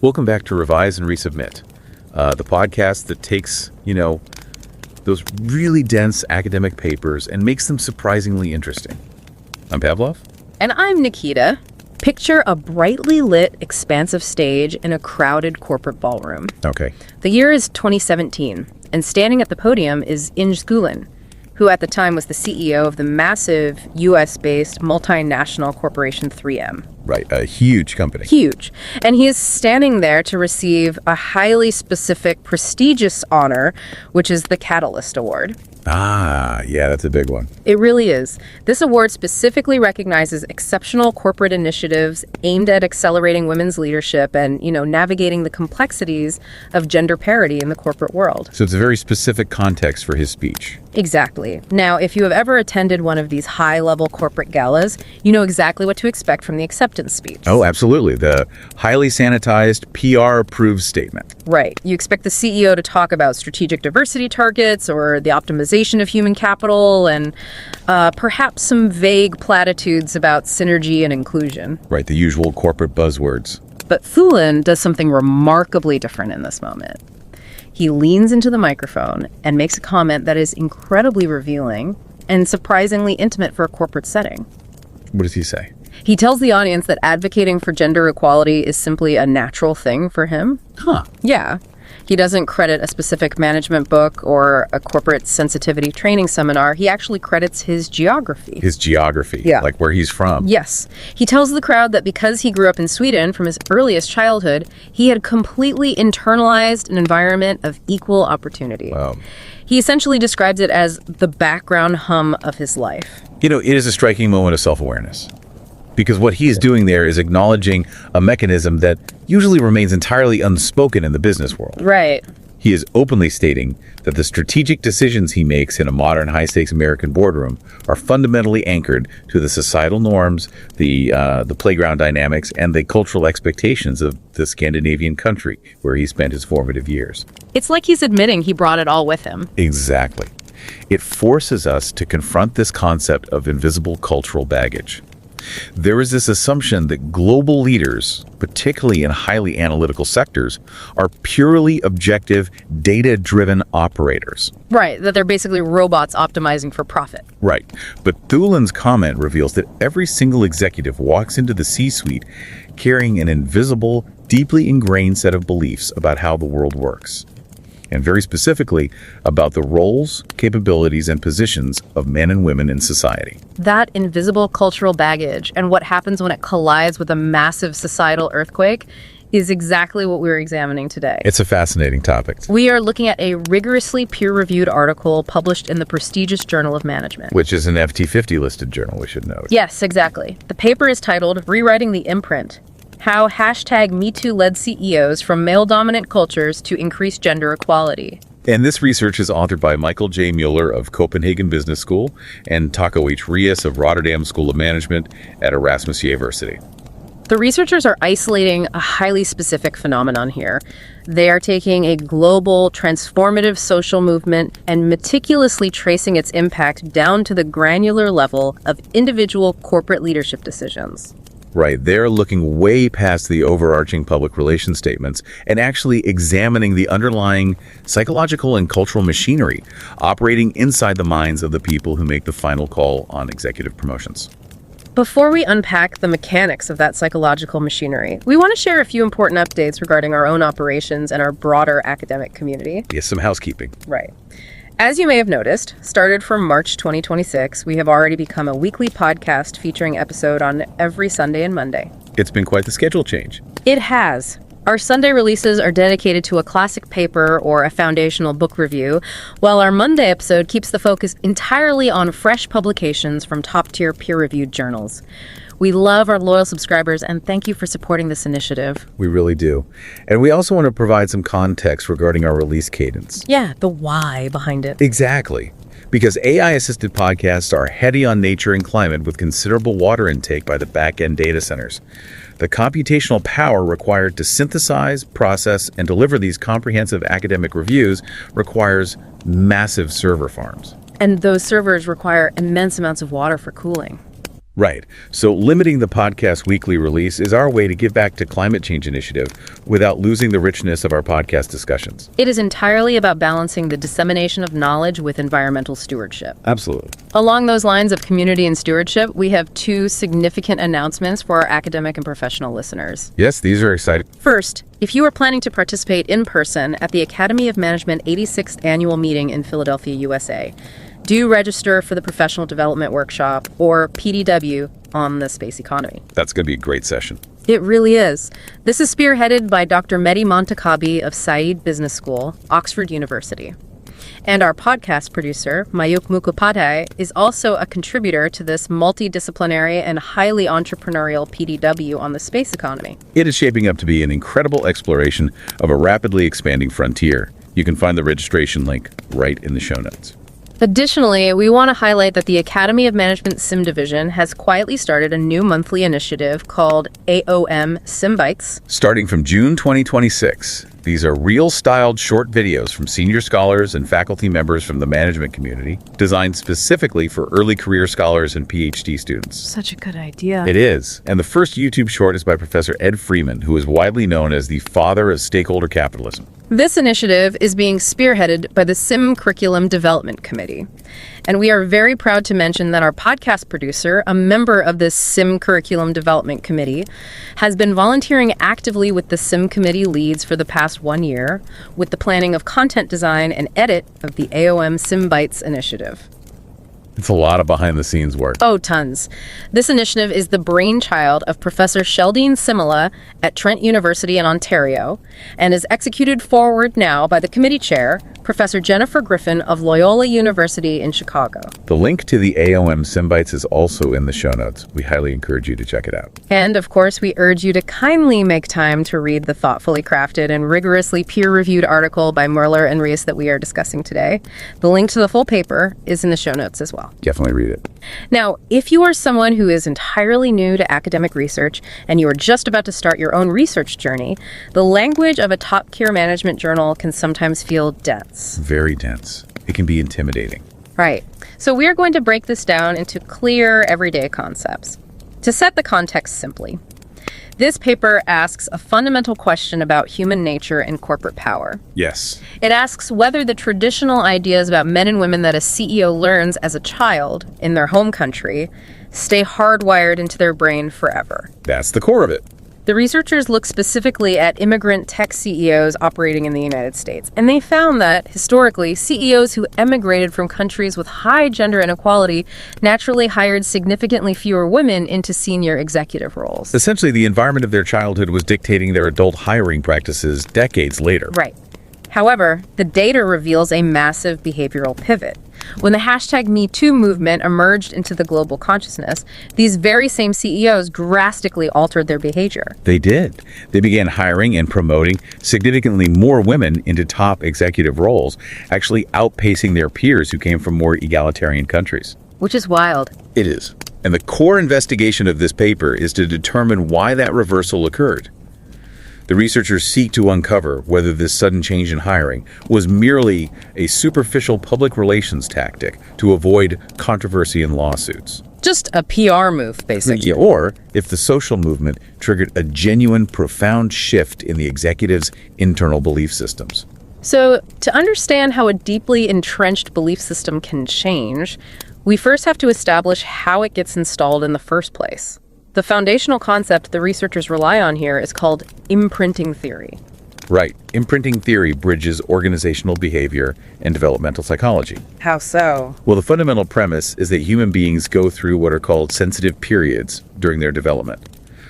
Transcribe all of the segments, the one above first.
Welcome back to Revise and Resubmit, the podcast that takes, those really dense academic papers and makes them surprisingly interesting. I'm Pavlov. And I'm Nikita. Picture a brightly lit, expansive stage in a crowded corporate ballroom. Okay. The year is 2017, and standing at the podium is Inge Gulen, who at the time was the CEO of the massive US-based multinational corporation 3M. Right, a huge company. Huge. And he is standing there to receive a highly specific, prestigious honor, which is the Catalyst Award. Ah, yeah, that's a big one. It really is. This award specifically recognizes exceptional corporate initiatives aimed at accelerating women's leadership and, navigating the complexities of gender parity in the corporate world. So it's a very specific context for his speech. Exactly. Now, if you have ever attended one of these high-level corporate galas, you know exactly what to expect from the acceptance speech. Oh, absolutely. The highly sanitized, PR-approved statement. Right. You expect the CEO to talk about strategic diversity targets or the optimization of human capital and perhaps some vague platitudes about synergy and inclusion. Right, the usual corporate buzzwords. But Thulin does something remarkably different in this moment. He leans into the microphone and makes a comment that is incredibly revealing and surprisingly intimate for a corporate setting. What does he say? He tells the audience that advocating for gender equality is simply a natural thing for him. Huh. Yeah. He doesn't credit a specific management book or a corporate sensitivity training seminar. He actually credits his geography. His geography? Yeah. Like where he's from? Yes. He tells the crowd that because he grew up in Sweden from his earliest childhood, he had completely internalized an environment of equal opportunity. Wow. He essentially describes it as the background hum of his life. It is a striking moment of self-awareness. Because what he's doing there is acknowledging a mechanism that usually remains entirely unspoken in the business world. Right. He is openly stating that the strategic decisions he makes in a modern high-stakes American boardroom are fundamentally anchored to the societal norms, the playground dynamics, and the cultural expectations of the Scandinavian country where he spent his formative years. It's like he's admitting he brought it all with him. Exactly. It forces us to confront this concept of invisible cultural baggage. There is this assumption that global leaders, particularly in highly analytical sectors, are purely objective, data-driven operators. Right, that they're basically robots optimizing for profit. Right. But Thulin's comment reveals that every single executive walks into the C-suite carrying an invisible, deeply ingrained set of beliefs about how the world works. And very specifically about the roles, capabilities, and positions of men and women in society. That invisible cultural baggage and what happens when it collides with a massive societal earthquake is exactly what we're examining today. It's a fascinating topic. We are looking at a rigorously peer-reviewed article published in the prestigious Journal of Management. Which is an FT50 listed journal, we should note. Yes, exactly. The paper is titled Rewriting the Imprint: How #MeToo led CEOs from male-dominant cultures to increase gender equality. And this research is authored by Michael J. Mueller of Copenhagen Business School and Taco H. Reus of Rotterdam School of Management at Erasmus University. The researchers are isolating a highly specific phenomenon here. They are taking a global, transformative social movement and meticulously tracing its impact down to the granular level of individual corporate leadership decisions. Right, they're looking way past the overarching public relations statements and actually examining the underlying psychological and cultural machinery operating inside the minds of the people who make the final call on executive promotions. Before we unpack the mechanics of that psychological machinery, we want to share a few important updates regarding our own operations and our broader academic community. Yes, some housekeeping. Right. As you may have noticed, started from March 2026, we have already become a weekly podcast featuring episode on every Sunday and Monday. It's been quite the schedule change. It has. Our Sunday releases are dedicated to a classic paper or a foundational book review, while our Monday episode keeps the focus entirely on fresh publications from top-tier peer-reviewed journals. We love our loyal subscribers, and thank you for supporting this initiative. We really do. And we also want to provide some context regarding our release cadence. Yeah, the why behind it. Exactly. Because AI-assisted podcasts are heady on nature and climate with considerable water intake by the back-end data centers. The computational power required to synthesize, process, and deliver these comprehensive academic reviews requires massive server farms. And those servers require immense amounts of water for cooling. Right. So limiting the podcast weekly release is our way to give back to climate change initiative without losing the richness of our podcast discussions. It is entirely about balancing the dissemination of knowledge with environmental stewardship. Absolutely. Along those lines of community and stewardship, we have two significant announcements for our academic and professional listeners. Yes, these are exciting. First, if you are planning to participate in person at the Academy of Management 86th Annual Meeting in Philadelphia, USA, do register for the Professional Development Workshop, or PDW, on the space economy. That's going to be a great session. It really is. This is spearheaded by Dr. Mehdi Montakabi of Said Business School, Oxford University. And our podcast producer, Mayukh Mukhopadhyay, is also a contributor to this multidisciplinary and highly entrepreneurial PDW on the space economy. It is shaping up to be an incredible exploration of a rapidly expanding frontier. You can find the registration link right in the show notes. Additionally, we want to highlight that the Academy of Management SIM Division has quietly started a new monthly initiative called AOM SIM-Bytes. Starting from June 2026, these are reel-styled short videos from senior scholars and faculty members from the management community, designed specifically for early career scholars and PhD students. Such a good idea. It is. And the first YouTube short is by Professor Ed Freeman, who is widely known as the father of stakeholder capitalism. This initiative is being spearheaded by the SIM Curriculum Development Committee. And we are very proud to mention that our podcast producer, a member of this SIM Curriculum Development Committee, has been volunteering actively with the SIM Committee leads for the past 1 year with the planning of content design and edit of the AOM SIM-Bytes initiative. It's a lot of behind-the-scenes work. Oh, tons. This initiative is the brainchild of Professor Sheldine Simila at Trent University in Ontario and is executed forward now by the committee chair, Professor Jennifer Griffin of Loyola University in Chicago. The link to the AOM SIM-Bytes is also in the show notes. We highly encourage you to check it out. And, of course, we urge you to kindly make time to read the thoughtfully crafted and rigorously peer-reviewed article by Mueller and Reus that we are discussing today. The link to the full paper is in the show notes as well. Definitely read it. Now, if you are someone who is entirely new to academic research and you are just about to start your own research journey, the language of a top-tier management journal can sometimes feel dense. Very dense. It can be intimidating. Right. So we're going to break this down into clear, everyday concepts. To set the context simply, this paper asks a fundamental question about human nature and corporate power. Yes. It asks whether the traditional ideas about men and women that a CEO learns as a child in their home country stay hardwired into their brain forever. That's the core of it. The researchers look specifically at immigrant tech CEOs operating in the United States, and they found that, historically, CEOs who emigrated from countries with high gender inequality naturally hired significantly fewer women into senior executive roles. Essentially, the environment of their childhood was dictating their adult hiring practices decades later. Right. However, the data reveals a massive behavioral pivot. When the hashtag #MeToo movement emerged into the global consciousness, these very same CEOs drastically altered their behavior. They did. They began hiring and promoting significantly more women into top executive roles, actually outpacing their peers who came from more egalitarian countries. Which is wild. It is. And the core investigation of this paper is to determine why that reversal occurred. The researchers seek to uncover whether this sudden change in hiring was merely a superficial public relations tactic to avoid controversy and lawsuits. Just a PR move, basically. Or if the social movement triggered a genuine, profound shift in the executives' internal belief systems. So, to understand how a deeply entrenched belief system can change, we first have to establish how it gets installed in the first place. The foundational concept the researchers rely on here is called imprinting theory. Right. Imprinting theory bridges organizational behavior and developmental psychology. How so? Well, the fundamental premise is that human beings go through what are called sensitive periods during their development.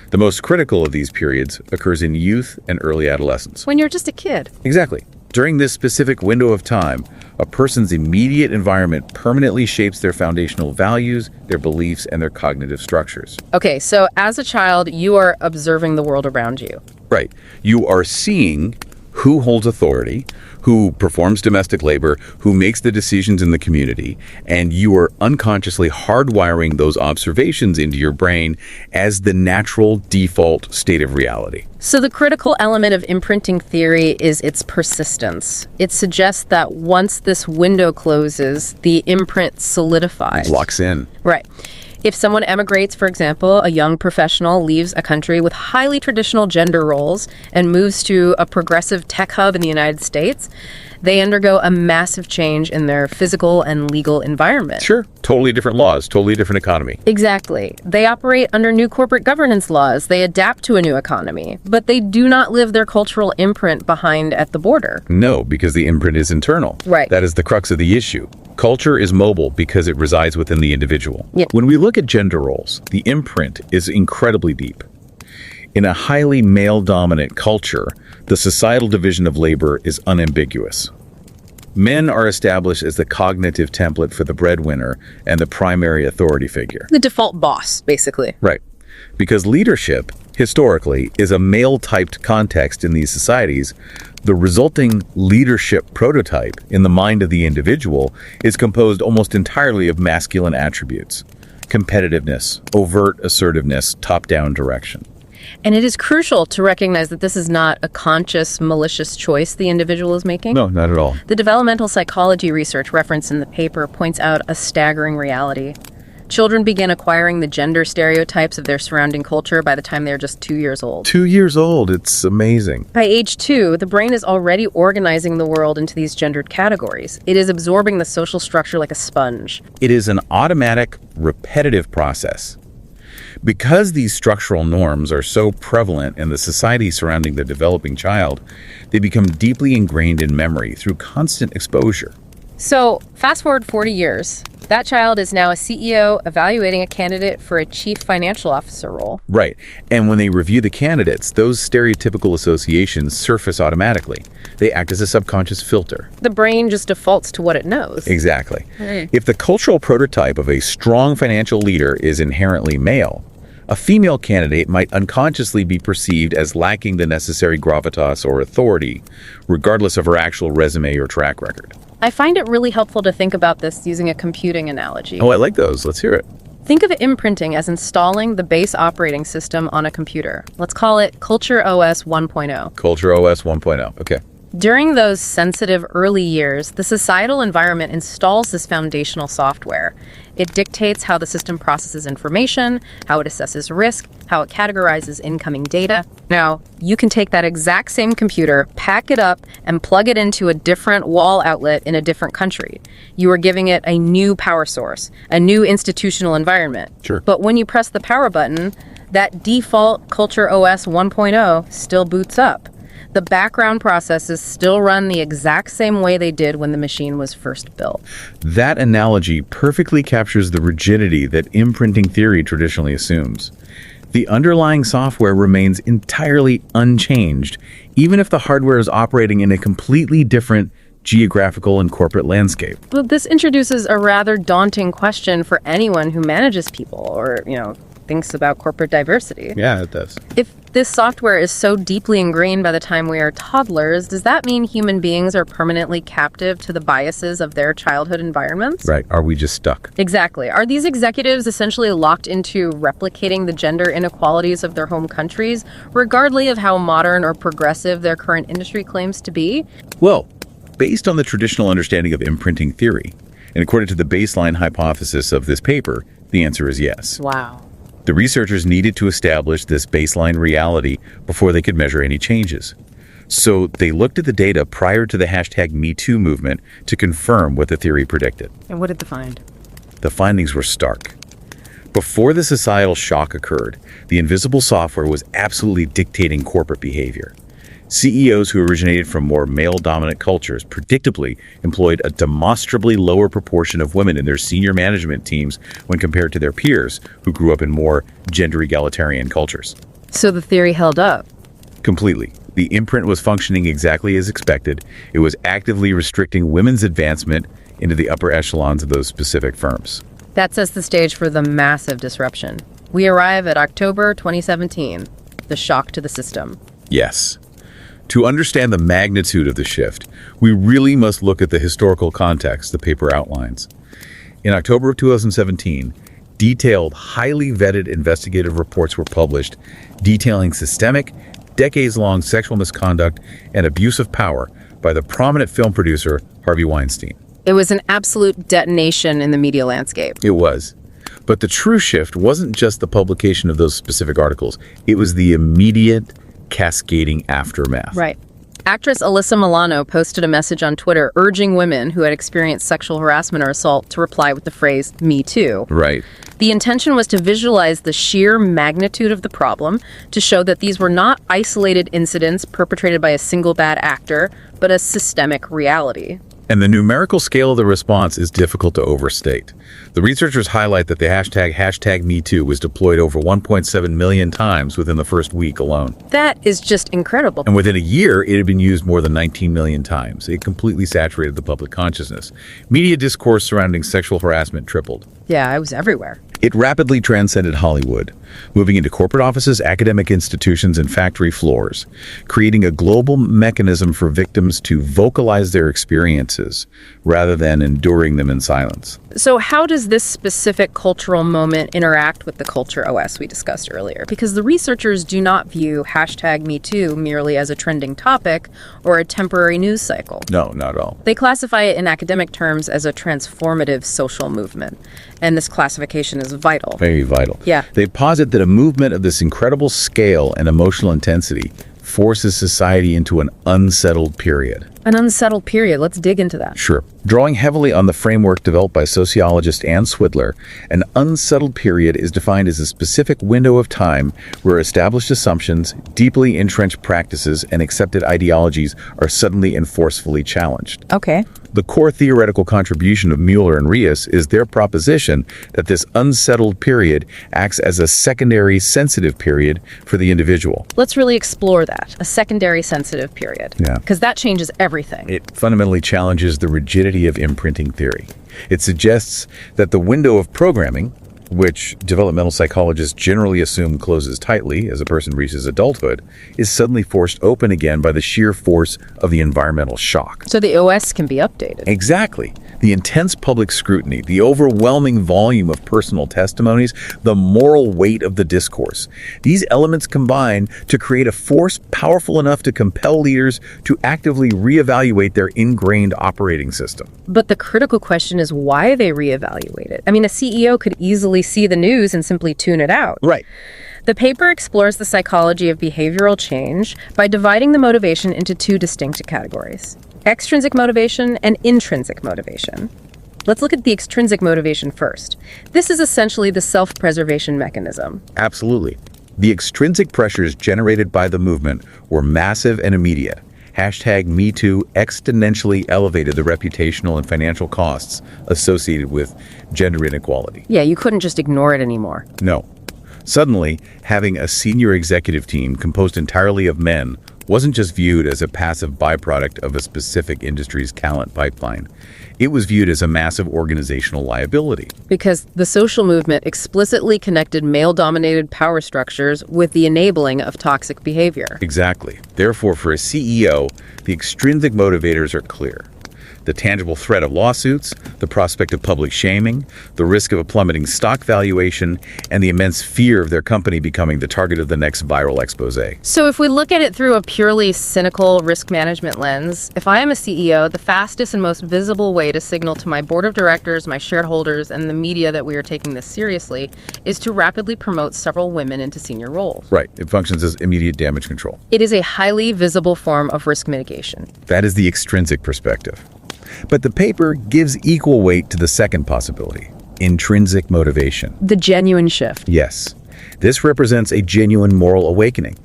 The most critical of these periods occurs in youth and early adolescence. When you're just a kid. Exactly. During this specific window of time, a person's immediate environment permanently shapes their foundational values, their beliefs, and their cognitive structures. Okay, so as a child, you are observing the world around you. Right. You are seeing who holds authority, who performs domestic labor, who makes the decisions in the community, and you are unconsciously hardwiring those observations into your brain as the natural default state of reality. So the critical element of imprinting theory is its persistence. It suggests that once this window closes, the imprint solidifies. It locks in. Right. If someone emigrates, for example, a young professional leaves a country with highly traditional gender roles and moves to a progressive tech hub in the United States, they undergo a massive change in their physical and legal environment. Sure. Totally different laws, totally different economy. Exactly. They operate under new corporate governance laws. They adapt to a new economy, but they do not leave their cultural imprint behind at the border. No, because the imprint is internal. Right. That is the crux of the issue. Culture is mobile because it resides within the individual. Yeah. When we look at gender roles, the imprint is incredibly deep. In a highly male-dominant culture, the societal division of labor is unambiguous. Men are established as the cognitive template for the breadwinner and the primary authority figure. The default boss, basically. Right. Because leadership, historically, is a male-typed context in these societies, the resulting leadership prototype in the mind of the individual is composed almost entirely of masculine attributes: competitiveness, overt assertiveness, top-down direction. And it is crucial to recognize that this is not a conscious, malicious choice the individual is making. No, not at all. The developmental psychology research referenced in the paper points out a staggering reality. Children begin acquiring the gender stereotypes of their surrounding culture by the time they're just 2 years old. 2 years old, it's amazing. By age 2, the brain is already organizing the world into these gendered categories. It is absorbing the social structure like a sponge. It is an automatic, repetitive process. Because these structural norms are so prevalent in the society surrounding the developing child, they become deeply ingrained in memory through constant exposure. So, fast forward 40 years. That child is now a CEO evaluating a candidate for a chief financial officer role. Right. And when they review the candidates, those stereotypical associations surface automatically. They act as a subconscious filter. The brain just defaults to what it knows. Exactly. If the cultural prototype of a strong financial leader is inherently male, a female candidate might unconsciously be perceived as lacking the necessary gravitas or authority, regardless of her actual resume or track record. I find it really helpful to think about this using a computing analogy. Oh, I like those. Let's hear it. Think of imprinting as installing the base operating system on a computer. Let's call it Culture OS 1.0. Culture OS 1.0. Okay. During those sensitive early years, the societal environment installs this foundational software. It dictates how the system processes information, how it assesses risk, how it categorizes incoming data. Now, you can take that exact same computer, pack it up, and plug it into a different wall outlet in a different country. You are giving it a new power source, a new institutional environment. Sure. But when you press the power button, that default Culture OS 1.0 still boots up. The background processes still run the exact same way they did when the machine was first built. That analogy perfectly captures the rigidity that imprinting theory traditionally assumes. The underlying software remains entirely unchanged, even if the hardware is operating in a completely different geographical and corporate landscape. But this introduces a rather daunting question for anyone who manages people or, thinks about corporate diversity. Yeah, it does. If this software is so deeply ingrained by the time we are toddlers, does that mean human beings are permanently captive to the biases of their childhood environments? Right. Are we just stuck? Exactly. Are these executives essentially locked into replicating the gender inequalities of their home countries, regardless of how modern or progressive their current industry claims to be? Well, based on the traditional understanding of imprinting theory, and according to the baseline hypothesis of this paper, the answer is yes. Wow. The researchers needed to establish this baseline reality before they could measure any changes. So they looked at the data prior to the #MeToo movement to confirm what the theory predicted. And what did they find? The findings were stark. Before the societal shock occurred, the invisible software was absolutely dictating corporate behavior. CEOs who originated from more male-dominant cultures predictably employed a demonstrably lower proportion of women in their senior management teams when compared to their peers who grew up in more gender-egalitarian cultures. So the theory held up? Completely. The imprint was functioning exactly as expected. It was actively restricting women's advancement into the upper echelons of those specific firms. That sets the stage for the massive disruption. We arrive at October 2017, the shock to the system. Yes. To understand the magnitude of the shift, we really must look at the historical context the paper outlines. In October of 2017, detailed, highly vetted investigative reports were published detailing systemic, decades-long sexual misconduct and abuse of power by the prominent film producer Harvey Weinstein. It was an absolute detonation in the media landscape. It was. But the true shift wasn't just the publication of those specific articles. It was the immediate cascading aftermath. Right. Actress Alyssa Milano posted a message on Twitter urging women who had experienced sexual harassment or assault to reply with the phrase, "Me too." Right. The intention was to visualize the sheer magnitude of the problem, to show that these were not isolated incidents perpetrated by a single bad actor, but a systemic reality. And the numerical scale of the response is difficult to overstate. The researchers highlight that the hashtag #MeToo was deployed over 1.7 million times within the first week alone. That is just incredible. And within a year, it had been used more than 19 million times. It completely saturated the public consciousness. Media discourse surrounding sexual harassment tripled. Yeah, I was everywhere. It rapidly transcended Hollywood, moving into corporate offices, academic institutions, and factory floors, creating a global mechanism for victims to vocalize their experiences rather than enduring them in silence. So how does this specific cultural moment interact with the culture OS we discussed earlier? Because the researchers do not view #MeToo merely as a trending topic or a temporary news cycle. No, not at all. They classify it in academic terms as a transformative social movement, and this classification is vital. Very vital. Yeah. They posit that a movement of this incredible scale and emotional intensity forces society into an unsettled period. An unsettled period. Let's dig into that. Sure. Drawing heavily on the framework developed by sociologist Ann Swidler, an unsettled period is defined as a specific window of time where established assumptions, deeply entrenched practices, and accepted ideologies are suddenly and forcefully challenged. Okay. The core theoretical contribution of Mueller and Reus is their proposition that this unsettled period acts as a secondary sensitive period for the individual. Let's really explore that. A secondary sensitive period. Yeah. Because that changes everything. It fundamentally challenges the rigidity of imprinting theory. It suggests that the window of programming, which developmental psychologists generally assume closes tightly as a person reaches adulthood, is suddenly forced open again by the sheer force of the environmental shock. So the OS can be updated. Exactly. The intense public scrutiny, the overwhelming volume of personal testimonies, the moral weight of the discourse. These elements combine to create a force powerful enough to compel leaders to actively reevaluate their ingrained operating system. But the critical question is why they reevaluate it. I mean, a CEO could easily see the news and simply tune it out. Right. The paper explores the psychology of behavioral change by dividing the motivation into two distinct categories: extrinsic motivation and intrinsic motivation. Let's look at the extrinsic motivation first. This is essentially the self-preservation mechanism. Absolutely. The extrinsic pressures generated by the movement were massive and immediate. #MeToo exponentially elevated the reputational and financial costs associated with gender inequality. Yeah, you couldn't just ignore it anymore. No. Suddenly, having a senior executive team composed entirely of men wasn't just viewed as a passive byproduct of a specific industry's talent pipeline. It was viewed as a massive organizational liability. Because the social movement explicitly connected male-dominated power structures with the enabling of toxic behavior. Exactly. Therefore, for a CEO, the extrinsic motivators are clear. The tangible threat of lawsuits, the prospect of public shaming, the risk of a plummeting stock valuation, and the immense fear of their company becoming the target of the next viral expose. So if we look at it through a purely cynical risk management lens, if I am a CEO, the fastest and most visible way to signal to my board of directors, my shareholders, and the media that we are taking this seriously is to rapidly promote several women into senior roles. Right. It functions as immediate damage control. It is a highly visible form of risk mitigation. That is the extrinsic perspective. But the paper gives equal weight to the second possibility, intrinsic motivation. The genuine shift. Yes, this represents a genuine moral awakening.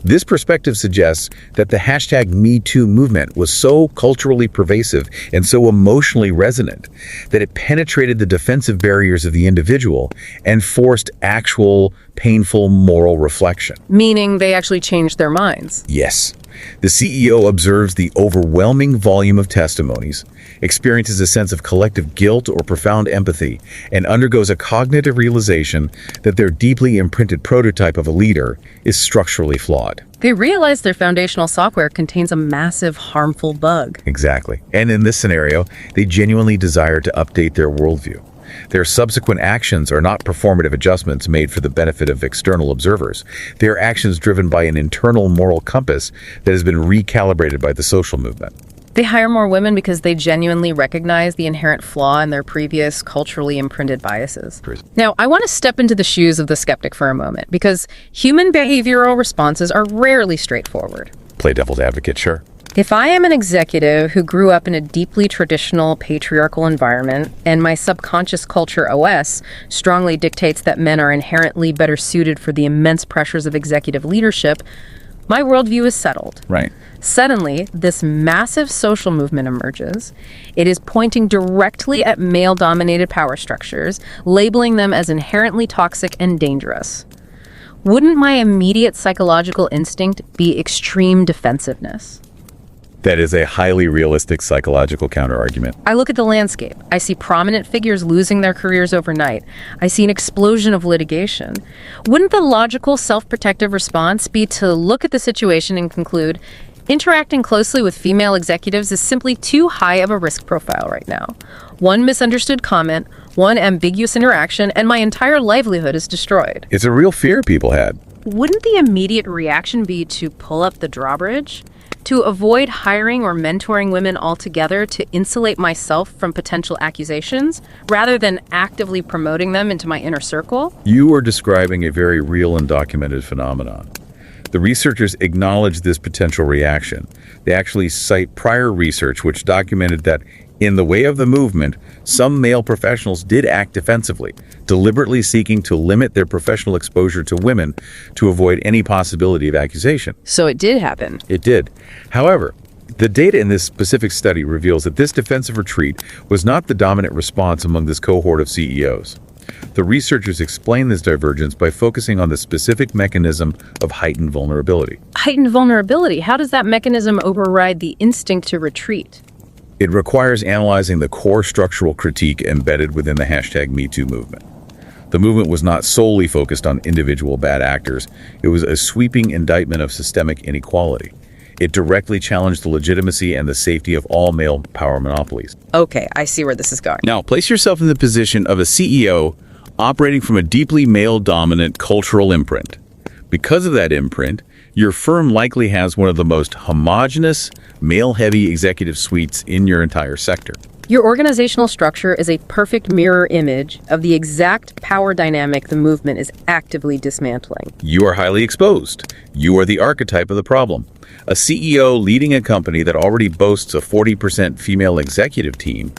This perspective suggests that the #MeToo movement was so culturally pervasive and so emotionally resonant that it penetrated the defensive barriers of the individual and forced actual, painful moral reflection. Meaning they actually changed their minds. Yes. The CEO observes the overwhelming volume of testimonies, experiences a sense of collective guilt or profound empathy, and undergoes a cognitive realization that their deeply imprinted prototype of a leader is structurally flawed. They realize their foundational software contains a massive, harmful bug. Exactly. And in this scenario, they genuinely desire to update their worldview. Their subsequent actions are not performative adjustments made for the benefit of external observers. They are actions driven by an internal moral compass that has been recalibrated by the social movement. They hire more women because they genuinely recognize the inherent flaw in their previous culturally imprinted biases. Now, I want to step into the shoes of the skeptic for a moment, because human behavioral responses are rarely straightforward. Play devil's advocate, sure. If I am an executive who grew up in a deeply traditional patriarchal environment, and my subconscious culture OS strongly dictates that men are inherently better suited for the immense pressures of executive leadership, my worldview is settled. Right. Suddenly, this massive social movement emerges. It is pointing directly at male-dominated power structures, labeling them as inherently toxic and dangerous. Wouldn't my immediate psychological instinct be extreme defensiveness? That is a highly realistic psychological counterargument. I look at the landscape. I see prominent figures losing their careers overnight. I see an explosion of litigation. Wouldn't the logical self-protective response be to look at the situation and conclude, interacting closely with female executives is simply too high of a risk profile right now. One misunderstood comment, one ambiguous interaction, and my entire livelihood is destroyed. It's a real fear people had. Wouldn't the immediate reaction be to pull up the drawbridge? To avoid hiring or mentoring women altogether to insulate myself from potential accusations, rather than actively promoting them into my inner circle? You are describing a very real and documented phenomenon. The researchers acknowledge this potential reaction. They actually cite prior research which documented that in the way of the movement, some male professionals did act defensively, deliberately seeking to limit their professional exposure to women to avoid any possibility of accusation. So it did happen. It did. However, the data in this specific study reveals that this defensive retreat was not the dominant response among this cohort of CEOs. The researchers explain this divergence by focusing on the specific mechanism of heightened vulnerability. Heightened vulnerability? How does that mechanism override the instinct to retreat? It requires analyzing the core structural critique embedded within the #MeToo movement. The movement was not solely focused on individual bad actors. It was a sweeping indictment of systemic inequality. It directly challenged the legitimacy and the safety of all male power monopolies. Okay, I see where this is going. Now, place yourself in the position of a CEO operating from a deeply male-dominant cultural imprint. Because of that imprint, your firm likely has one of the most homogeneous, male-heavy executive suites in your entire sector. Your organizational structure is a perfect mirror image of the exact power dynamic the movement is actively dismantling. You are highly exposed. You are the archetype of the problem. A CEO leading a company that already boasts a 40% female executive team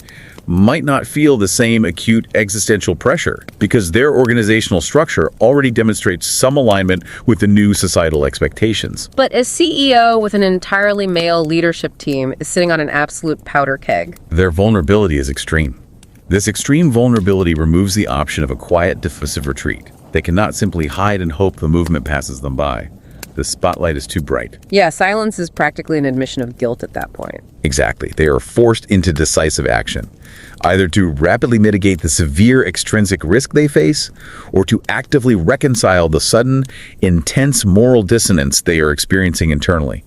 might not feel the same acute existential pressure because their organizational structure already demonstrates some alignment with the new societal expectations. But a CEO with an entirely male leadership team is sitting on an absolute powder keg. Their vulnerability is extreme. This extreme vulnerability removes the option of a quiet, defensive retreat. They cannot simply hide and hope the movement passes them by. The spotlight is too bright. Yeah, silence is practically an admission of guilt at that point. Exactly. They are forced into decisive action, either to rapidly mitigate the severe extrinsic risk they face, or to actively reconcile the sudden, intense moral dissonance they are experiencing internally.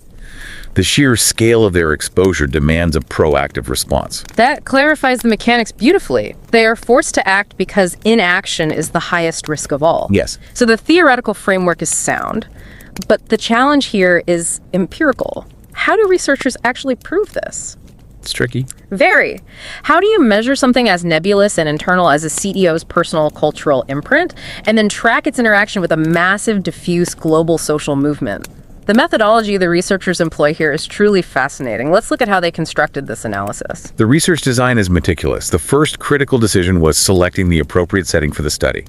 The sheer scale of their exposure demands a proactive response. That clarifies the mechanics beautifully. They are forced to act because inaction is the highest risk of all. Yes. So the theoretical framework is sound, but the challenge here is empirical. How do researchers actually prove this? It's tricky. Very. How do you measure something as nebulous and internal as a CEO's personal cultural imprint, and then track its interaction with a massive, diffuse global social movement? The methodology the researchers employ here is truly fascinating. Let's look at how they constructed this analysis. The research design is meticulous. The first critical decision was selecting the appropriate setting for the study.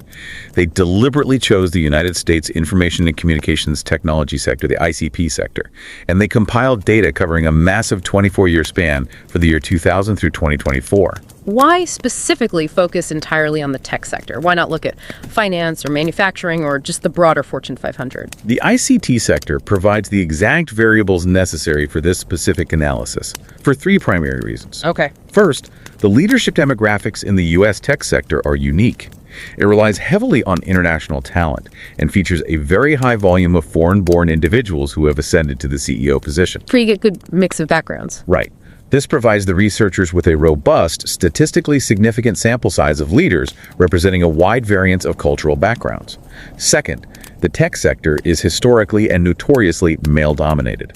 They deliberately chose the United States Information and Communications Technology sector, the ICP sector, and they compiled data covering a massive 24-year span for the year 2000 through 2024. Why specifically focus entirely on the tech sector? Why not look at finance or manufacturing or just the broader Fortune 500? The ICT sector provides the exact variables necessary for this specific analysis for three primary reasons. Okay. First, the leadership demographics in the U.S. tech sector are unique. It relies heavily on international talent and features a very high volume of foreign-born individuals who have ascended to the CEO position. You get good mix of backgrounds. Right. This provides the researchers with a robust, statistically significant sample size of leaders representing a wide variance of cultural backgrounds. Second, the tech sector is historically and notoriously male-dominated.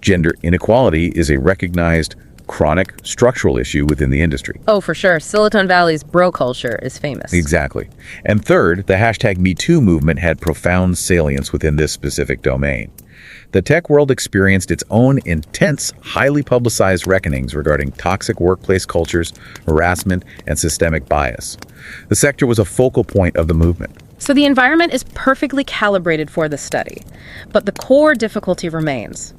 Gender inequality is a recognized, chronic structural issue within the industry. Oh, for sure. Silicon Valley's bro culture is famous. Exactly. And third, the hashtag #MeToo movement had profound salience within this specific domain. The tech world experienced its own intense, highly publicized reckonings regarding toxic workplace cultures, harassment, and systemic bias. The sector was a focal point of the movement. So the environment is perfectly calibrated for the study, but the core difficulty remains: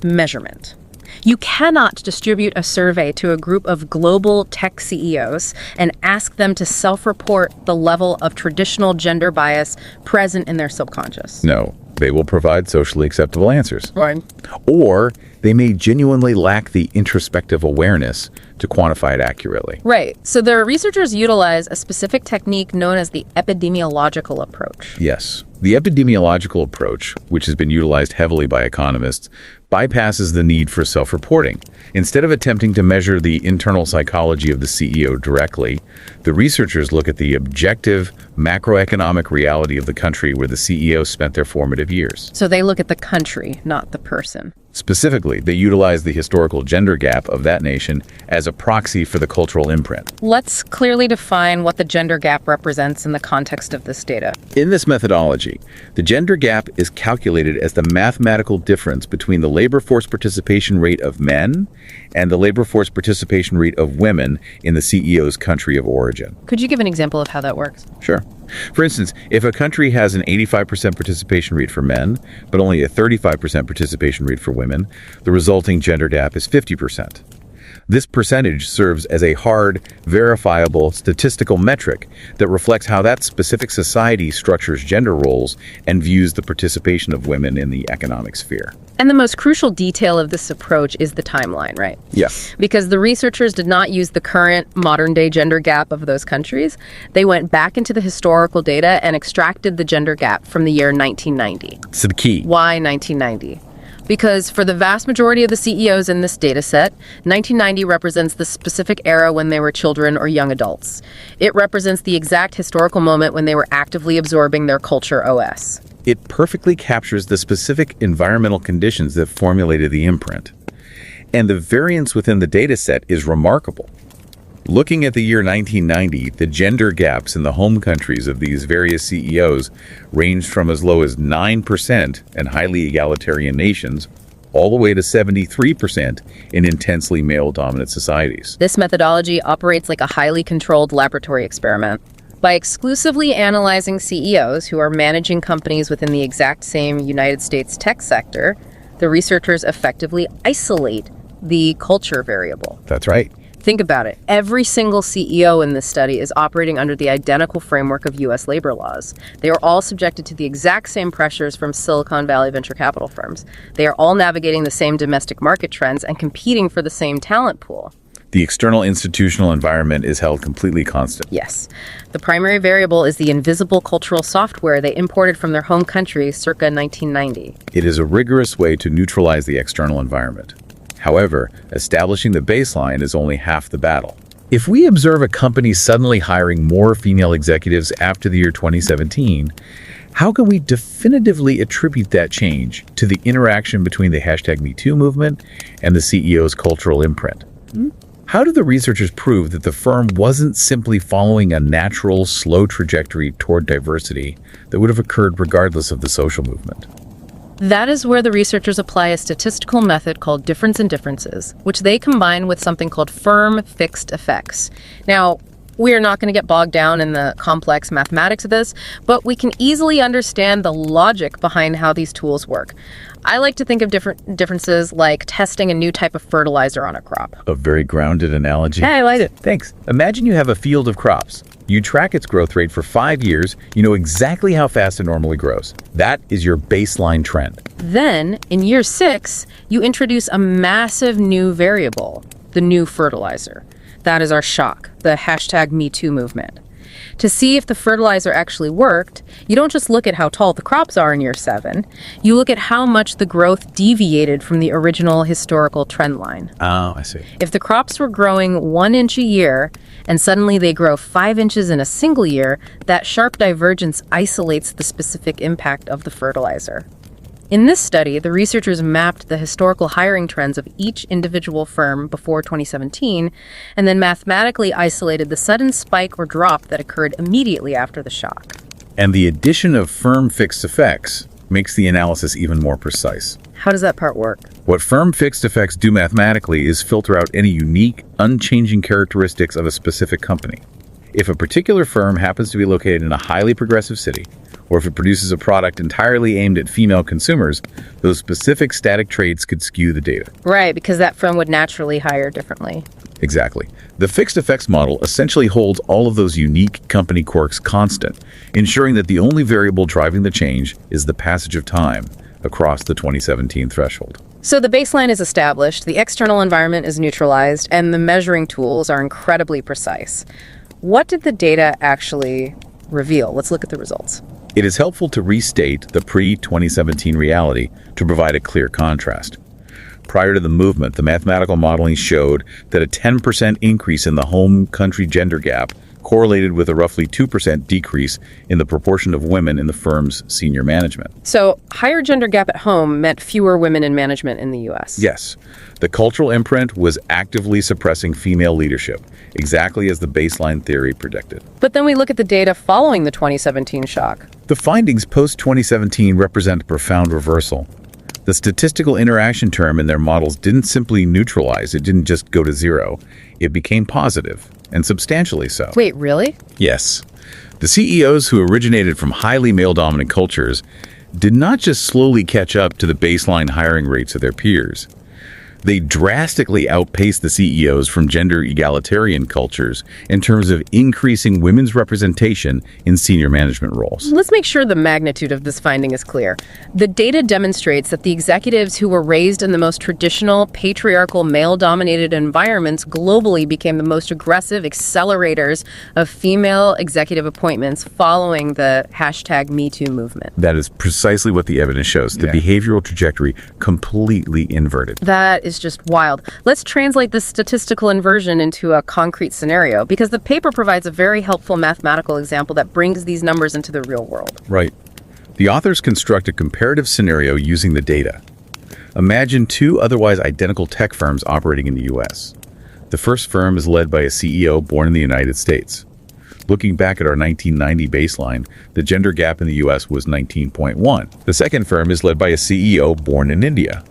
measurement. You cannot distribute a survey to a group of global tech CEOs and ask them to self-report the level of traditional gender bias present in their subconscious. No, they will provide socially acceptable answers. Right. Or they may genuinely lack the introspective awareness to quantify it accurately. Right. So the researchers utilize a specific technique known as the epidemiological approach. Yes. The epidemiological approach, which has been utilized heavily by economists, bypasses the need for self-reporting. Instead of attempting to measure the internal psychology of the CEO directly, the researchers look at the objective macroeconomic reality of the country where the CEO spent their formative years. So they look at the country, not the person. Specifically, they utilize the historical gender gap of that nation as a proxy for the cultural imprint. Let's clearly define what the gender gap represents in the context of this data. In this methodology, the gender gap is calculated as the mathematical difference between the labor force participation rate of men and the labor force participation rate of women in the CEO's country of origin. Could you give an example of how that works? Sure. For instance, if a country has an 85% participation rate for men, but only a 35% participation rate for women, the resulting gender gap is 50%. This percentage serves as a hard, verifiable statistical metric that reflects how that specific society structures gender roles and views the participation of women in the economic sphere. And the most crucial detail of this approach is the timeline, right? Yes. Because the researchers did not use the current modern-day gender gap of those countries. They went back into the historical data and extracted the gender gap from the year 1990. It's the key. Why 1990? Because for the vast majority of the CEOs in this data set, 1990 represents the specific era when they were children or young adults. It represents the exact historical moment when they were actively absorbing their culture OS. It perfectly captures the specific environmental conditions that formulated the imprint. And the variance within the data set is remarkable. Looking at the year 1990, the gender gaps in the home countries of these various CEOs ranged from as low as 9% in highly egalitarian nations all the way to 73% in intensely male-dominant societies. This methodology operates like a highly controlled laboratory experiment. By exclusively analyzing CEOs who are managing companies within the exact same United States tech sector, the researchers effectively isolate the culture variable. That's right. Think about it. Every single CEO in this study is operating under the identical framework of U.S. labor laws. They are all subjected to the exact same pressures from Silicon Valley venture capital firms. They are all navigating the same domestic market trends and competing for the same talent pool. The external institutional environment is held completely constant. Yes. The primary variable is the invisible cultural software they imported from their home country circa 1990. It is a rigorous way to neutralize the external environment. However, establishing the baseline is only half the battle. If we observe a company suddenly hiring more female executives after the year 2017, how can we definitively attribute that change to the interaction between the hashtag #MeToo movement and the CEO's cultural imprint? How do the researchers prove that the firm wasn't simply following a natural, slow trajectory toward diversity that would have occurred regardless of the social movement? That is where the researchers apply a statistical method called difference in differences, which they combine with something called firm fixed effects. Now, we are not going to get bogged down in the complex mathematics of this, but we can easily understand the logic behind how these tools work. I like to think of differences like testing a new type of fertilizer on a crop. A very grounded analogy. Yeah, I like it. Thanks. Imagine you have a field of crops. You track its growth rate for 5 years. You know exactly how fast it normally grows. That is your baseline trend. Then, in year 6, you introduce a massive new variable, the new fertilizer. That is our shock, the hashtag #MeToo movement. To see if the fertilizer actually worked, you don't just look at how tall the crops are in year 7, you look at how much the growth deviated from the original historical trend line. Oh, I see. If the crops were growing 1 inch a year, and suddenly they grow 5 inches in a single year, that sharp divergence isolates the specific impact of the fertilizer. In this study, the researchers mapped the historical hiring trends of each individual firm before 2017 and then mathematically isolated the sudden spike or drop that occurred immediately after the shock. And the addition of firm fixed effects makes the analysis even more precise. How does that part work? What firm fixed effects do mathematically is filter out any unique, unchanging characteristics of a specific company. If a particular firm happens to be located in a highly progressive city, or if it produces a product entirely aimed at female consumers, those specific static traits could skew the data. Right, because that firm would naturally hire differently. Exactly. The fixed effects model essentially holds all of those unique company quirks constant, ensuring that the only variable driving the change is the passage of time across the 2017 threshold. So the baseline is established, the external environment is neutralized, and the measuring tools are incredibly precise. What did the data actually reveal? Let's look at the results. It is helpful to restate the pre-2017 reality to provide a clear contrast. Prior to the movement, the mathematical modeling showed that a 10% increase in the home country gender gap correlated with a roughly 2% decrease in the proportion of women in the firm's senior management. So higher gender gap at home meant fewer women in management in the U.S. Yes. The cultural imprint was actively suppressing female leadership, exactly as the baseline theory predicted. But then we look at the data following the 2017 shock. The findings post-2017 represent a profound reversal. The statistical interaction term in their models didn't simply neutralize, it didn't just go to zero. It became positive, and substantially so. Wait, really? Yes. The CEOs who originated from highly male-dominant cultures did not just slowly catch up to the baseline hiring rates of their peers. They drastically outpaced the CEOs from gender egalitarian cultures in terms of increasing women's representation in senior management roles. Let's make sure the magnitude of this finding is clear. The data demonstrates that the executives who were raised in the most traditional, patriarchal, male-dominated environments globally became the most aggressive accelerators of female executive appointments following the #MeToo movement. That is precisely what the evidence shows. The behavioral trajectory completely inverted. That is just wild. Let's translate this statistical inversion into a concrete scenario, because the paper provides a very helpful mathematical example that brings these numbers into the real world. Right. The authors construct a comparative scenario using the data. Imagine two otherwise identical tech firms operating in the U.S. The first firm is led by a CEO born in the United States. Looking back at our 1990 baseline, the gender gap in the U.S. was 19.1. The second firm is led by a CEO born in India.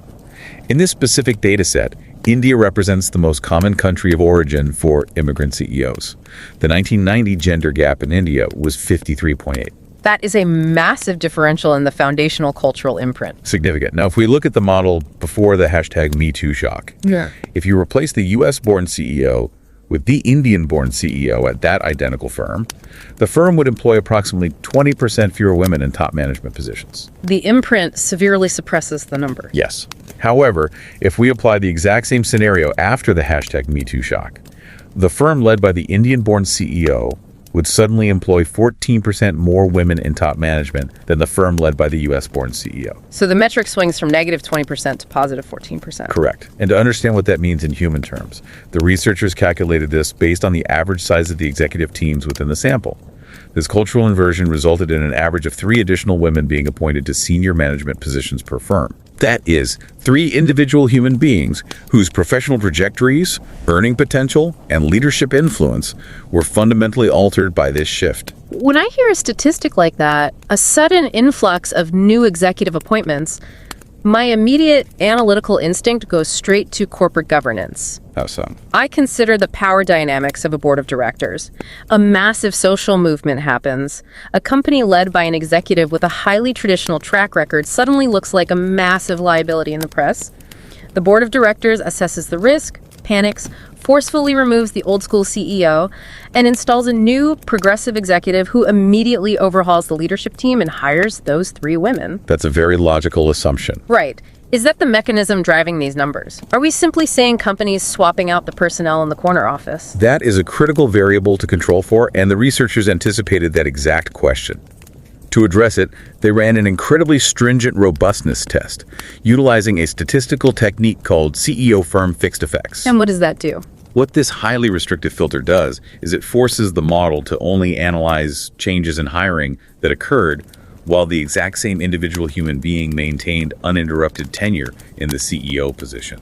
In this specific data set, India represents the most common country of origin for immigrant CEOs. The 1990 gender gap in India was 53.8. That is a massive differential in the foundational cultural imprint. Significant. Now, if we look at the model before the #MeToo shock, if you replace the U.S.-born CEO with the Indian-born CEO at that identical firm, the firm would employ approximately 20% fewer women in top management positions. The imprint severely suppresses the number. Yes. However, if we apply the exact same scenario after the #MeToo shock, the firm led by the Indian-born CEO would suddenly employ 14% more women in top management than the firm led by the U.S.-born CEO. So the metric swings from -20% to +14%. Correct. And to understand what that means in human terms, the researchers calculated this based on the average size of the executive teams within the sample. This cultural inversion resulted in an average of 3 additional women being appointed to senior management positions per firm. That is, 3 individual human beings whose professional trajectories, earning potential, and leadership influence were fundamentally altered by this shift. When I hear a statistic like that, a sudden influx of new executive appointments, my immediate analytical instinct goes straight to corporate governance. How so? I consider the power dynamics of a board of directors. A massive social movement happens. A company led by an executive with a highly traditional track record suddenly looks like a massive liability in the press. The board of directors assesses the risk, panics, forcefully removes the old school CEO, and installs a new progressive executive who immediately overhauls the leadership team and hires those 3 women. That's a very logical assumption. Right. Is that the mechanism driving these numbers? Are we simply saying companies swapping out the personnel in the corner office? That is a critical variable to control for, and the researchers anticipated that exact question. To address it, they ran an incredibly stringent robustness test, utilizing a statistical technique called CEO firm fixed effects. And what does that do? What this highly restrictive filter does is it forces the model to only analyze changes in hiring that occurred while the exact same individual human being maintained uninterrupted tenure in the CEO position.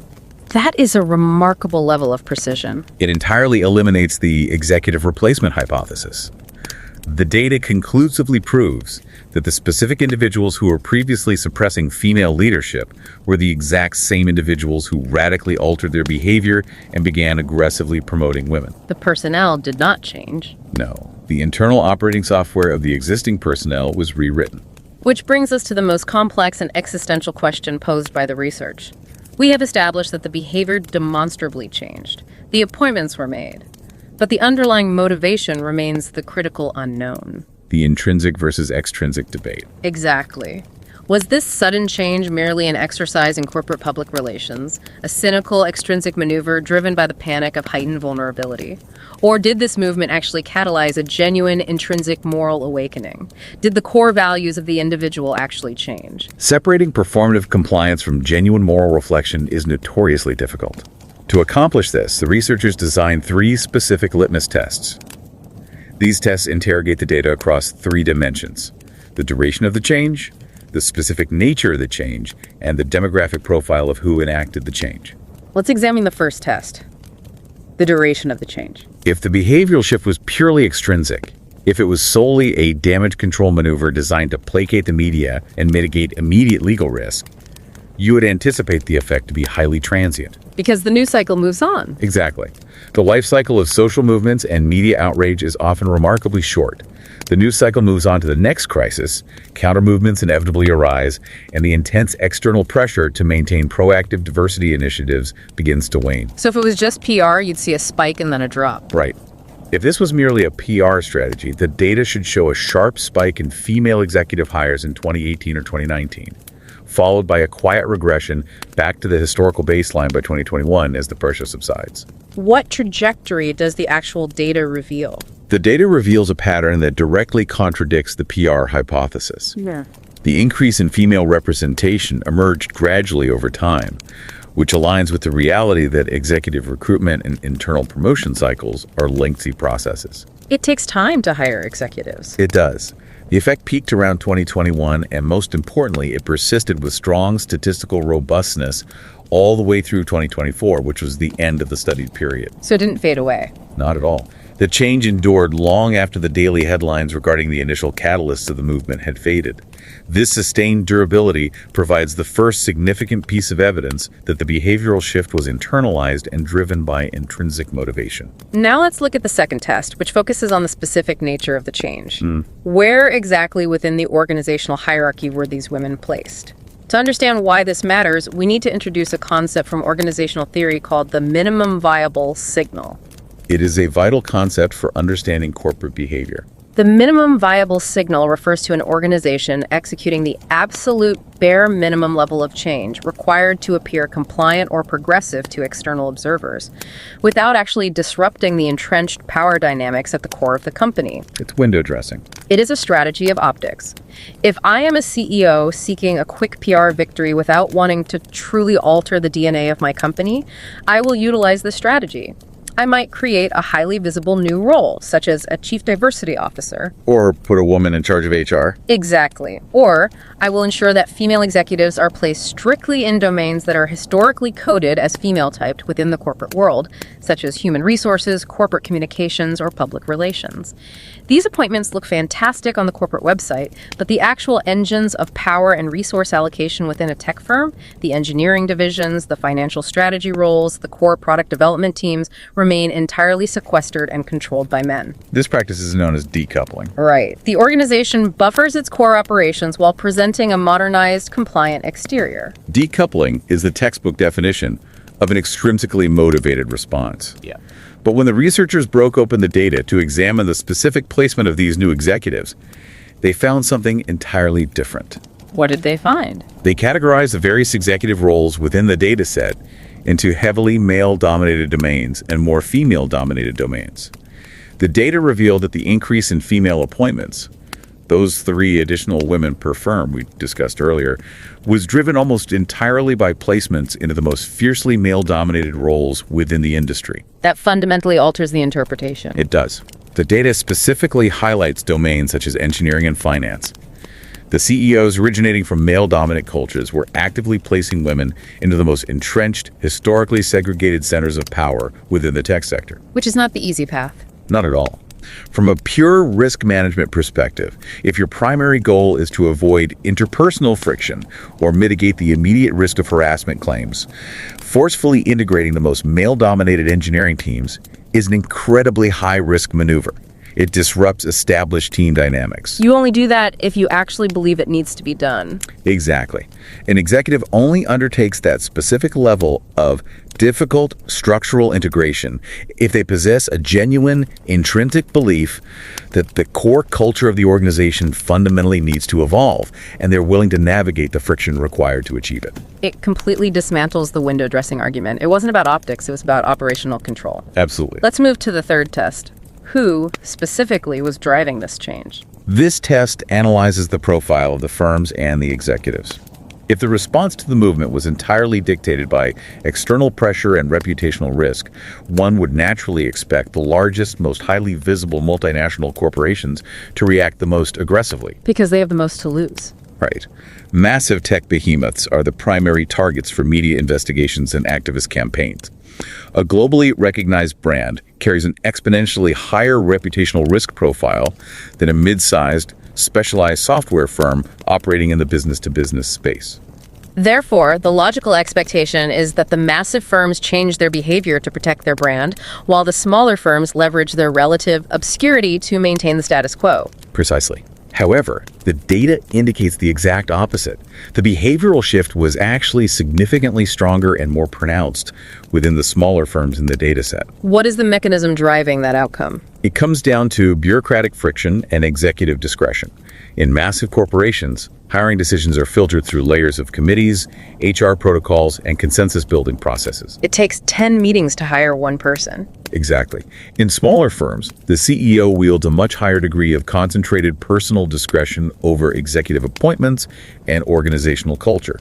That is a remarkable level of precision. It entirely eliminates the executive replacement hypothesis. The data conclusively proves that the specific individuals who were previously suppressing female leadership were the exact same individuals who radically altered their behavior and began aggressively promoting women. The personnel did not change. No, the internal operating software of the existing personnel was rewritten. Which brings us to the most complex and existential question posed by the research. We have established that the behavior demonstrably changed. The appointments were made. But the underlying motivation remains the critical unknown. The intrinsic versus extrinsic debate. Exactly. Was this sudden change merely an exercise in corporate public relations, a cynical extrinsic maneuver driven by the panic of heightened vulnerability? Or did this movement actually catalyze a genuine intrinsic moral awakening? Did the core values of the individual actually change? Separating performative compliance from genuine moral reflection is notoriously difficult. To accomplish this, the researchers designed 3 specific litmus tests. These tests interrogate the data across 3 dimensions: the duration of the change, the specific nature of the change, and the demographic profile of who enacted the change. Let's examine the first test, the duration of the change. If the behavioral shift was purely extrinsic, if it was solely a damage control maneuver designed to placate the media and mitigate immediate legal risk, you would anticipate the effect to be highly transient. Because the news cycle moves on. Exactly. The life cycle of social movements and media outrage is often remarkably short. The news cycle moves on to the next crisis, counter-movements inevitably arise, and the intense external pressure to maintain proactive diversity initiatives begins to wane. So if it was just PR, you'd see a spike and then a drop. Right. If this was merely a PR strategy, the data should show a sharp spike in female executive hires in 2018 or 2019, followed by a quiet regression back to the historical baseline by 2021 as the pressure subsides. What trajectory does the actual data reveal? The data reveals a pattern that directly contradicts the PR hypothesis. Yeah. The increase in female representation emerged gradually over time, which aligns with the reality that executive recruitment and internal promotion cycles are lengthy processes. It takes time to hire executives. It does. The effect peaked around 2021, and most importantly, it persisted with strong statistical robustness all the way through 2024, which was the end of the studied period. So it didn't fade away. Not at all. The change endured long after the daily headlines regarding the initial catalysts of the movement had faded. This sustained durability provides the first significant piece of evidence that the behavioral shift was internalized and driven by intrinsic motivation. Now let's look at the second test, which focuses on the specific nature of the change. Where exactly within the organizational hierarchy were these women placed? To understand why this matters, we need to introduce a concept from organizational theory called the minimum viable signal. It is a vital concept for understanding corporate behavior. The minimum viable signal refers to an organization executing the absolute bare minimum level of change required to appear compliant or progressive to external observers, without actually disrupting the entrenched power dynamics at the core of the company. It's window dressing. It is a strategy of optics. If I am a CEO seeking a quick PR victory without wanting to truly alter the DNA of my company, I will utilize this strategy. I might create a highly visible new role, such as a chief diversity officer. Or put a woman in charge of HR. Exactly. Or I will ensure that female executives are placed strictly in domains that are historically coded as female-typed within the corporate world, such as human resources, corporate communications, or public relations. These appointments look fantastic on the corporate website, but the actual engines of power and resource allocation within a tech firm, the engineering divisions, the financial strategy roles, the core product development teams, remain entirely sequestered and controlled by men. This practice is known as decoupling. Right. The organization buffers its core operations while presenting a modernized, compliant exterior. Decoupling is the textbook definition of an extrinsically motivated response. Yeah. But when the researchers broke open the data to examine the specific placement of these new executives, they found something entirely different. What did they find? They categorized the various executive roles within the data set into heavily male-dominated domains and more female-dominated domains. The data revealed that the increase in female appointments, those 3 additional women per firm we discussed earlier, was driven almost entirely by placements into the most fiercely male-dominated roles within the industry. That fundamentally alters the interpretation. It does. The data specifically highlights domains such as engineering and finance. The CEOs originating from male-dominant cultures were actively placing women into the most entrenched, historically segregated centers of power within the tech sector. Which is not the easy path. Not at all. From a pure risk management perspective, if your primary goal is to avoid interpersonal friction or mitigate the immediate risk of harassment claims, forcefully integrating the most male-dominated engineering teams is an incredibly high-risk maneuver. It disrupts established team dynamics. You only do that if you actually believe it needs to be done. Exactly. An executive only undertakes that specific level of difficult structural integration if they possess a genuine, intrinsic belief that the core culture of the organization fundamentally needs to evolve, and they're willing to navigate the friction required to achieve it. It completely dismantles the window dressing argument. It wasn't about optics, it was about operational control. Absolutely. Let's move to the third test. Who specifically was driving this change? This test analyzes the profile of the firms and the executives. If the response to the movement was entirely dictated by external pressure and reputational risk, one would naturally expect the largest, most highly visible multinational corporations to react the most aggressively. Because they have the most to lose. Right. Massive tech behemoths are the primary targets for media investigations and activist campaigns. A globally recognized brand carries an exponentially higher reputational risk profile than a mid-sized, specialized software firm operating in the business-to-business space. Therefore, the logical expectation is that the massive firms change their behavior to protect their brand, while the smaller firms leverage their relative obscurity to maintain the status quo. Precisely. However, the data indicates the exact opposite. The behavioral shift was actually significantly stronger and more pronounced within the smaller firms in the data set. What is the mechanism driving that outcome? It comes down to bureaucratic friction and executive discretion. In massive corporations, hiring decisions are filtered through layers of committees, HR protocols, and consensus-building processes. It takes 10 meetings to hire one person. Exactly. In smaller firms, the CEO wields a much higher degree of concentrated personal discretion over executive appointments and organizational culture.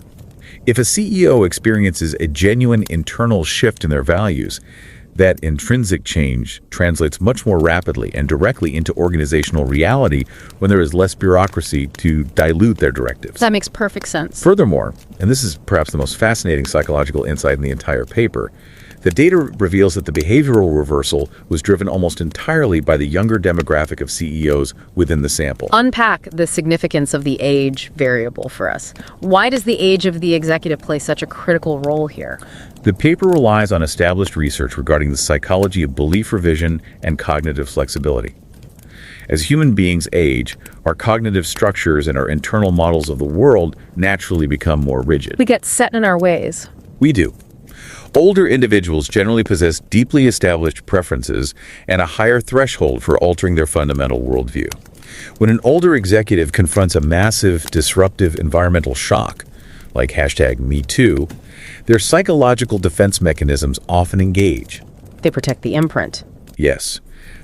If a CEO experiences a genuine internal shift in their values, that intrinsic change translates much more rapidly and directly into organizational reality when there is less bureaucracy to dilute their directives. That makes perfect sense. Furthermore, and this is perhaps the most fascinating psychological insight in the entire paper, the data reveals that the behavioral reversal was driven almost entirely by the younger demographic of CEOs within the sample. Unpack the significance of the age variable for us. Why does the age of the executive play such a critical role here? The paper relies on established research regarding the psychology of belief revision and cognitive flexibility. As human beings age, our cognitive structures and our internal models of the world naturally become more rigid. We get set in our ways. We do. Older individuals generally possess deeply established preferences and a higher threshold for altering their fundamental worldview. When an older executive confronts a massive, disruptive environmental shock, like #MeToo, their psychological defense mechanisms often engage. They protect the imprint. Yes,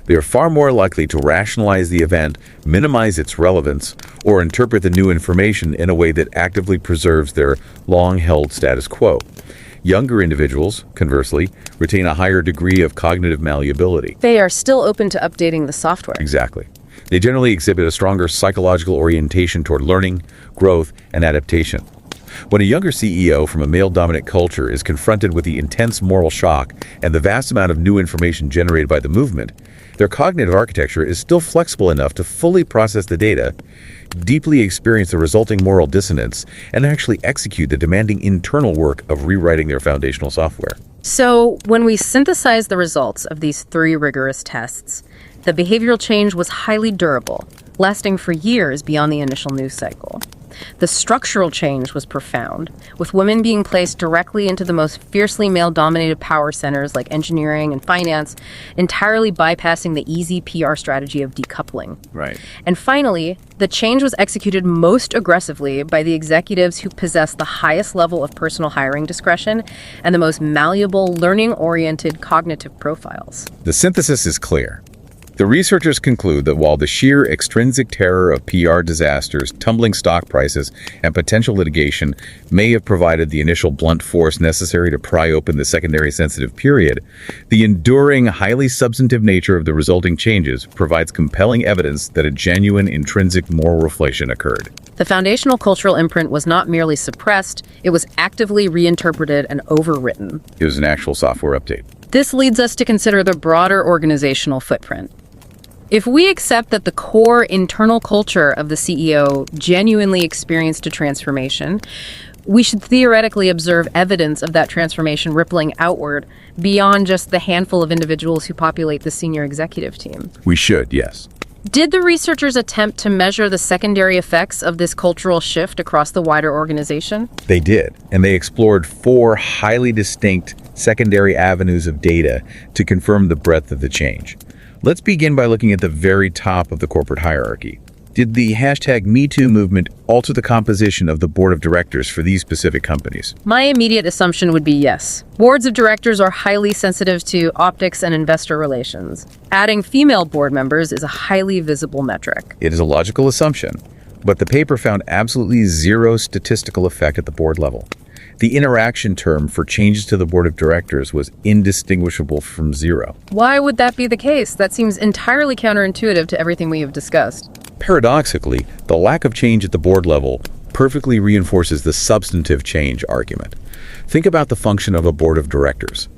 they are far more likely to rationalize the event, minimize its relevance, or interpret the new information in a way that actively preserves their long-held status quo. Younger individuals, conversely, retain a higher degree of cognitive malleability. They are still open to updating the software. Exactly. They generally exhibit a stronger psychological orientation toward learning, growth, and adaptation. When a younger CEO from a male-dominant culture is confronted with the intense moral shock and the vast amount of new information generated by the movement, their cognitive architecture is still flexible enough to fully process the data, deeply experience the resulting moral dissonance, and actually execute the demanding internal work of rewriting their foundational software. So, when we synthesize the results of these 3 rigorous tests, the behavioral change was highly durable, lasting for years beyond the initial news cycle. The structural change was profound, with women being placed directly into the most fiercely male-dominated power centers like engineering and finance, entirely bypassing the easy PR strategy of decoupling. Right. And finally, the change was executed most aggressively by the executives who possess the highest level of personal hiring discretion and the most malleable, learning-oriented cognitive profiles. The synthesis is clear. The researchers conclude that while the sheer extrinsic terror of PR disasters, tumbling stock prices, and potential litigation may have provided the initial blunt force necessary to pry open the secondary sensitive period, the enduring, highly substantive nature of the resulting changes provides compelling evidence that a genuine intrinsic moral reflation occurred. The foundational cultural imprint was not merely suppressed, it was actively reinterpreted and overwritten. It was an actual software update. This leads us to consider the broader organizational footprint. If we accept that the core internal culture of the CEO genuinely experienced a transformation, we should theoretically observe evidence of that transformation rippling outward beyond just the handful of individuals who populate the senior executive team. We should, yes. Did the researchers attempt to measure the secondary effects of this cultural shift across the wider organization? They did, and they explored 4 highly distinct secondary avenues of data to confirm the breadth of the change. Let's begin by looking at the very top of the corporate hierarchy. Did the #MeToo movement alter the composition of the board of directors for these specific companies? My immediate assumption would be yes. Boards of directors are highly sensitive to optics and investor relations. Adding female board members is a highly visible metric. It is a logical assumption, but the paper found absolutely zero statistical effect at the board level. The interaction term for changes to the board of directors was indistinguishable from zero. Why would that be the case? That seems entirely counterintuitive to everything we have discussed. Paradoxically, the lack of change at the board level perfectly reinforces the substantive change argument. Think about the function of a board of directors.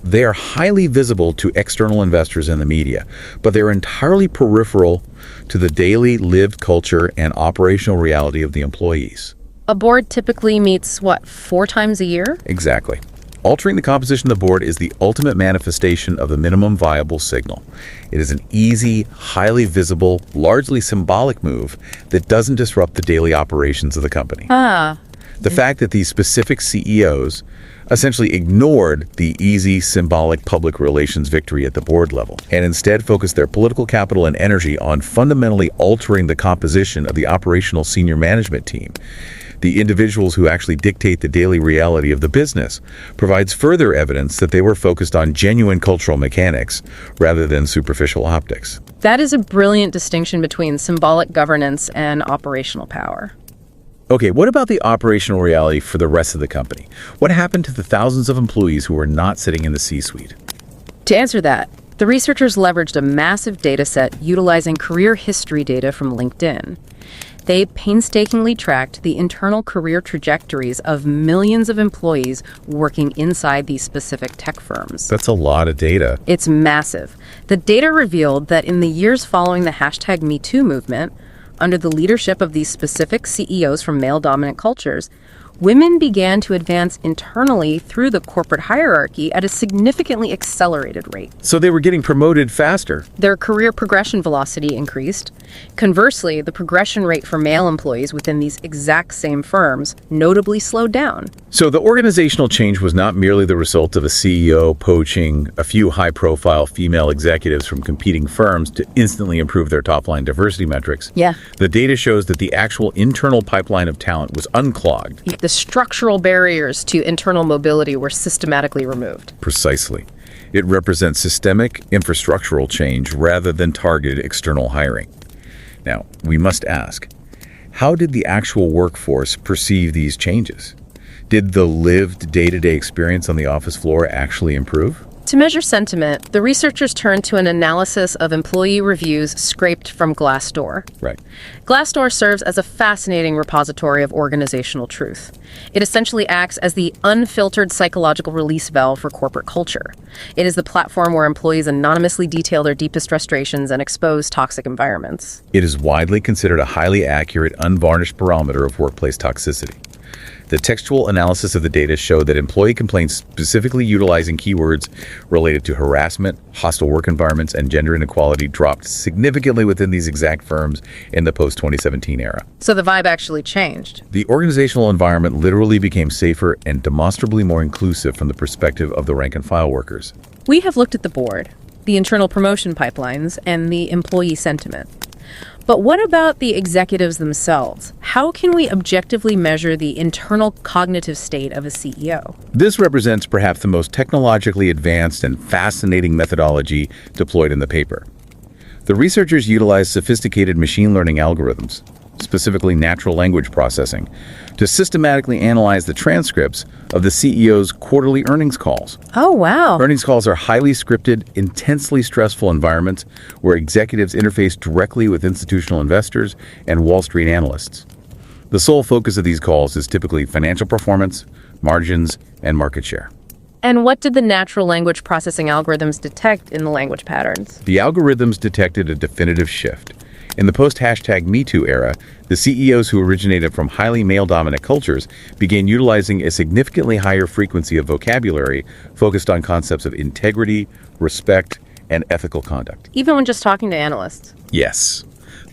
They are highly visible to external investors and the media, but they're entirely peripheral to the daily lived culture and operational reality of the employees. A board typically meets, 4 times a year? Exactly. Altering the composition of the board is the ultimate manifestation of the minimum viable signal. It is an easy, highly visible, largely symbolic move that doesn't disrupt the daily operations of the company. The fact that these specific CEOs essentially ignored the easy, symbolic public relations victory at the board level and instead focused their political capital and energy on fundamentally altering the composition of the operational senior management team, the individuals who actually dictate the daily reality of the business, provides further evidence that they were focused on genuine cultural mechanics rather than superficial optics. That is a brilliant distinction between symbolic governance and operational power. Okay, what about the operational reality for the rest of the company? What happened to the thousands of employees who were not sitting in the C-suite? To answer that, the researchers leveraged a massive data set utilizing career history data from LinkedIn. They painstakingly tracked the internal career trajectories of millions of employees working inside these specific tech firms. That's a lot of data. It's massive. The data revealed that in the years following the #MeToo movement, under the leadership of these specific CEOs from male-dominant cultures, women began to advance internally through the corporate hierarchy at a significantly accelerated rate. So they were getting promoted faster. Their career progression velocity increased. Conversely, the progression rate for male employees within these exact same firms notably slowed down. So the organizational change was not merely the result of a CEO poaching a few high-profile female executives from competing firms to instantly improve their top-line diversity metrics. Yeah. The data shows that the actual internal pipeline of talent was unclogged. The structural barriers to internal mobility were systematically removed. Precisely. It represents systemic infrastructural change rather than targeted external hiring. Now, we must ask, how did the actual workforce perceive these changes? Did the lived day-to-day experience on the office floor actually improve? To measure sentiment, the researchers turned to an analysis of employee reviews scraped from Glassdoor. Right. Glassdoor serves as a fascinating repository of organizational truth. It essentially acts as the unfiltered psychological release valve for corporate culture. It is the platform where employees anonymously detail their deepest frustrations and expose toxic environments. It is widely considered a highly accurate, unvarnished barometer of workplace toxicity. The textual analysis of the data showed that employee complaints specifically utilizing keywords related to harassment, hostile work environments, and gender inequality dropped significantly within these exact firms in the post-2017 era. So the vibe actually changed. The organizational environment literally became safer and demonstrably more inclusive from the perspective of the rank-and-file workers. We have looked at the board, the internal promotion pipelines, and the employee sentiment. But what about the executives themselves? How can we objectively measure the internal cognitive state of a CEO? This represents perhaps the most technologically advanced and fascinating methodology deployed in the paper. The researchers utilized sophisticated machine learning algorithms, specifically natural language processing, to systematically analyze the transcripts of the CEO's quarterly earnings calls. Oh, wow. Earnings calls are highly scripted, intensely stressful environments where executives interface directly with institutional investors and Wall Street analysts. The sole focus of these calls is typically financial performance, margins, and market share. And what did the natural language processing algorithms detect in the language patterns? The algorithms detected a definitive shift. In the post-#MeToo era, the CEOs who originated from highly male-dominant cultures began utilizing a significantly higher frequency of vocabulary focused on concepts of integrity, respect, and ethical conduct. Even when just talking to analysts. Yes.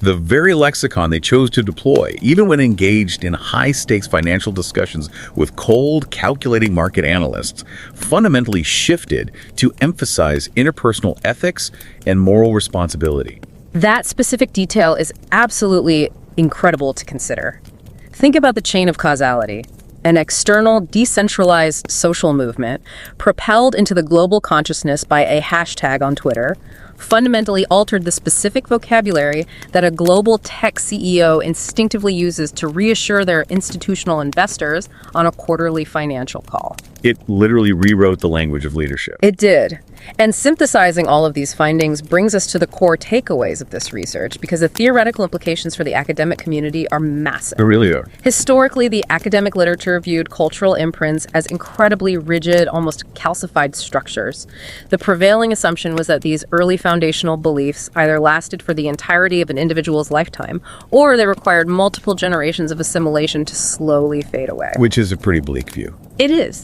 The very lexicon they chose to deploy, even when engaged in high-stakes financial discussions with cold, calculating market analysts, fundamentally shifted to emphasize interpersonal ethics and moral responsibility. That specific detail is absolutely incredible to consider. Think about the chain of causality. An external, decentralized social movement propelled into the global consciousness by a hashtag on Twitter fundamentally altered the specific vocabulary that a global tech CEO instinctively uses to reassure their institutional investors on a quarterly financial call. It literally rewrote the language of leadership. It did. And synthesizing all of these findings brings us to the core takeaways of this research, because the theoretical implications for the academic community are massive. They really are. Historically, the academic literature viewed cultural imprints as incredibly rigid, almost calcified structures. The prevailing assumption was that these early foundational beliefs either lasted for the entirety of an individual's lifetime, or they required multiple generations of assimilation to slowly fade away. Which is a pretty bleak view. It is.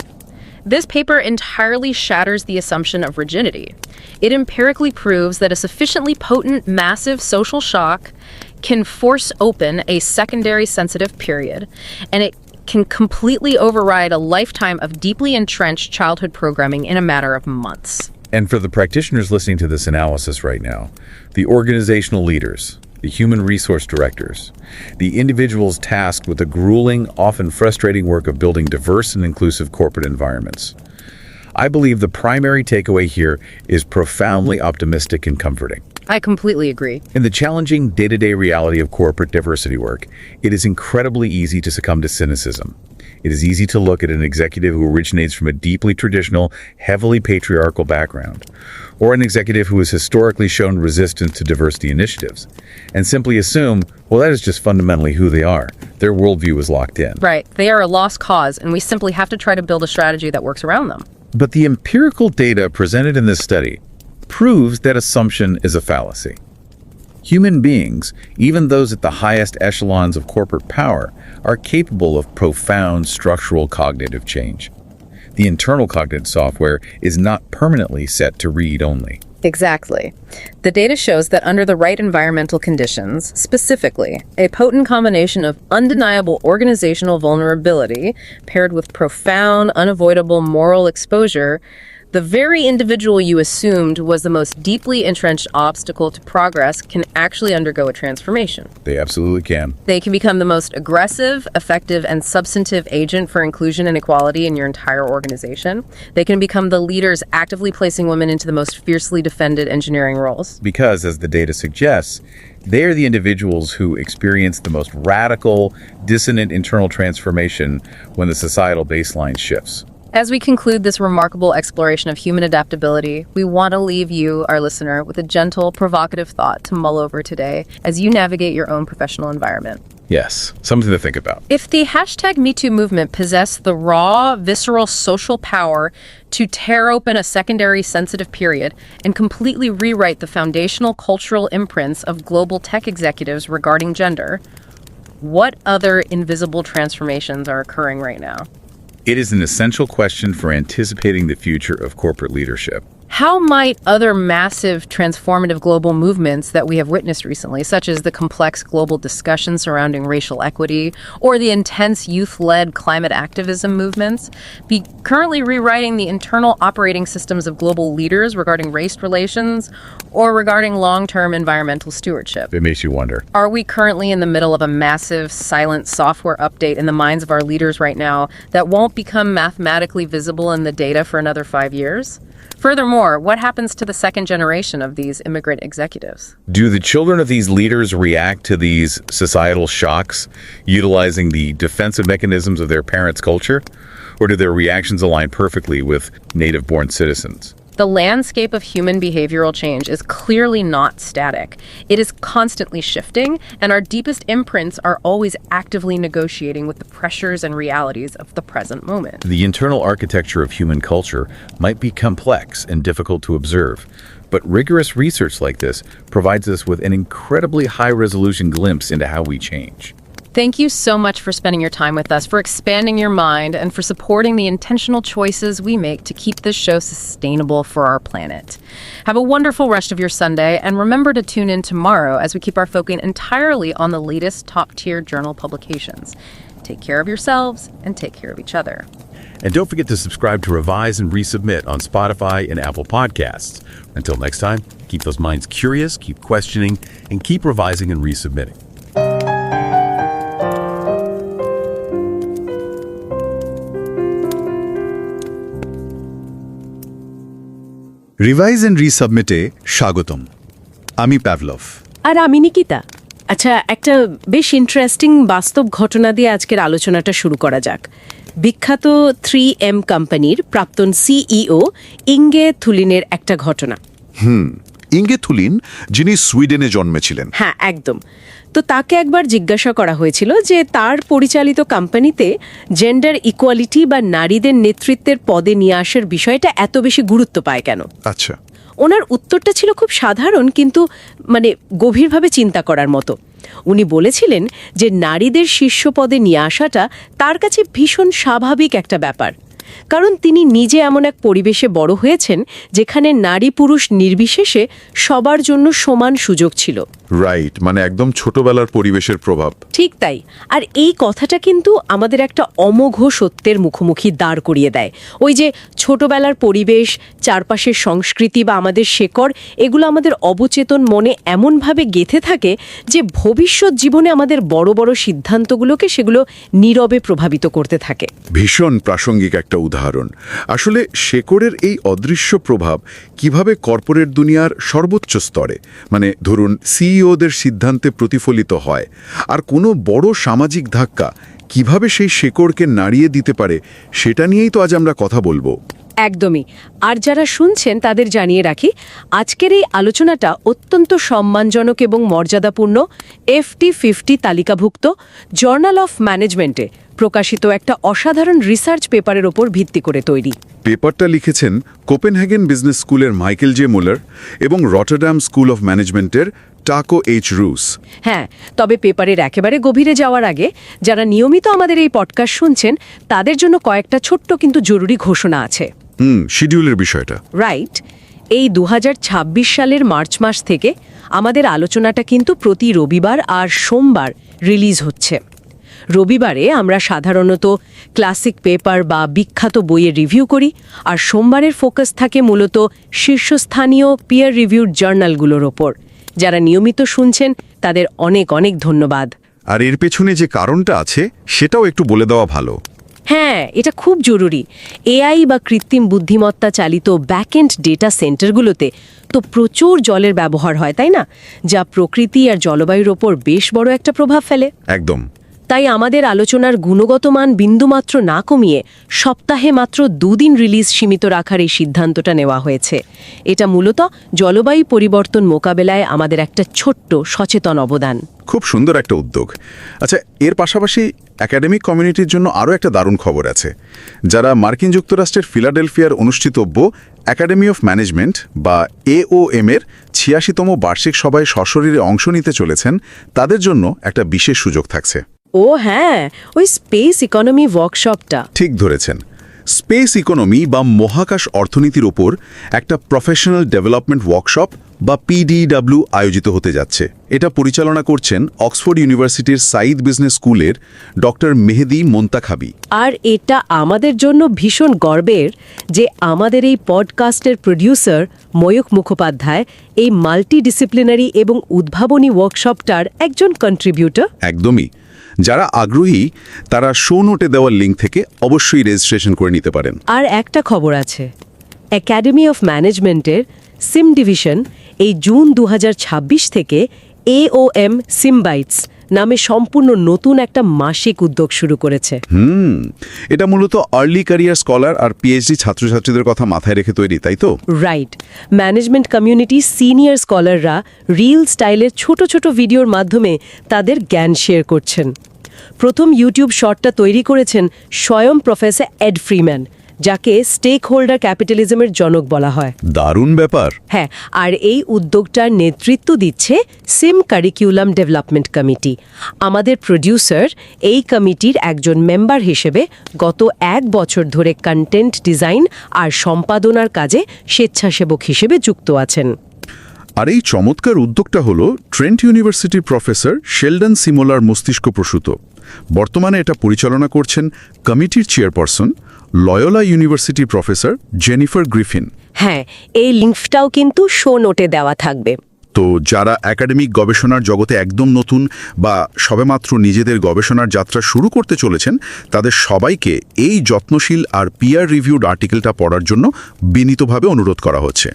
This paper entirely shatters the assumption of rigidity. It empirically proves that a sufficiently potent, massive social shock can force open a secondary sensitive period, and it can completely override a lifetime of deeply entrenched childhood programming in a matter of months. And for the practitioners listening to this analysis right now, the organizational leaders, the human resource directors, the individuals tasked with the grueling, often frustrating work of building diverse and inclusive corporate environments. I believe the primary takeaway here is profoundly optimistic and comforting. I completely agree. In the challenging day-to-day reality of corporate diversity work, it is incredibly easy to succumb to cynicism. It is easy to look at an executive who originates from a deeply traditional, heavily patriarchal background, or an executive who has historically shown resistance to diversity initiatives, and simply assume, well, that is just fundamentally who they are. Their worldview is locked in. Right. They are a lost cause, and we simply have to try to build a strategy that works around them. But the empirical data presented in this study proves that assumption is a fallacy. Human beings, even those at the highest echelons of corporate power, are capable of profound structural cognitive change. The internal cognitive software is not permanently set to read only. Exactly. The data shows that under the right environmental conditions, specifically, a potent combination of undeniable organizational vulnerability paired with profound, unavoidable moral exposure, the very individual you assumed was the most deeply entrenched obstacle to progress can actually undergo a transformation. They absolutely can. They can become the most aggressive, effective, and substantive agent for inclusion and equality in your entire organization. They can become the leaders actively placing women into the most fiercely defended engineering roles. Because, as the data suggests, they are the individuals who experience the most radical, dissonant internal transformation when the societal baseline shifts. As we conclude this remarkable exploration of human adaptability, we want to leave you, our listener, with a gentle, provocative thought to mull over today as you navigate your own professional environment. Yes, something to think about. If the #MeToo movement possessed the raw, visceral social power to tear open a secondary sensitive period and completely rewrite the foundational cultural imprints of global tech executives regarding gender, what other invisible transformations are occurring right now? It is an essential question for anticipating the future of corporate leadership. How might other massive transformative global movements that we have witnessed recently, such as the complex global discussion surrounding racial equity or the intense youth-led climate activism movements, be currently rewriting the internal operating systems of global leaders regarding race relations or regarding long-term environmental stewardship? It makes you wonder. Are we currently in the middle of a massive silent software update in the minds of our leaders right now that won't become mathematically visible in the data for another 5 years? Furthermore, what happens to the second generation of these immigrant executives? Do the children of these leaders react to these societal shocks, utilizing the defensive mechanisms of their parents' culture? Or do their reactions align perfectly with native-born citizens? The landscape of human behavioral change is clearly not static. It is constantly shifting, and our deepest imprints are always actively negotiating with the pressures and realities of the present moment. The internal architecture of human culture might be complex and difficult to observe, but rigorous research like this provides us with an incredibly high-resolution glimpse into how we change. Thank you so much for spending your time with us, for expanding your mind, and for supporting the intentional choices we make to keep this show sustainable for our planet. Have a wonderful rest of your Sunday, and remember to tune in tomorrow as we keep our focus entirely on the latest top-tier journal publications. Take care of yourselves and take care of each other. And don't forget to subscribe to Revise and Resubmit on Spotify and Apple Podcasts. Until next time, keep those minds curious, keep questioning, and keep revising and resubmitting. Revise and রিসাবমিটে স্বাগতম। আমি Pavlov. আর আমি নিকিতা। আচ্ছা, একটা বেশ interesting বাস্তব ঘটনা দিয়ে আজকের আলোচনাটা শুরু করা যাক। বিখ্যাত 3M কোম্পানির প্রাক্তন সিইও ইঙ্গে থুলিনের একটা ঘটনা। ইঙ্গে থুলিন, যিনি সুইডেনে জন্মেছিলেন। হ্যাঁ, একদম। তো তাকে একবার জিজ্ঞাসা করা হয়েছিল যে তার পরিচালিত কোম্পানিতে জেন্ডার ইকুয়ালিটি বা নারীদের নেতৃত্বের পদে নিয়ে আসার বিষয়টা এত বেশি গুরুত্ব পায় কেন। আচ্ছা, ওনার উত্তরটা ছিল খুব সাধারণ, কিন্তু গভীরভাবে চিন্তা করার মতো। উনি বলেছিলেন যে নারীদের শীর্ষ পদে নিয়ে আসাটা তার কাছে ভীষণ স্বাভাবিক একটা ব্যাপার, কারণ তিনি নিজে এমন এক পরিবেশে বড় হয়েছেন যেখানে নারী পুরুষ নির্বিশেষে সবার জন্য সমান সুযোগ ছিল। রাইট, মানে একদম ছোটবেলার পরিবেশের প্রভাব। ঠিক তাই। আর এই কথাটা কিন্তু আমাদের একটা অমোঘ সত্যের মুখোমুখি দাঁড় করিয়ে দেয়। ওই যে ছোটবেলার পরিবেশ, চারপাশের সংস্কৃতি বা আমাদের শেকড়, এগুলো আমাদের অবচেতন মনে এমনভাবে গেঁথে থাকে যে ভবিষ্যৎ জীবনে আমাদের বড় বড় সিদ্ধান্তগুলোকে সেগুলো নীরবে প্রভাবিত করতে থাকে। ভীষণ প্রাসঙ্গিক একটা উদাহরণ। আসলে শেকড়ের এই অদৃশ্য প্রভাব কিভাবে কর্পোরেট দুনিয়ার সর্বোচ্চ স্তরে, মানে ধরুন সিইওদের সিদ্ধান্তে প্রতিফলিত হয়, আর কোনো বড় সামাজিক ধাক্কা কিভাবে সেই শেকড়কে নাড়িয়ে দিতে পারে, সেটা নিয়েই তো আজ আমরা কথা বলবো। একদমই। আর যারা শুনছেন তাদের জানিয়ে রাখি, আজকের এই আলোচনাটা অত্যন্ত সম্মানজনক এবং মর্যাদাপূর্ণ FT50 তালিকাভুক্ত জার্নাল অফ ম্যানেজমেন্টে প্রকাশিত একটা অসাধারণ রিসার্চ পেপারের ওপর ভিত্তি করে তৈরি। পেপারটা লিখেছেন কোপেনহেগেন বিজনেস স্কুলের মাইকেল জে মুলার এবং রটারডাম স্কুল অফ ম্যানেজমেন্টের টাকো এইচ রুস। হ্যাঁ, তবে পেপারের একেবারে গভীরে যাওয়ার আগে যারা নিয়মিত আমাদের এই পডকাস্ট শুনছেন তাদের জন্য কয়েকটা ছোট্ট কিন্তু জরুরি ঘোষণা আছে। শিডিউলের বিষয়টা রাইট। এই 2026 সালের মার্চ মাস থেকে আমাদের আলোচনাটা কিন্তু প্রতি রবিবার আর সোমবার রিলিজ হচ্ছে। রবিবারে আমরা সাধারণত ক্লাসিক পেপার বা বিখ্যাত বইয়ের রিভিউ করি, আর সোমবারের ফোকাস থাকে মূলত শীর্ষস্থানীয় পিয়ার রিভিউড জার্নালগুলোর ওপর। যারা নিয়মিত শুনছেন তাদের অনেক অনেক ধন্যবাদ। আর এর পেছনে যে কারণটা আছে সেটাও একটু বলে দেওয়া ভালো। হ্যাঁ, এটা খুব জরুরি। এআই বা কৃত্রিম বুদ্ধিমত্তা চালিত ব্যাকএন্ড ডেটা সেন্টারগুলোতে তো প্রচুর জলের ব্যবহার হয়, তাই না? যা প্রকৃতি আর জলবায়ুর ওপর বেশ বড় একটা প্রভাব ফেলে। একদম। তাই আমাদের আলোচনার গুণগত মান বিন্দুমাত্র না কমিয়ে সপ্তাহে মাত্র 2 দিন রিলিজ সীমিত রাখার এই সিদ্ধান্তটা নেওয়া হয়েছে। এটা মূলত জলবায়ু পরিবর্তন মোকাবেলায় আমাদের একটা ছোট্ট সচেতন অবদান। খুব সুন্দর একটা উদ্যোগ। আচ্ছা, এর পাশাপাশি একাডেমিক কমিউনিটির জন্য আরও একটা দারুণ খবর আছে। যারা মার্কিন যুক্তরাষ্ট্রের ফিলাডেলফিয়ার অনুষ্ঠিতব্য একাডেমি অফ ম্যানেজমেন্ট বা AOM এর 86তম বার্ষিক সভায় সশরীরে অংশ নিতে চলেছেন, তাদের জন্য একটা বিশেষ সুযোগ থাকছে। ও হ্যাঁ, ওই স্পেস ইকোনমি ওয়ার্কশপটা। ঠিক ধরেছেন। স্পেস ইকোনমি বা মহাকাশ অর্থনীতির ওপর একটা প্রফেশনাল ডেভেলপমেন্ট ওয়ার্কশপ বা PDW আয়োজিত হতে যাচ্ছে। এটা পরিচালনা করছেন অক্সফোর্ড ইউনিভার্সিটির সাইদ বিজনেস স্কুলের ডক্টর মেহেদি মোন্তাখাবি। আর এটা আমাদের জন্য ভীষণ গর্বের যে আমাদের এই পডকাস্টের প্রডিউসার ময়ূখ মুখোপাধ্যায় এই মাল্টিডিসিপ্লিনারি এবং উদ্ভাবনী ওয়ার্কশপটার একজন কন্ট্রিবিউটর। একদমই। যারা আগ্রহী তারা শো নোটে দেওয়ার লিঙ্ক থেকে অবশ্যই রেজিস্ট্রেশন করে নিতে পারেন। আর একটা খবর আছে, একাডেমি অফ ম্যানেজমেন্টের সিম ডিভিশন এই জুন 2026 থেকে AOM SIM-Bytes নামে সম্পূর্ণ নতুন একটা মাসিক উদ্যোগ শুরু করেছে। এটা মূলত আর্লি ক্যারিয়ার স্কলার আর পিএইচডি ছাত্রছাত্রীদের কথা মাথায় রেখে তৈরি, তাই তো? রাইট। ম্যানেজমেন্ট কমিউনিটি সিনিয়র স্কলাররা রিল স্টাইলের ছোট ছোট ভিডিওর মাধ্যমে তাদের জ্ঞান শেয়ার করছেন। প্রথম ইউটিউব শর্টটা তৈরি করেছেন স্বয়ং প্রফেসর এড ফ্রিম্যান, যাকে স্টেক হোল্ডার ক্যাপিটালিজমের জনক বলা হয়। দারুণ ব্যাপার। হ্যাঁ, আর এই উদ্যোগটার নেতৃত্ব দিচ্ছে সিম কারিকুলাম ডেভেলপমেন্ট কমিটি। আমাদের প্রডিউসার এই কমিটির একজন মেম্বার হিসেবে গত 1 বছর ধরে কন্টেন্ট ডিজাইন আর সম্পাদনার কাজে স্বেচ্ছাসেবক হিসেবে যুক্ত আছেন। আর এই চমৎকার উদ্যোগটা হলো ট্রেন্ট ইউনিভার্সিটির প্রফেসর শেলডন সিমোলার মস্তিষ্ক প্রসূত। বর্তমানে এটা পরিচালনা করছেন কমিটির chairperson Loyola university professor Jennifer Griffin. হ্যাঁ, এই লিঙ্কটাও কিন্তু শো নোটে দেওয়া থাকবে। তো যারা একাডেমিক গবেষণার জগতে একদম নতুন বা সবেমাত্র নিজেদের গবেষণার যাত্রা শুরু করতে চলেছেন, তাদের সবাইকে এই যত্নশীল আর পিয়ার রিভিউড আর্টিকেলটা পড়ার জন্য বিনীতভাবে অনুরোধ করা হচ্ছে।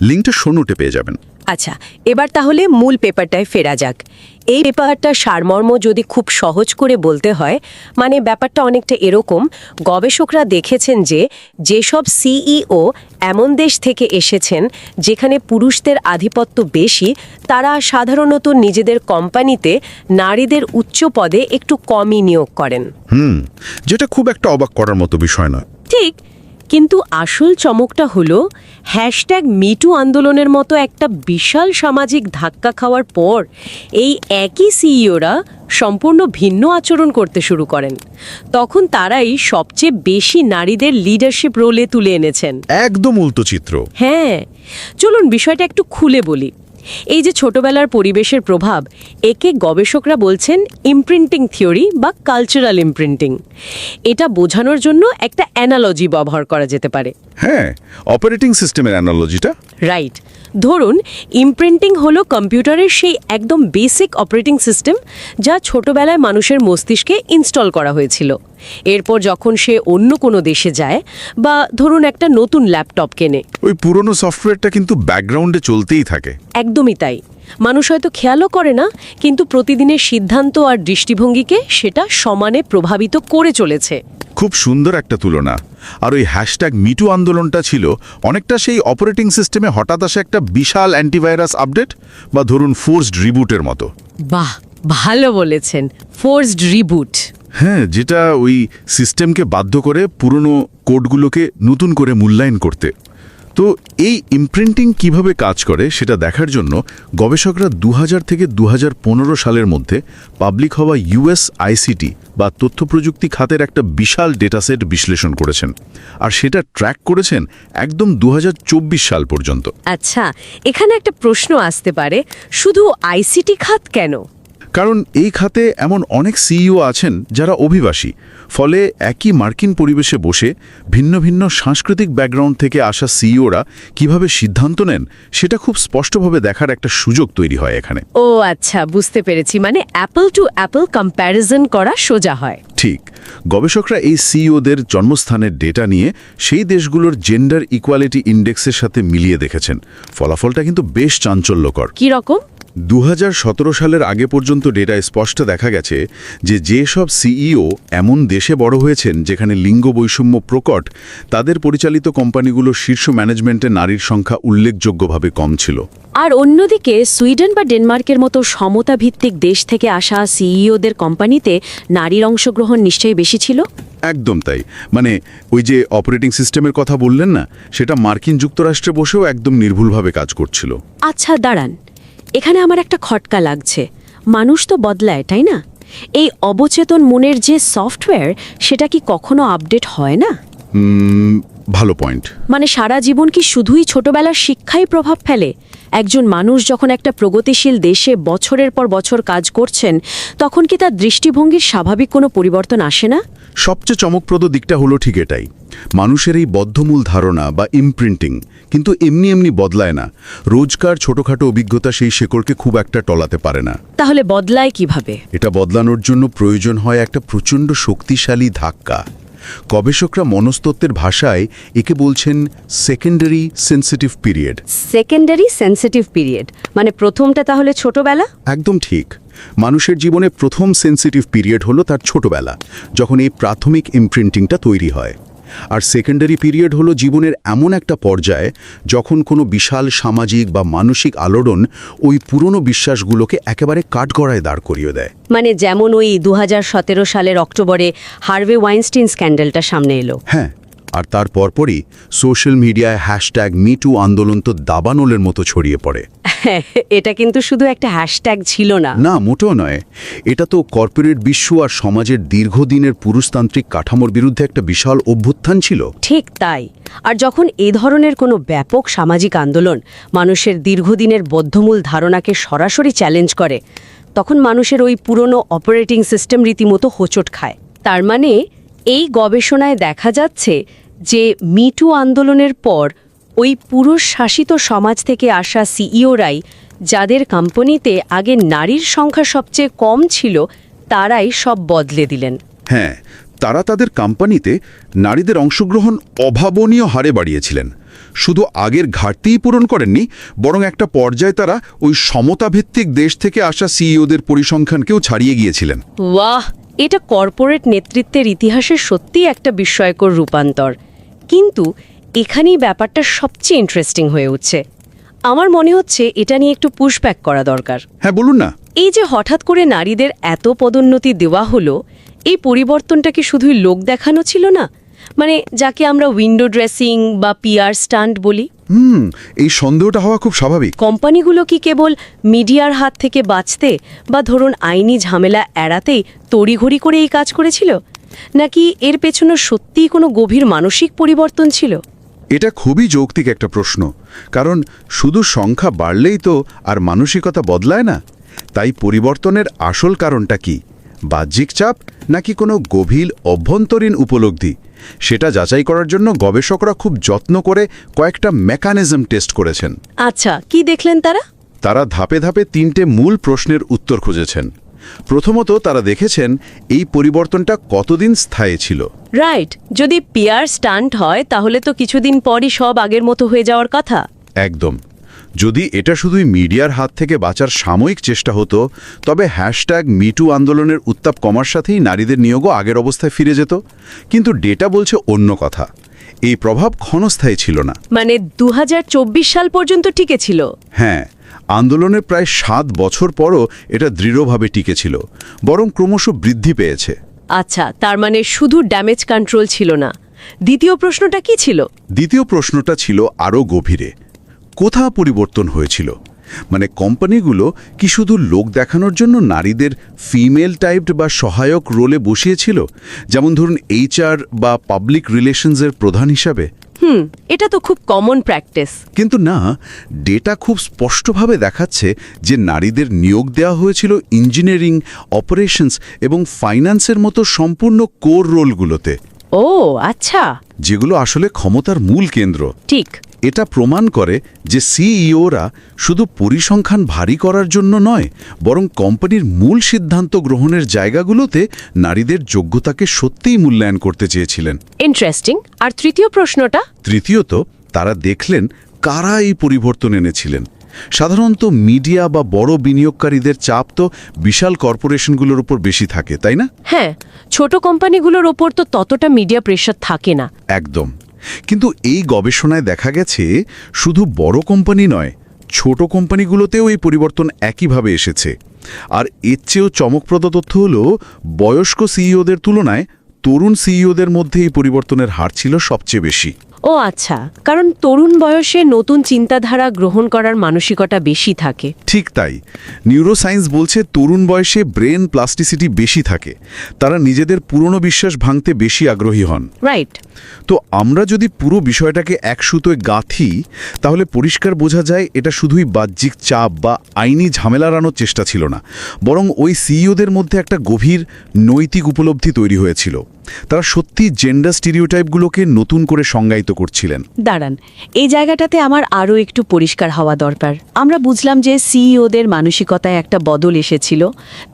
লিঙ্কটা শো নোটে পেয়ে যাবেন। আচ্ছা, এবার তাহলে মূল পেপারটায় ফেরা যাক। এই পেপারটা সারমর্ম যদি খুব সহজ করে বলতে হয়, মানে ব্যাপারটা অনেকটা এরকম: গবেষকরা দেখেছেন যে যেসব সিইও এমন দেশ থেকে এসেছেন যেখানে পুরুষদের আধিপত্য বেশি, তারা সাধারণত নিজেদের কোম্পানিতে নারীদের উচ্চ পদে একটু কমই নিয়োগ করেন। যেটা খুব একটা অবাক করার মতো বিষয় নয়। ঠিক, কিন্তু আসল চমকটা হলো #মিটু আন্দোলনের মতো একটা বিশাল সামাজিক ধাক্কা খাওয়ার পর এই একই সিইওরা সম্পূর্ণ ভিন্ন আচরণ করতে শুরু করেন। তখন তারাই সবচেয়ে বেশি নারীদের লিডারশিপ রোলে তুলে এনেছেন। একদম উল্টো চিত্র। হ্যাঁ, চলুন বিষয়টা একটু খুলে বলি। এই যে ছোটবেলার পরিবেশের প্রভাব, একে গবেষকরা বলছেন ইমপ্রিন্টিং থিওরি বা কালচারাল ইমপ্রিন্টিং। এটা বোঝানোর জন্য একটা অ্যানালজি ব্যবহার করা যেতে পারে। হ্যাঁ, অপারেটিং সিস্টেমের অ্যানালজিটা। রাইট। ধরুন, ইমপ্রিন্টিং হলো কম্পিউটারের সেই একদম বেসিক অপারেটিং সিস্টেম যা ছোটবেলায় মানুষের মস্তিষ্কে ইনস্টল করা হয়েছিল। এরপর যখন সে অন্য কোনো দেশে যায় বা ধরুন একটা নতুন ল্যাপটপ কেনে, ওই পুরনো সফটওয়্যারটা কিন্তু ব্যাকগ্রাউন্ডে চলতেই থাকে। একদমই তাই। মানুষ হয়তো খেয়ালও করে না, কিন্তু প্রতিদিনের সিদ্ধান্ত আর দৃষ্টিভঙ্গিকে সেটা সমানে প্রভাবিত করে চলেছে। খুব সুন্দর একটা তুলনা। আর ওই #মিটু আন্দোলনটা ছিল অনেকটা সেই অপারেটিং সিস্টেমে হঠাৎ আসা একটা বিশাল অ্যান্টিভাইরাস আপডেট বা ধরুন ফোর্সড রিবুটের মতো। বাহ, ভালো বলেছেন, ফোর্সড রিবুট। হ্যাঁ, যেটা ওই সিস্টেমকে বাধ্য করে পুরনো কোডগুলোকে নতুন করে মূল্যায়ন করতে। তো এই ইমপ্রিন্টিং কিভাবে কাজ করে সেটা দেখার জন্য গবেষকরা 2000 থেকে 2015 সালের মধ্যে পাবলিক হওয়া US ICT বা তথ্য প্রযুক্তি খাতের একটা বিশাল ডেটাসেট বিশ্লেষণ করেছেন, আর সেটা ট্র্যাক করেছেন একদম 2024 সাল পর্যন্ত। আচ্ছা, এখানে একটা প্রশ্ন আসতে পারে, শুধু আইসিটি খাত কেন? কারণ এই খাতে এমন অনেক সিইও আছেন যারা অভিবাসী, ফলে একই মার্কিন পরিবেশে বসে ভিন্ন ভিন্ন সাংস্কৃতিক ব্যাকগ্রাউন্ড থেকে আসা সিইওরা কিভাবে সিদ্ধান্ত নেন সেটা খুব স্পষ্টভাবে দেখার একটা সুযোগ তৈরি হয় এখানে। ও আচ্ছা, বুঝতে পেরেছি, মানে অ্যাপল টু অ্যাপল কম্প্যারিজন করা সোজা হয়। ঠিক, গবেষকরা এই সিইওদের জন্মস্থানের ডেটা নিয়ে সেই দেশগুলোর জেন্ডার ইকুয়ালিটি ইন্ডেক্সের সাথে মিলিয়ে দেখেছেন। ফলাফলটা কিন্তু বেশ চাঞ্চল্যকর। কি রকম? 2017 সালের আগে পর্যন্ত ডেটায় স্পষ্ট দেখা গেছে যে যেসব সিইও এমন দেশে বড় হয়েছেন যেখানে লিঙ্গ বৈষম্য প্রকট, তাদের পরিচালিত কোম্পানিগুলোর শীর্ষ ম্যানেজমেন্টে নারীর সংখ্যা উল্লেখযোগ্যভাবে কম ছিল। আর অন্যদিকে সুইডেন বা ডেনমার্কের মতো সমতা ভিত্তিক দেশ থেকে আসা সিইওদের কোম্পানিতে নারীর অংশগ্রহণ নিশ্চয়ই বেশি ছিল। একদম তাই। মানে ওই যে অপারেটিং সিস্টেমের কথা বললেন না, সেটা মার্কিন যুক্তরাষ্ট্রে বসেও একদম নির্ভুলভাবে কাজ করছিল। আচ্ছা দাঁড়ান, এখানে আমার একটা খটকা লাগছে। মানুষ তো বদলায়, তাই না? এই অবচেতন মনের যে সফটওয়্যার, সেটা কি কখনো আপডেট হয় না? ভালো পয়েন্ট। মানে সারা জীবন কি শুধুই ছোটবেলার শিক্ষাই প্রভাব ফেলে? একজন মানুষ যখন একটা প্রগতিশীল দেশে বছরের পর বছর কাজ করছেন, তখন কি তার দৃষ্টিভঙ্গির স্বাভাবিক কোনো পরিবর্তন আসে না? সবচেয়ে চমকপ্রদ দিকটা হলো ঠিক এটাই। মানুষের এই বদ্ধমূল ধারণা বা ইমপ্রিন্টিং কিন্তু এমনি এমনি বদলায় না। রোজকার ছোটখাটো অভিজ্ঞতা সেই শেকড়কে খুব একটা টলাতে পারে না। তাহলে বদলায় কিভাবে? এটা বদলানোর জন্য প্রয়োজন হয় একটা প্রচণ্ড শক্তিশালী ধাক্কা। গবেষকরা মনস্তত্ত্বের ভাষায় একে বলছেন secondary sensitive period. Secondary sensitive period মানে প্রথমটা তাহলে ছোটবেলা? একদম ঠিক। মানুষের জীবনে প্রথম সেন্সিটিভ পিরিয়ড হলো তার ছোটবেলা, যখন এই প্রাথমিক ইমপ্রিন্টিংটা তৈরি হয়। আর সেকেন্ডারি পিরিয়ড হলো জীবনের এমন একটা পর্যায়ে যখন কোনো বিশাল সামাজিক বা মানসিক আলোড়ন ওই পুরনো বিশ্বাসগুলোকে একেবারে কাঠগড়ায় দাঁড় করিয়ে দেয়। মানে যেমন ওই 2017 সালের অক্টোবরে হার্ভে ওয়াইনস্টাইন স্ক্যান্ডালটা সামনে এলো। হ্যাঁ, আর তার পরপরই সোশ্যাল মিডিয়ায় #মিটু আন্দোলন তো দাবানলের মতো ছড়িয়ে পড়ে। এটা কিন্তু শুধু একটা হ্যাশট্যাগ ছিল না। না, মোটেও নয়। এটা তো কর্পোরেট বিশ্ব আর সমাজের দীর্ঘদিনের পুরুষতান্ত্রিক কাঠামোর বিরুদ্ধে একটা বিশাল অভ্যুত্থান ছিল। ঠিক তাই। আর যখন এ ধরনের কোনো ব্যাপক সামাজিক আন্দোলন মানুষের দীর্ঘদিনের বদ্ধমূল ধারণাকে সরাসরি চ্যালেঞ্জ করে, তখন মানুষের ওই পুরনো অপারেটিং সিস্টেম রীতিমতো হোঁচট খায়। তার মানে এই গবেষণায় দেখা যাচ্ছে যে মিটু আন্দোলনের পর ওই পুরুষ শাসিত সমাজ থেকে আসা সিইওরাই, যাদের কোম্পানিতে আগে নারীর সংখ্যা সবচেয়ে কম ছিল, তারাই সব বদলে দিলেন। হ্যাঁ, তারা তাদের কোম্পানিতে নারীদের অংশগ্রহণ অভাবনীয় হারে বাড়িয়েছিলেন। শুধু আগের ঘাটতিই পূরণ করেননি, বরং একটা পর্যায়ে তারা ওই সমতাভিত্তিক দেশ থেকে আসা সিইওদের পরিসংখ্যানকেও ছাড়িয়ে গিয়েছিলেন। বাহ, এটা কর্পোরেট নেতৃত্বের ইতিহাসের সত্যিই একটা বিস্ময়কর রূপান্তর। কিন্তু এখানেই ব্যাপারটা সবচেয়ে ইন্টারেস্টিং হয়ে উঠছে। আমার মনে হচ্ছে এটা নিয়ে একটু পুশব্যাক করা দরকার। হ্যাঁ, বলুন না। এই যে হঠাৎ করে নারীদের এত পদোন্নতি দেওয়া হলো, এই পরিবর্তনটা কি শুধুই লোক দেখানো ছিল না? মানে যাকে আমরা উইন্ডো ড্রেসিং বা পিআর স্টান্ট বলি। এই সন্দেহটা হওয়া খুব স্বাভাবিক। কোম্পানিগুলো কি কেবল মিডিয়ার হাত থেকে বাঁচতে বা ধরুন আইনি ঝামেলা এড়াতেই তড়িঘড়ি করে এই কাজ করেছিল, নাকি এর পেছনে সত্যিই কোনো গভীর মানসিক পরিবর্তন ছিল? এটা খুবই যৌক্তিক একটা প্রশ্ন, কারণ শুধু সংখ্যা বাড়লেই তো আর মানসিকতা বদলায় না। তাই পরিবর্তনের আসল কারণটা কি? বাহ্যিক চাপ নাকি কোনো গভীর অভ্যন্তরীণ উপলব্ধি? সেটা যাচাই করার জন্য গবেষকরা খুব যত্ন করে কয়েকটা মেকানিজম টেস্ট করেছেন। আচ্ছা, কি দেখলেন তারা? তারা ধাপে ধাপে 3টে মূল প্রশ্নের উত্তর খুঁজেছেন। প্রথমত, তারা দেখেছেন এই পরিবর্তনটা কতদিন স্থায়ী ছিল। রাইট, যদি পিআর স্টান্ট হয় তাহলে তো কিছুদিন পরই সব আগের মতো হয়ে যাওয়ার কথা। একদম। যদি এটা শুধুই মিডিয়ার হাত থেকে বাঁচার সাময়িক চেষ্টা হতো, তবে #মিটু আন্দোলনের উত্তাপ কমার সাথেই নারীদের নিয়োগও আগের অবস্থায় ফিরে যেত। কিন্তু ডেটা বলছে অন্য কথা। এই প্রভাব ক্ষণস্থায়ী ছিল না। মানে 2024 সাল পর্যন্ত টিকে ছিল? হ্যাঁ, আন্দোলনের প্রায় 7 বছর পরও এটা দৃঢ়ভাবে টিকেছিল, বরং ক্রমশ বৃদ্ধি পেয়েছে। আচ্ছা, তার মানে শুধু ড্যামেজ কন্ট্রোল ছিল না। দ্বিতীয় প্রশ্নটা কি ছিল? দ্বিতীয় প্রশ্নটা ছিল আরও গভীরে। কোথা পরিবর্তন হয়েছিল? মানে কোম্পানিগুলো কি শুধু লোক দেখানোর জন্য নারীদের ফিমেল টাইপড বা সহায়ক রোলে বসিয়েছিল, যেমন ধরুন HR বা পাবলিক রিলেশনসের প্রধান হিসাবে? এটা তো খুব কমন প্র্যাকটিস। কিন্তু না, ডেটা খুব স্পষ্টভাবে দেখাচ্ছে যে নারীদের নিয়োগ দেওয়া হয়েছিল ইঞ্জিনিয়ারিং, অপারেশনস এবং ফাইন্যান্সের মতো সম্পূর্ণ কোর রোলগুলোতে। ও আচ্ছা, যেগুলো আসলে ক্ষমতার মূল কেন্দ্র। ঠিক। এটা প্রমাণ করে যে সিইওরা শুধু পরিসংখ্যান ভারী করার জন্য নয়, বরং কোম্পানির মূল সিদ্ধান্ত গ্রহণের জায়গাগুলোতে নারীদের যোগ্যতাকে সত্যিই মূল্যায়ন করতে চেয়েছিলেন। ইন্টারেস্টিং। আর তৃতীয় প্রশ্নটা? তৃতীয়ত, তারা দেখলেন কারা এই পরিবর্তন এনেছিলেন। সাধারণত মিডিয়া বা বড় বিনিয়োগকারীদের চাপ তো বিশাল কর্পোরেশনগুলোর উপর বেশি থাকে, তাই না? হ্যাঁ, ছোট কোম্পানিগুলোর ওপর তো ততটা মিডিয়া প্রেশার থাকে না। একদম। কিন্তু এই গবেষণায় দেখা গেছে শুধু বড় কোম্পানি নয়, ছোট কোম্পানিগুলোতেও এই পরিবর্তন একইভাবে এসেছে। আর এর চেয়েও চমকপ্রদ তথ্য হল, বয়স্ক সিইওদের তুলনায় তরুণ সিইওদের মধ্যে এই পরিবর্তনের হার ছিল সবচেয়ে বেশি। ও আচ্ছা, কারণ তরুণ বয়সে নতুন চিন্তাধারা গ্রহণ করার মানসিকতা বেশি থাকে। ঠিক তাই। নিউরোসায়েন্স বলছে তরুণ বয়সে ব্রেন প্লাস্টিসিটি বেশি থাকে। তারা নিজেদের পুরনো বিশ্বাস ভাঙতে বেশি আগ্রহী হন। রাইট। তো আমরা যদি পুরো বিষয়টাকে এক সুতোয় গাঁথি, তাহলে পরিষ্কার বোঝা যায় এটা শুধুই বাহ্যিক চাপ বা আইনি ঝামেলা এড়ানোর চেষ্টা ছিল না, বরং ওই সিইওদের মধ্যে একটা গভীর নৈতিক উপলব্ধি তৈরি হয়েছিল। তারা সত্যি জেন্ডার স্টিরিওটাইপগুলোকে নতুন করে সংজ্ঞায়িত করছিলেন। দাঁড়ান, এই জায়গাটাতে আমার আরও একটু পরিষ্কার হওয়া দরকার। আমরা বুঝলাম যে সিইওদের মানসিকতায় একটা বদল এসেছিল,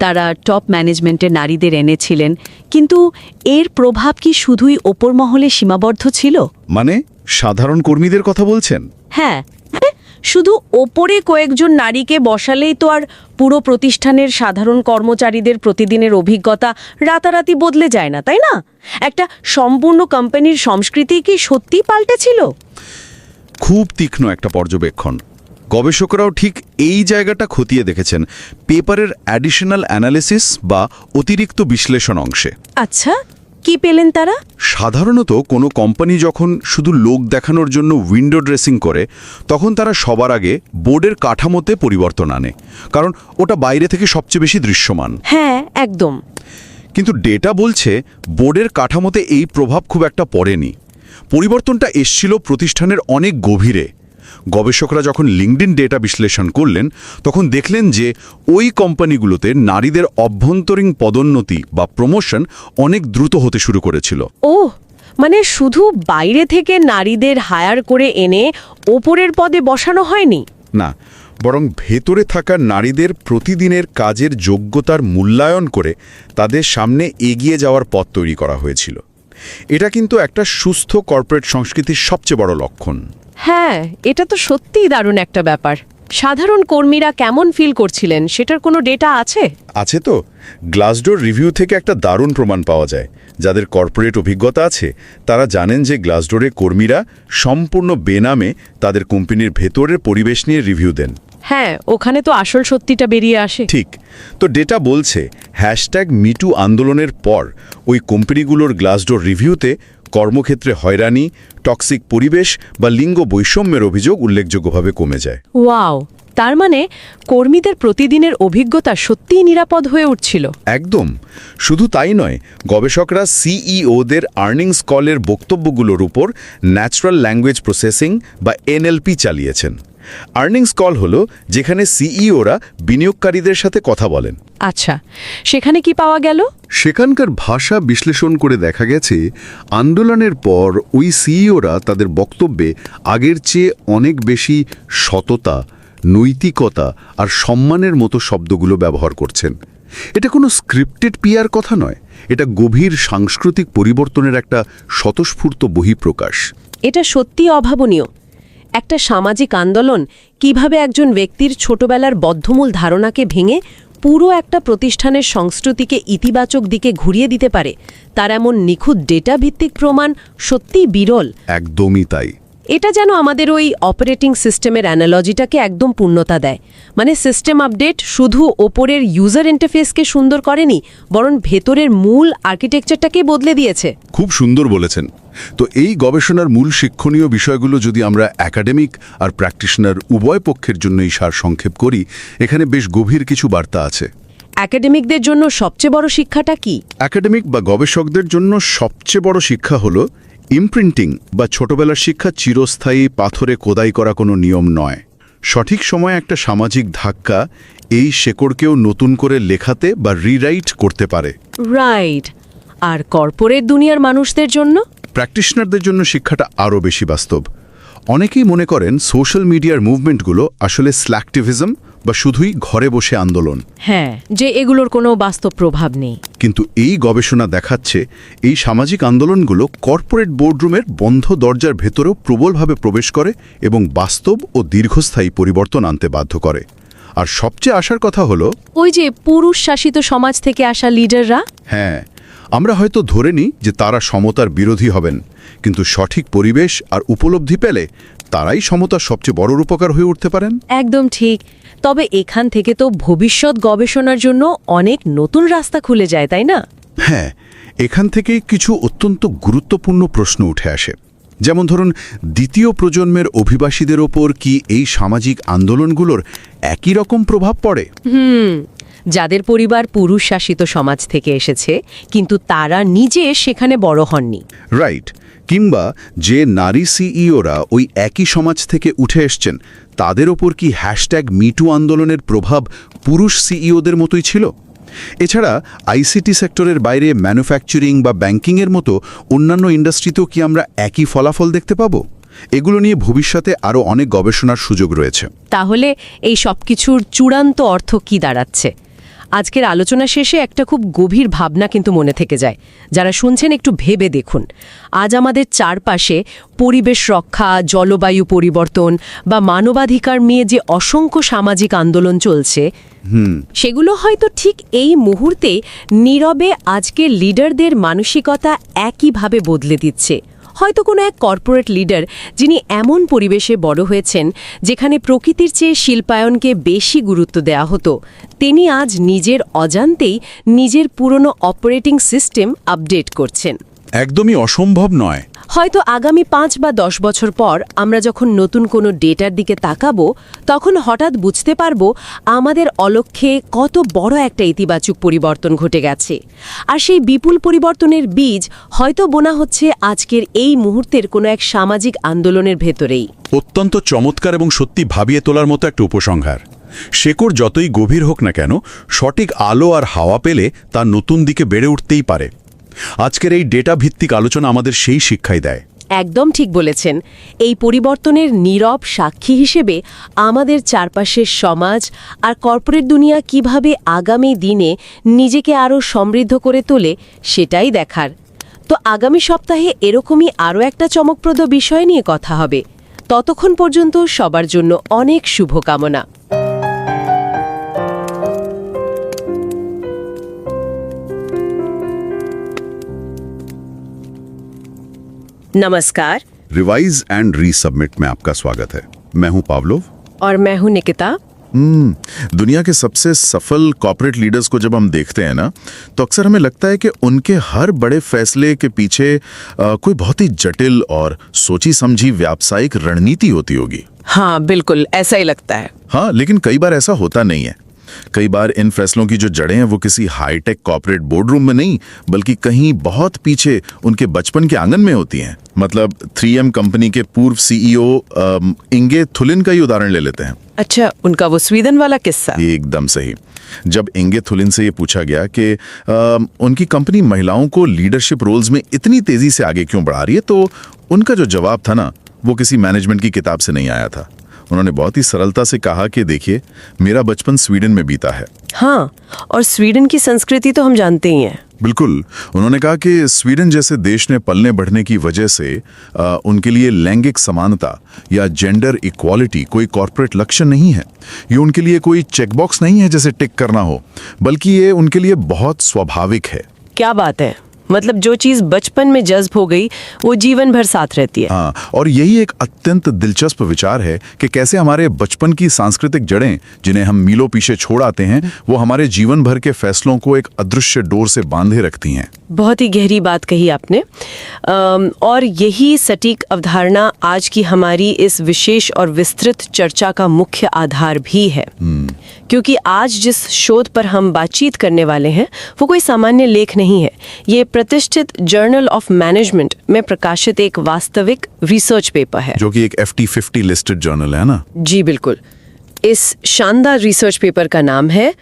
তারা টপ ম্যানেজমেন্টে নারীদের এনেছিলেন, কিন্তু এর প্রভাব কি শুধুই ওপর মহলে সীমাবদ্ধ ছিল? মানে সাধারণ কর্মীদের কথা বলছেন? হ্যাঁ, শুধু ওপরে কয়েকজন নারীকে বসালেই তো আর পুরো প্রতিষ্ঠানের সাধারণ কর্মচারীদের প্রতিদিনের অভিজ্ঞতা রাতারাতি বদলে যায় না, তাই না? একটা সম্পূর্ণ কোম্পানির সংস্কৃতি কি সত্যিই পাল্টেছিল? খুব তীক্ষ্ণ একটা পর্যবেক্ষণ। গবেষকরাও ঠিক এই জায়গাটা খতিয়ে দেখেছেন পেপারের অ্যাডিশনাল অ্যানালিসিস বা অতিরিক্ত বিশ্লেষণ অংশে। আচ্ছা, কি পেলেন তারা? সাধারণত কোনো কোম্পানি যখন শুধু লোক দেখানোর জন্য উইন্ডো ড্রেসিং করে, তখন তারা সবার আগে বোর্ডের কাঠামোতে পরিবর্তন আনে, কারণ ওটা বাইরে থেকে সবচেয়ে বেশি দৃশ্যমান। হ্যাঁ, একদম। কিন্তু ডেটা বলছে বোর্ডের কাঠামোতে এই প্রভাব খুব একটা পড়েনি। পরিবর্তনটা এসছিল প্রতিষ্ঠানের অনেক গভীরে। গবেষকরা যখন লিঙ্কডইন ডেটা বিশ্লেষণ করলেন, তখন দেখলেন যে ওই কোম্পানিগুলোতে নারীদের অভ্যন্তরীণ পদোন্নতি বা প্রমোশন অনেক দ্রুত হতে শুরু করেছিল। ওহ, মানে শুধু বাইরে থেকে নারীদের হায়ার করে এনে ওপরের পদে বসানো হয়নি? না, বরং ভেতরে থাকা নারীদের প্রতিদিনের কাজের যোগ্যতার মূল্যায়ন করে তাদের সামনে এগিয়ে যাওয়ার পথ তৈরি করা হয়েছিল। এটা কিন্তু একটা সুস্থ কর্পোরেট সংস্কৃতির সবচেয়ে বড় লক্ষণ। হ্যাঁ, এটা তো সত্যিই দারুণ একটা ব্যাপার। সাধারণ কর্মীরা কেমন ফিল করছিলেন সেটার কোনো ডেটা আছে? আছে তো। গ্লাসডোর রিভিউ থেকে একটা দারুণ প্রমাণ পাওয়া যায়। যাদের কর্পোরেট অভিজ্ঞতা আছে তারা জানেন যে গ্লাসডোরে কর্মীরা সম্পূর্ণ বেনামে তাদের কোম্পানির ভেতরের পরিবেশ নিয়ে রিভিউ দেন। হ্যাঁ, ওখানে তো আসল সত্যিটা বেরিয়ে আসে। ঠিক তো, ডেটা বলছে #মিটু আন্দোলনের পর ওই কোম্পানিগুলোর গ্লাসডোর রিভিউতে কর্মক্ষেত্রে হয়রানি, টক্সিক পরিবেশ বা লিঙ্গ বৈষম্যের অভিযোগ উল্লেখযোগ্যভাবে কমে যায়। ওয়াও, তার মানে কর্মীদের প্রতিদিনের অভিজ্ঞতা সত্যিই নিরাপদ হয়ে উঠছিল। একদম। শুধু তাই নয়, গবেষকরা সিইওদের আর্নিংস কলের বক্তব্যগুলোর উপর ন্যাচারাল ল্যাঙ্গুয়েজ প্রসেসিং বা এনএলপি চালিয়েছেন। আর্নিংস কল হলো যেখানে সিইওরা বিনিয়োগকারীদের সাথে কথা বলেন। আচ্ছা, সেখানে কি পাওয়া গেল? সেখানকার ভাষা বিশ্লেষণ করে দেখা গেছে আন্দোলনের পর ওই সিইওরা তাদের বক্তব্যে আগের চেয়ে অনেক বেশি সততা, নৈতিকতা আর সম্মানের মতো শব্দগুলো ব্যবহার করছেন। এটা কোনো স্ক্রিপ্টেড পিআর কথা নয়, এটা গভীর সাংস্কৃতিক পরিবর্তনের একটা স্বতঃস্ফূর্ত বহিঃপ্রকাশ। এটা সত্যিই অভাবনীয়। একটা সামাজিক আন্দোলন কিভাবে একজন ব্যক্তির ছোটবেলার বদ্ধমূল ধারণাকে ভেঙে পুরো একটা প্রতিষ্ঠানের সংস্কৃতিকে ইতিবাচক দিকে ঘুরিয়ে দিতে পারে, তার এমন নিখুঁত ডেটা ভিত্তিক প্রমাণ সত্যিই বিরল। একদমই তাই। এটা যেন আমাদের ওই অপারেটিং সিস্টেমের অ্যানালজিটাকে একদম পূর্ণতা দেয়। মানে সিস্টেম আপডেট শুধু ওপরের ইউজার ইন্টারফেসকে সুন্দর করেনি, বরং ভেতরের মূল আর্কিটেকচারটাকে বদলে দিয়েছে। খুব সুন্দর বলেছেন। তো এই গবেষণার মূল শিক্ষণীয় বিষয়গুলো যদি আমরা একাডেমিক আর প্র্যাকটিশনার উভয় পক্ষের জন্যই সারসংক্ষেপ করি, এখানে বেশ গভীর কিছু বার্তা আছে। একাডেমিকদের জন্য সবচেয়ে বড় শিক্ষাটা কি? একাডেমিক বা গবেষকদের জন্য সবচেয়ে বড় শিক্ষা হলো ইমপ্রিন্টিং বা ছোটবেলার শিক্ষা চিরস্থায়ী পাথরে খোদাই করা কোনো নিয়ম নয়। সঠিক সময়ে একটা সামাজিক ধাক্কা এই শেকড়কেও নতুন করে লেখাতে বা রিরাইট করতে পারে। রাইট। আর কর্পোরেট দুনিয়ার মানুষদের জন্য? প্র্যাকটিশনারদের জন্য শিক্ষাটা আরও বেশি বাস্তব। অনেকেই মনে করেন সোশ্যাল মিডিয়ার মুভমেন্টগুলো আসলে স্ল্যাকটিভিজম বা শুধুই ঘরে বসে আন্দোলন। হ্যাঁ, যে এগুলোর কোনো বাস্তব প্রভাব নেই। কিন্তু এই গবেষণা দেখাচ্ছে এই সামাজিক আন্দোলনগুলো কর্পোরেট বোর্ডরুমের বন্ধ দরজার ভেতরেও প্রবলভাবে প্রবেশ করে এবং বাস্তব ও দীর্ঘস্থায়ী পরিবর্তন আনতে বাধ্য করে। আর সবচেয়ে আশার কথা হলো ওই যে পুরুষ শাসিত সমাজ থেকে আসা লিডাররা। হ্যাঁ, আমরা হয়তো ধরে নিই যে তারা সমতার বিরোধী হবেন, কিন্তু সঠিক পরিবেশ আর উপলব্ধি পেলে তারাই সমতার সবচেয়ে বড় উপকার হয়ে উঠতে পারেন। একদম ঠিক। তবে এখান থেকে তো ভবিষ্যৎ গবেষণার জন্য অনেক নতুন রাস্তা খুলে যায়, তাই না? হ্যাঁ, এখান থেকে কিছু অত্যন্ত গুরুত্বপূর্ণ প্রশ্ন উঠে আসে। যেমন ধরুন, দ্বিতীয় প্রজন্মের অভিবাসীদের ওপর কি এই সামাজিক আন্দোলনগুলোর একই রকম প্রভাব পড়ে? যাদের পরিবার পুরুষ শাসিত সমাজ থেকে এসেছে কিন্তু তারা নিজে সেখানে বড় হননি। রাইট। কিংবা যে নারী সিইওরা ওই একই সমাজ থেকে উঠে এসছেন, তাদের ওপর কি #মিটু আন্দোলনের প্রভাব পুরুষ সিইওদের মতোই ছিল? এছাড়া আইসিটি সেক্টরের বাইরে ম্যানুফ্যাকচারিং বা ব্যাংকিংয়ের মতো অন্যান্য ইন্ডাস্ট্রিতেও কি আমরা একই ফলাফল দেখতে পাবো? এগুলো নিয়ে ভবিষ্যতে আরও অনেক গবেষণার সুযোগ রয়েছে। তাহলে এই সব কিছুর চূড়ান্ত অর্থ কি দাঁড়াচ্ছে? আজকের আলোচনা শেষে একটা খুব গভীর ভাবনা কিন্তু মনে থেকে যায়। যারা শুনছেন একটু ভেবে দেখুন, আজ আমাদের চারপাশে পরিবেশ রক্ষা, জলবায়ু পরিবর্তন বা মানবাধিকার নিয়ে যে অসংখ্য সামাজিক আন্দোলন চলছে, সেগুলো হয়তো ঠিক এই মুহূর্তে নীরবে আজকের লিডারদের মানসিকতা একইভাবে বদলে দিচ্ছে। হয়তো কোনো এক কর্পোরেট লিডার যিনি এমন পরিবেশে বড় হয়েছেন যেখানে প্রকৃতির চেয়ে শিল্পায়নকে বেশি গুরুত্ব দেওয়া হতো, তিনি আজ নিজের অজান্তেই নিজের পুরনো অপারেটিং সিস্টেম আপডেট করছেন। একদমই অসম্ভব নয়। হয়তো আগামী 5 বা 10 বছর পর আমরা যখন নতুন কোনো ডেটার দিকে তাকাবো, তখন হঠাৎ বুঝতে পারবো আমাদের অলক্ষ্যে কত বড় একটা ইতিবাচক পরিবর্তন ঘটে গেছে। আর সেই বিপুল পরিবর্তনের বীজ হয়তো বোনা হচ্ছে আজকের এই মুহূর্তের কোনো এক সামাজিক আন্দোলনের ভেতরেই। অত্যন্ত চমৎকার এবং সত্যি ভাবিয়ে তোলার মতো একটা উপসংহার। শেকড় যতই গভীর হোক না কেন, সঠিক আলো আর হাওয়া পেলে তা নতুন দিকে বেড়ে উঠতেই পারে। আজকের এই ডেটা ভিত্তিক আলোচনা আমাদের সেই শিক্ষাই দেয়। একদম ঠিক বলেছেন। এই পরিবর্তনের নীরব সাক্ষী হিসেবে আমাদের চারপাশের সমাজ আর কর্পোরেট দুনিয়া কিভাবে আগামী দিনে নিজেকে আরও সমৃদ্ধ করে তোলে, সেটাই দেখার। তো আগামী সপ্তাহে এরকমই আরও একটা চমকপ্রদ বিষয় নিয়ে কথা হবে। ততক্ষণ পর্যন্ত সবার জন্য অনেক শুভকামনা। नमस्कार। रिवाइज एंड रीसबमिट में आपका स्वागत है। मैं हूं पावलोव और मैं हूं निकिता। दुनिया के सबसे सफल कॉर्पोरेट लीडर्स को जब हम देखते हैं ना, तो अक्सर हमें लगता है कि उनके हर बड़े फैसले के पीछे कोई बहुत ही जटिल और सोची समझी व्यावसायिक रणनीति होती होगी। हाँ, बिल्कुल ऐसा ही लगता है। हाँ, लेकिन कई बार ऐसा होता नहीं है। कई बार इन फैसलों की जो जड़ें हैं वो किसी हाईटेक कॉर्पोरेट बोर्डरूम में नहीं, बल्कि कहीं बहुत पीछे उनके बचपन के आंगन में होती हैं। मतलब 3M कंपनी के पूर्व सीईओ इंगे थुलिन का ही उदाहरण ले लेते हैं। अच्छा, उनका वो स्वीडन वाला किस्सा। एकदम सही। जब इंगे थुलिन से ये पूछा गया कि उनकी कंपनी महिलाओं को लीडरशिप रोल्स में इतनी तेजी से आगे क्यों बढ़ा रही है, तो उनका जो जवाब था ना, वो किसी मैनेजमेंट की किताब से नहीं आया था। उन्होंने बहुत ही सरलता से कहा कि देखिए, मेरा बचपन स्वीडन में बीता है। हाँ, और स्वीडन की संस्कृति तो हम जानते ही हैं। बिल्कुल। उन्होंने कहा कि स्वीडन जैसे देश ने पलने बढ़ने की वजह से उनके लिए लैंगिक समानता या जेंडर इक्वालिटी कोई कॉर्पोरेट लक्ष्य नहीं है। ये उनके लिए कोई चेकबॉक्स नहीं है जैसे टिक करना हो, बल्कि ये उनके लिए बहुत स्वाभाविक है। क्या बात है! मतलब जो चीज बचपन में जज्ब हो गई वो जीवन भर साथ रहती है। हाँ, और यही एक अत्यंत दिलचस्प विचार है कि कैसे हमारे बचपन की सांस्कृतिक जड़ें, जिन्हें हम मीलों पीछे छोड़ आते हैं, वो हमारे जीवन भर के फैसलों को एक अदृश्य डोर से बांधे रखती हैं। बहुत ही गहरी बात कही आपने। और यही सटीक अवधारणा आज की हमारी इस विशेष और विस्तृत चर्चा का मुख्य आधार भी है। क्योंकि आज जिस शोध पर हम बातचीत करने वाले हैं वो कोई सामान्य लेख नहीं है। ये प्रतिष्ठित जर्नल ऑफ मैनेजमेंट में प्रकाशित एक वास्तविक रिसर्च पेपर है, जो कि एक FT50 लिस्टेड जर्नल है ना। जी बिल्कुल। इस शानदार रिसर्च पेपर का नाम है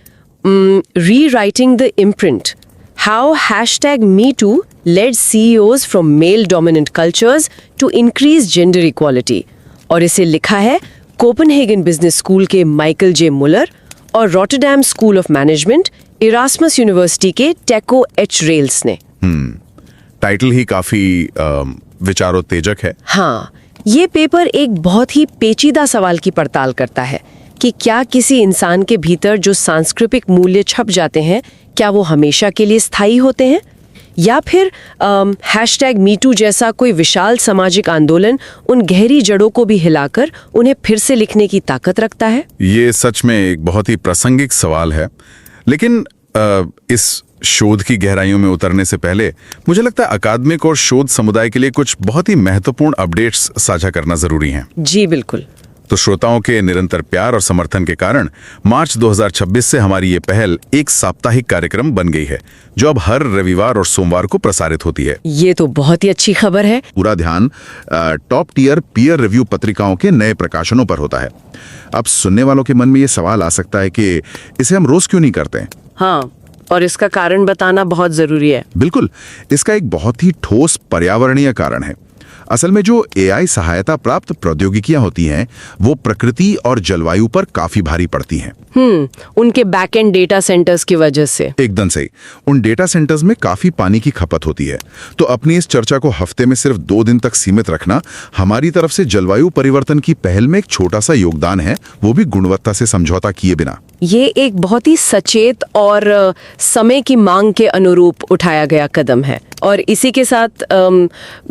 rewriting the imprint, how #MeToo led CEOs from male dominant cultures to increase gender equality। और इसे लिखा है कोपेनहेगन बिजनेस स्कूल के माइकल जे मुलर और Rotterdam school of management, Erasmus university के टैको H रेल्स ने। टाइटल ही काफी विचारोत्तेजक है। हाँ, ये पेपर एक बहुत ही पेचीदा सवाल की पड़ताल करता है कि क्या किसी इंसान के भीतर जो सांस्कृतिक मूल्य छप जाते हैं, क्या वो हमेशा के लिए स्थायी होते हैं, या फिर #MeToo जैसा कोई विशाल सामाजिक आंदोलन उन गहरी जड़ों को भी हिलाकर उन्हें फिर से लिखने की ताकत रखता है। ये सच में एक बहुत ही प्रासंगिक सवाल है, लेकिन इस शोध की गहराइयों में उतरने से पहले मुझे लगता है अकादमिक और शोध समुदाय के लिए कुछ बहुत ही महत्वपूर्ण अपडेट्स साझा करना जरूरी हैं। जी बिल्कुल। तो श्रोताओं के निरंतर प्यार और समर्थन के कारण मार्च 2026 से हमारी ये पहल एक साप्ताहिक कार्यक्रम बन गई है, जो अब हर रविवार और सोमवार को प्रसारित होती है। ये तो बहुत ही अच्छी खबर है। पूरा ध्यान टॉप टियर पीयर रिव्यू पत्रिकाओं के नए प्रकाशनों पर होता है। अब सुनने वालों के मन में ये सवाल आ सकता है कि इसे हम रोज क्यों नहीं करते हैं? हाँ, और इसका कारण बताना बहुत जरूरी है। बिल्कुल, इसका एक बहुत ही ठोस पर्यावरणीय कारण है। असल में जो एआई सहायता प्राप्त प्रौद्योगिकियां होती हैं, वो प्रकृति और जलवायु पर काफी भारी पड़ती हैं। उनके बैकएंड डेटा सेंटर्स की वजह से। एकदम सही। उन डेटा सेंटर्स में काफी पानी की खपत होती है। तो अपनी इस चर्चा को हफ्ते में सिर्फ 2 दिन तक सीमित रखना हमारी तरफ से जलवायु परिवर्तन की पहल में एक छोटा सा योगदान है, वो भी गुणवत्ता से समझौता किए बिना। ये एक बहुत ही सचेत और समय की मांग के अनुरूप उठाया गया कदम है। और इसी के साथ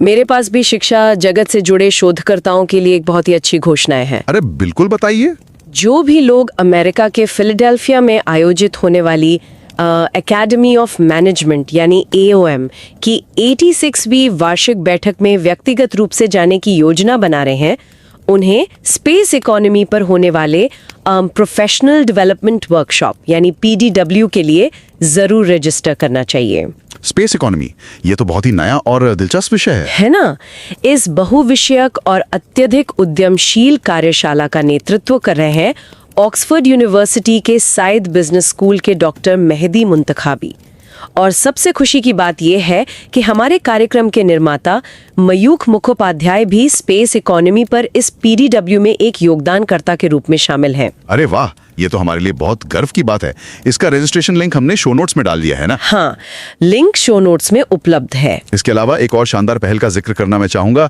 मेरे पास भी शिक्षा जगत से जुड़े शोधकर्ताओं के लिए एक बहुत ही अच्छी घोषणाएं हैं। अरे बिल्कुल, बताइए। जो भी लोग अमेरिका के फिलाडेल्फिया में आयोजित होने वाली एकेडमी ऑफ मैनेजमेंट यानी AOM की 86वीं वार्षिक बैठक में व्यक्तिगत रूप से जाने की योजना बना रहे हैं, उन्हें स्पेस इकोनॉमी पर होने वाले प्रोफेशनल डेवलपमेंट वर्कशॉप यानी PDW के लिए जरूर रजिस्टर करना चाहिए। स्पेस इकोनॉमी, ये तो बहुत ही नया और दिलचस्प विषय है ना? इस बहुविषयक और अत्यधिक उद्यमशील कार्यशाला का नेतृत्व कर रहे हैं ऑक्सफोर्ड यूनिवर्सिटी के साइद बिजनेस स्कूल के डॉक्टर मेहदी मुंतखाबी। और सबसे खुशी की बात यह है कि हमारे कार्यक्रम के निर्माता मयूख मुखोपाध्याय भी स्पेस इकोनॉमी पर इस PDW में एक योगदानकर्ता के रूप में शामिल हैं। अरे वाह, ये तो हमारे लिए बहुत गर्व की बात है। इसका रजिस्ट्रेशन लिंक हमने शो नोट्स में डाल दिया है ना? हाँ, लिंक शो नोट्स में उपलब्ध है। इसके अलावा एक और शानदार पहल का जिक्र करना मैं चाहूंगा।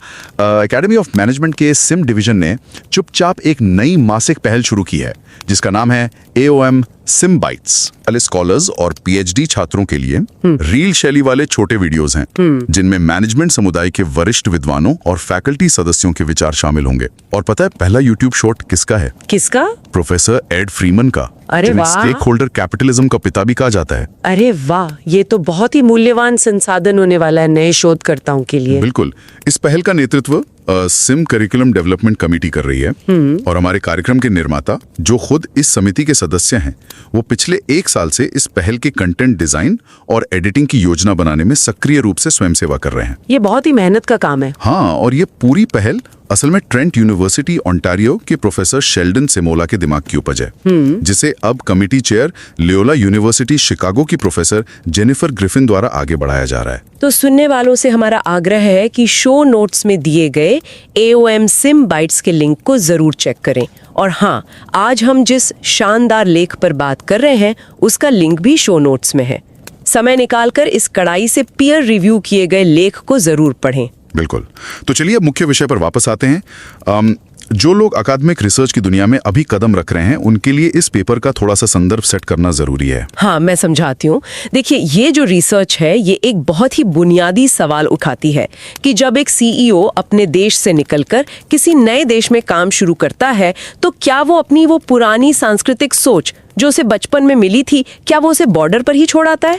एकेडमी ऑफ मैनेजमेंट के सिम डिवीजन ने चुपचाप एक नई मासिक पहल शुरू की है, जिसका नाम है AOM SIM-Bytes। स्कॉलर्स और PhD छात्रों के लिए रील शैली वाले छोटे वीडियोस हैं, जिनमें मैनेजमेंट समुदाय के वरिष्ठ विद्वानों और फैकल्टी सदस्यों के विचार शामिल होंगे। और पता है पहला यूट्यूब शॉर्ट किसका है? किसका? प्रोफेसर एड फ्रीमन का। अरे वाह, स्टेक होल्डर कैपिटलिज्म का पिता भी कहा जाता है। अरे वाह, ये तो बहुत ही मूल्यवान संसाधन होने वाला है नए शोधकर्ताओं के लिए। बिल्कुल। इस पहल का नेतृत्व सिम करिकुलम डेवलपमेंट कमेटी कर रही है। और हमारे कार्यक्रम के निर्माता, जो खुद इस समिति के सदस्य हैं, वो पिछले 1 साल से इस पहल के कंटेंट डिजाइन और एडिटिंग की योजना बनाने में सक्रिय रूप से स्वयं सेवा कर रहे हैं। ये बहुत ही मेहनत का काम है। हाँ, और ये पूरी पहल असल में ट्रेंट यूनिवर्सिटी ओंटारियो के प्रोफेसर शेल्डन सेमोला के दिमाग की उपज है, जिसे अब कमिटी चेयर लियोला यूनिवर्सिटी शिकागो की प्रोफेसर जेनिफर ग्रिफिन द्वारा आगे बढ़ाया जा रहा है। तो सुनने वालों से हमारा आग्रह है कि शो नोट्स में दिए गए AOM SIM-Bytes के लिंक को जरूर चेक करें। और हाँ, आज हम जिस शानदार लेख पर बात कर रहे हैं, उसका लिंक भी शो नोट्स में है। समय निकालकर इस कड़ाई से पीयर रिव्यू किए गए लेख को जरूर पढ़ें। बिल्कुल। तो चलिए अब मुख्य विषय पर वापस आते हैं। जो लोग अकादमिक रिसर्च की दुनिया में अभी कदम रख रहे हैं, उनके लिए इस पेपर का थोड़ा सा संदर्भ सेट करना जरूरी है। हाँ, मैं समझाती हूँ। देखिए, ये जो रिसर्च है, ये एक बहुत ही बुनियादी सवाल उठाती है कि जब एक CEO अपने देश से निकलकर किसी नए देश में काम शुरू करता है, तो क्या वो अपनी वो पुरानी सांस्कृतिक सोच जो उसे बचपन में मिली थी, क्या वो उसे बॉर्डर पर ही छोड़ आता है?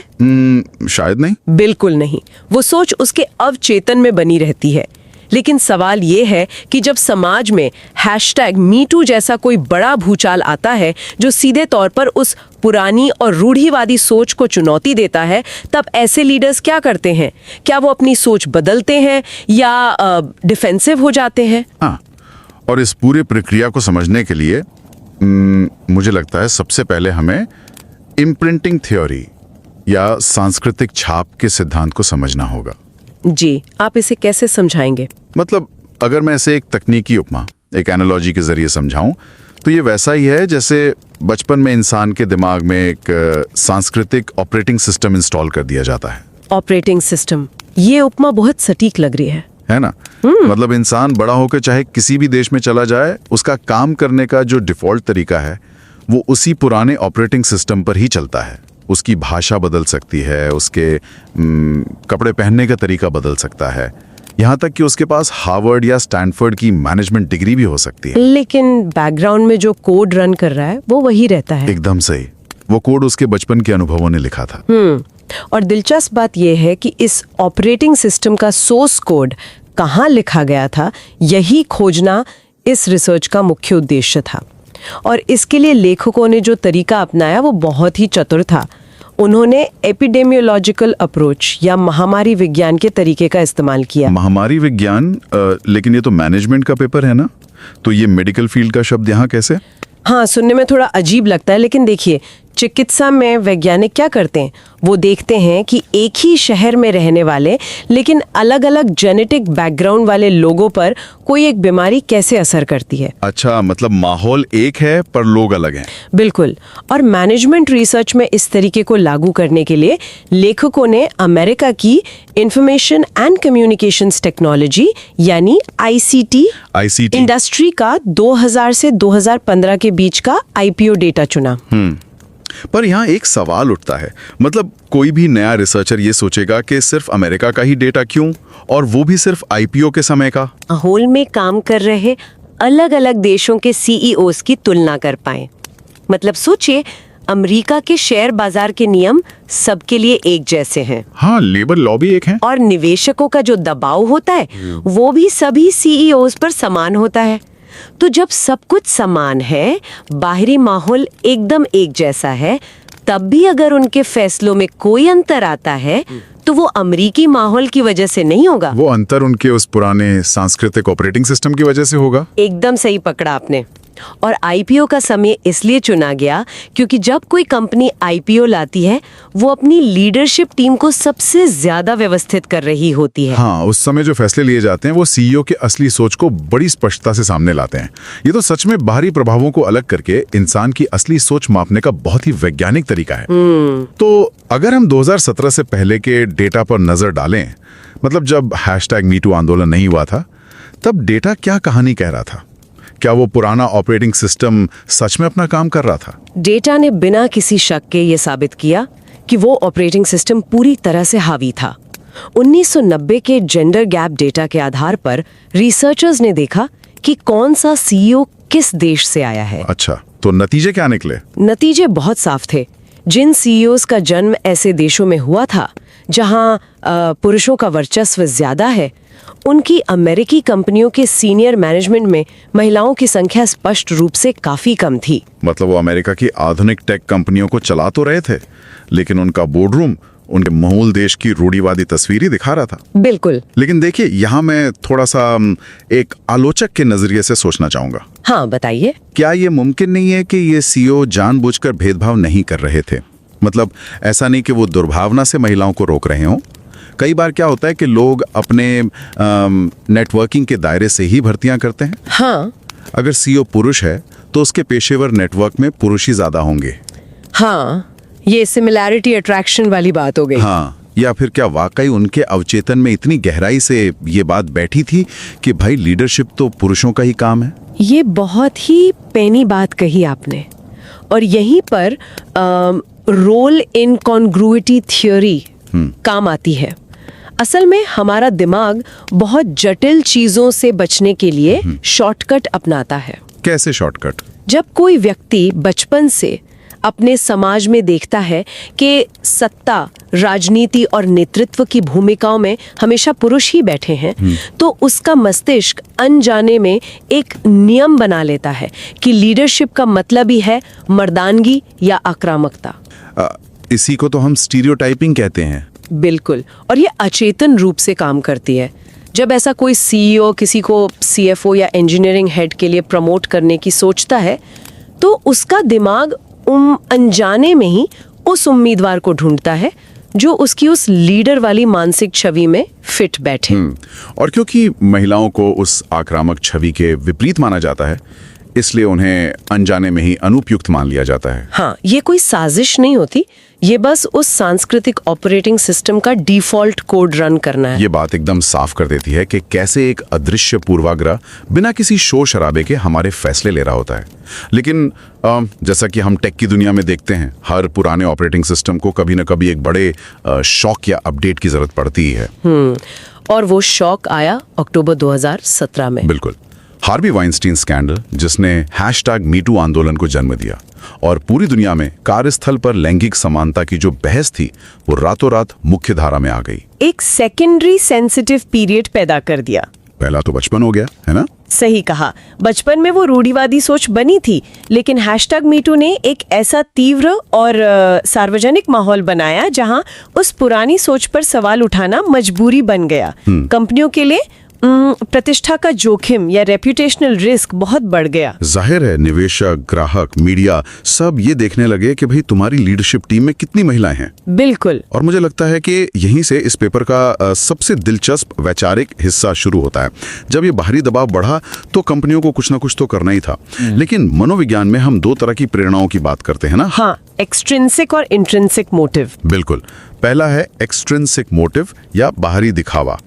शायद नहीं। बिल्कुल नहीं। वो सोच उसके अवचेतन में बनी रहती है। लेकिन सवाल ये है कि जब समाज में #MeToo जैसा कोई बड़ा भूचाल आता है, जो सीधे तौर पर उस पुरानी और रूढ़िवादी सोच को चुनौती देता है, तब ऐसे लीडर्स क्या करते हैं? क्या वो अपनी सोच बदलते हैं या डिफेंसिव हो जाते हैं? हाँ, और इस पूरे प्रक्रिया को समझने के लिए मुझे लगता है सबसे पहले हमें इम्प्रिंटिंग थ्योरी या सांस्कृतिक छाप के सिद्धांत को समझना होगा। जी, आप इसे कैसे समझाएंगे? मतलब अगर मैं इसे एक तकनीकी उपमा, एक एनालॉजी के जरिए समझाऊं, तो ये वैसा ही है जैसे बचपन में इंसान के दिमाग में एक सांस्कृतिक ऑपरेटिंग सिस्टम इंस्टॉल कर दिया जाता है। ऑपरेटिंग सिस्टम, ये उपमा बहुत सटीक लग रही है ना? मतलब इंसान बड़ा होकर चाहे किसी भी देश में चला जाए, उसका काम करने का जो डिफॉल्ट तरीका है, वो उसी पुराने ऑपरेटिंग सिस्टम पर ही चलता है। उसकी भाषा बदल सकती है, उसके कपड़े पहनने का तरीका बदल सकता है, यहाँ तक कि उसके पास हार्वर्ड या स्टैनफोर्ड की मैनेजमेंट डिग्री भी हो सकती है। लेकिन बैकग्राउंड में जो कोड रन कर रहा है, वो वही रहता है। एकदम सही। वो कोड उसके बचपन के अनुभवों ने लिखा था। और दिलचस्प बात यह है कि इस ऑपरेटिंग सिस्टम का सोर्स कोड कहाँ लिखा गया था, यही खोजना इस रिसर्च का मुख्य उद्देश्य था। और इसके लिए लेखकों ने जो तरीका अपनाया, वो बहुत ही चतुर था। उन्होंने एपिडेमियोलॉजिकल अप्रोच या महामारी विज्ञान के तरीके का इस्तेमाल किया। महामारी विज्ञान, लेकिन ये तो मैनेजमेंट का पेपर है ना, तो ये मेडिकल फील्ड का शब्द यहाँ कैसे? हाँ, सुनने में थोड़ा अजीब लगता है, लेकिन देखिए, चिकित्सा में वैज्ञानिक क्या करते हैं, वो देखते हैं कि एक ही शहर में रहने वाले लेकिन अलग अलग जेनेटिक बैकग्राउंड वाले लोगों पर कोई एक बीमारी कैसे असर करती है। अच्छा, मतलब माहौल एक है पर लोग अलग हैं। बिल्कुल। और मैनेजमेंट रिसर्च में इस तरीके को लागू करने के लिए लेखकों ने अमेरिका की इंफॉर्मेशन एंड कम्युनिकेशंस टेक्नोलॉजी यानी आईसीटी इंडस्ट्री का 2000 से 2015 के बीच का आईपीओ डेटा चुना। पर यहाँ एक सवाल उठता है, मतलब कोई भी नया रिसर्चर ये सोचेगा कि सिर्फ अमेरिका का ही डेटा क्यों, और वो भी सिर्फ आईपीओ के समय का। होल में काम कर रहे अलग अलग देशों के सीईओज की तुलना कर पाए। मतलब सोचिए, अमेरिका के शेयर बाजार के नियम सबके लिए एक जैसे हैं। हाँ, लेबर लॉ भी एक है। और निवेशकों का जो दबाव होता है वो भी सभी सीईओज पर समान होता है। तो जब सब कुछ समान है, बाहरी माहौल एकदम एक जैसा है, तब भी अगर उनके फैसलों में कोई अंतर आता है तो वो अमेरिकी माहौल की वजह से नहीं होगा। वो अंतर उनके उस पुराने सांस्कृतिक ऑपरेटिंग सिस्टम की वजह से होगा। एकदम सही पकड़ा आपने। और आईपीओ का समय इसलिए चुना गया क्योंकि जब कोई कंपनी आईपीओ लाती है, वो अपनी लीडरशिप टीम को सबसे ज्यादा व्यवस्थित कर रही होती है। हाँ, उस समय जो फैसले लिए जाते हैं वो सीईओ के असली सोच को बड़ी स्पष्टता से सामने लाते हैं। ये तो सच में बाहरी प्रभावों को अलग करके इंसान की असली सोच मापने का बहुत ही वैज्ञानिक तरीका है। तो अगर हम 2017 से पहले के डेटा पर नजर डालें, मतलब जब #MeToo आंदोलन नहीं हुआ था, तब डेटा क्या कहानी कह रहा था? क्या वो पुराना ऑपरेटिंग सिस्टम सच में अपना काम कर रहा था? डेटा ने बिना किसी शक के ये साबित किया कि वो ऑपरेटिंग सिस्टम पूरी तरह से हावी था। 1990 के जेंडर गैप डेटा के आधार पर रिसर्चर्स ने देखा कि कौन सा सीईओ किस देश से आया है। अच्छा, तो नतीजे क्या निकले? नतीजे बहुत साफ थे। जिन सीईओज का जन्म ऐसे देशों में हुआ था जहां पुरुषों का वर्चस्व ज्यादा है, उनकी अमेरिकी कंपनियों के सीनियर मैनेजमेंट में महिलाओं की संख्या स्पष्ट रूप से काफी कम थी। मतलब वो अमेरिका की आधुनिक टेक कंपनियों को चला तो रहे थे, लेकिन उनका बोर्डरूम उनके मूल देश की रूढ़िवादी तस्वीर ही दिखा रहा था। बिल्कुल। लेकिन देखिए, यहाँ मैं थोड़ा सा एक आलोचक के नजरिए से सोचना चाहूंगा। हाँ, बताइए। क्या ये मुमकिन नहीं है कि ये सीईओ जानबूझकर भेदभाव नहीं कर रहे थे? मतलब ऐसा नहीं कि वो दुर्भावना से महिलाओं को रोक रहे हों। कई बार क्या होता है कि लोग अपने नेटवर्किंग के दायरे से ही भर्तियां करते हैं। हाँ। अगर सीईओ पुरुष है तो उसके पेशेवर नेटवर्क में पुरुष ही ज्यादा होंगे। हाँ, ये सिमिलैरिटी अट्रैक्शन वाली बात हो गई। हाँ, या फिर क्या वाकई उनके अवचेतन में इतनी गहराई से ये बात बैठी थी कि भाई लीडरशिप तो पुरुषों का ही काम है? ये बहुत ही पैनी बात कही आपने। और यहीं पर रोल इन कॉन्ग्रुइटी थ्योरी काम आती है। असल में हमारा दिमाग बहुत जटिल चीजों से बचने के लिए शॉर्टकट अपनाता है। कैसे शॉर्टकट? जब कोई व्यक्ति बचपन से अपने समाज में देखता है कि सत्ता, राजनीति और नेतृत्व की भूमिकाओं में हमेशा पुरुष ही बैठे हैं, तो उसका मस्तिष्क अनजाने में एक नियम बना लेता है कि लीडरशिप का मतलब ही है मर्दानगी या आक्रामकता। इसी को तो हम स्टीरियोटाइपिंग कहते हैं। बिल्कुल। और ये अचेतन रूप से काम करती है। जब ऐसा कोई सीईओ किसी को सीएफओ या इंजीनियरिंग हेड के लिए प्रमोट करने की सोचता है, तो उसका दिमाग अनजाने में ही उस उम्मीदवार को ढूंढता है जो उसकी उस लीडर वाली मानसिक छवि में फिट बैठे। और क्योंकि महिलाओं को उस आक्रामक छवि के विपरीत माना जाता है, इसलिए उन्हें अनजाने में ही अनुपयुक्त मान लिया जाता है। हाँ, ये कोई साजिश नहीं होती, ये बस उस सांस्कृतिक ऑपरेटिंग सिस्टम का डिफॉल्ट कोड रन करना है। ये बात एकदम साफ कर देती है कि कैसे एक अदृश्य पूर्वाग्रह बिना किसी शोर शराबे के हमारे फैसले ले रहा होता है। लेकिन जैसा कि हम टेक की दुनिया में देखते हैं, हर पुराने ऑपरेटिंग सिस्टम को कभी न कभी एक बड़े शॉक या अपडेट की जरूरत पड़ती है। और वो शॉक आया अक्टूबर 2017 में। बिल्कुल। हार्वी वाइनस्टीन स्कैंडल, जिसने #MeToo आंदोलन को जन्म दिया और पूरी दुनिया में कार्यस्थल पर लैंगिक समानता की जो बहस थी, वो रातों रात मुख्य धारा में आ गई। एक सेकेंडरी सेंसिटिव पीरियड पैदा कर दिया। पहला तो बचपन हो गया, है ना? सही कहा। बचपन में वो रूढ़िवादी सोच बनी थी, लेकिन #MeToo ने एक ऐसा तीव्र और सार्वजनिक माहौल बनाया जहां उस पुरानी सोच पर सवाल उठाना मजबूरी बन गया। कंपनियों के लिए प्रतिष्ठा का जोखिम या रेप्यूटेशनल रिस्क बहुत बढ़ गया। जाहिर है निवेशक, ग्राहक, मीडिया सब ये देखने लगे कि भाई तुम्हारी लीडरशिप टीम में कितनी महिलाएं हैं। बिल्कुल। और मुझे लगता है कि यहीं से इस पेपर का सबसे दिलचस्प वैचारिक हिस्सा शुरू होता है। जब ये बाहरी दबाव बढ़ा तो कंपनियों को कुछ ना कुछ तो करना ही था। लेकिन मनोविज्ञान में हम दो तरह की प्रेरणाओं की बात करते हैं ना। हाँ, एक्सट्रिंसिक और इंट्रिंसिक मोटिव। बिल्कुल। पहला है एक्सट्रिंसिक मोटिव या बाहरी दिखावा,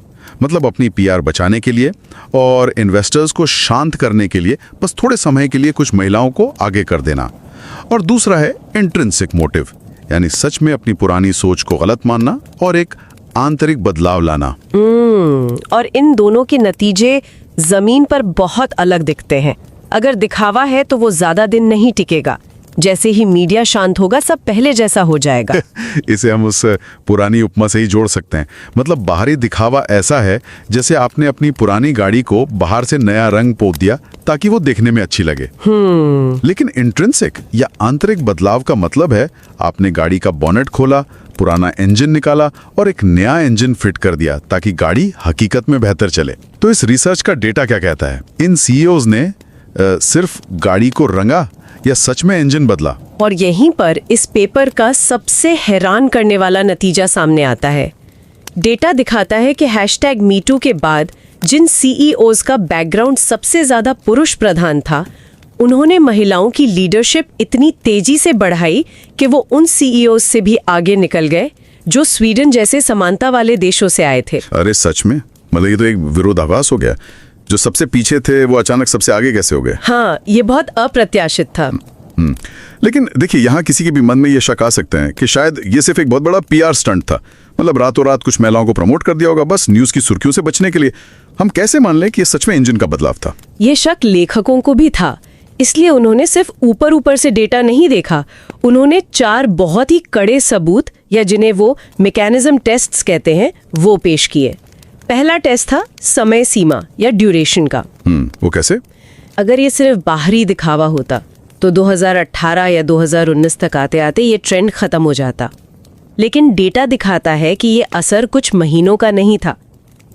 मतलब अपनी पीआर बचाने के लिए और इन्वेस्टर्स को शांत करने के लिए बस थोड़े समय के लिए कुछ महिलाओं को आगे कर देना। और दूसरा है इंट्रिंसिक मोटिव, यानी सच में अपनी पुरानी सोच को गलत मानना और एक आंतरिक बदलाव लाना। और इन दोनों के नतीजे जमीन पर बहुत अलग दिखते हैं। अगर दिखावा है तो वो ज्यादा दिन नहीं टिकेगा, जैसे ही मीडिया शांत होगा सब पहले जैसा हो जाएगा। इसे हम उस पुरानी उपमा से ही जोड़ सकते हैं। मतलब बाहरी दिखावा ऐसा है जैसे आपने अपनी पुरानी गाड़ी को बाहर से नया रंग पोत दिया ताकि वो देखने में अच्छी लगे। लेकिन इंट्रिंसिक या आंतरिक बदलाव का मतलब है आपने गाड़ी का बोनेट खोला, पुराना इंजन निकाला और एक नया इंजन फिट कर दिया ताकि गाड़ी हकीकत में बेहतर चले। तो इस रिसर्च का डेटा क्या कहता है? इन सीईओज ने सिर्फ गाड़ी को रंगा या सच में इंजन बदला? और यहीं पर इस पेपर का सबसे हैरान करने वाला नतीजा सामने आता है। डेटा दिखाता है कि #MeToo के बाद जिन सीईओज का बैकग्राउंड सबसे ज्यादा पुरुष प्रधान था, उन्होंने महिलाओं की लीडरशिप इतनी तेजी से बढ़ाई कि वो उन सीईओज से भी आगे निकल गए जो स्वीडन जैसे समानता वाले देशों से आए थे। अरे सच में? मतलब ये तो एक विरोधाभास हो गया। जो सबसे पीछे थे वो अचानक सबसे आगे कैसे हो गए? हाँ, ये बहुत अप्रत्याशित था। लेकिन देखिए, यहाँ किसी के भी मन में ये शक आ सकते हैं कि शायद ये सिर्फ एक बहुत बड़ा पीआर स्टंट था। मतलब रातों रात कुछ महिलाओं को प्रमोट कर दिया होगा बस न्यूज की सुर्खियों से बचने के लिए। हम कैसे मान लें कि ये सच में इंजन का बदलाव था? ये शक लेखकों को भी था, इसलिए उन्होंने सिर्फ ऊपर ऊपर से डेटा नहीं देखा। उन्होंने 4 बहुत ही कड़े सबूत, या जिन्हें वो मैकेनिज्म टेस्ट्स कहते हैं, वो पेश किए। पहला टेस्ट था समय सीमा या ड्यूरेशन का। वो कैसे? अगर ये सिर्फ बाहरी दिखावा होता तो 2018 या 2019 तक आते आते ये ट्रेंड खत्म हो जाता। लेकिन डेटा दिखाता है कि ये असर कुछ महीनों का नहीं था।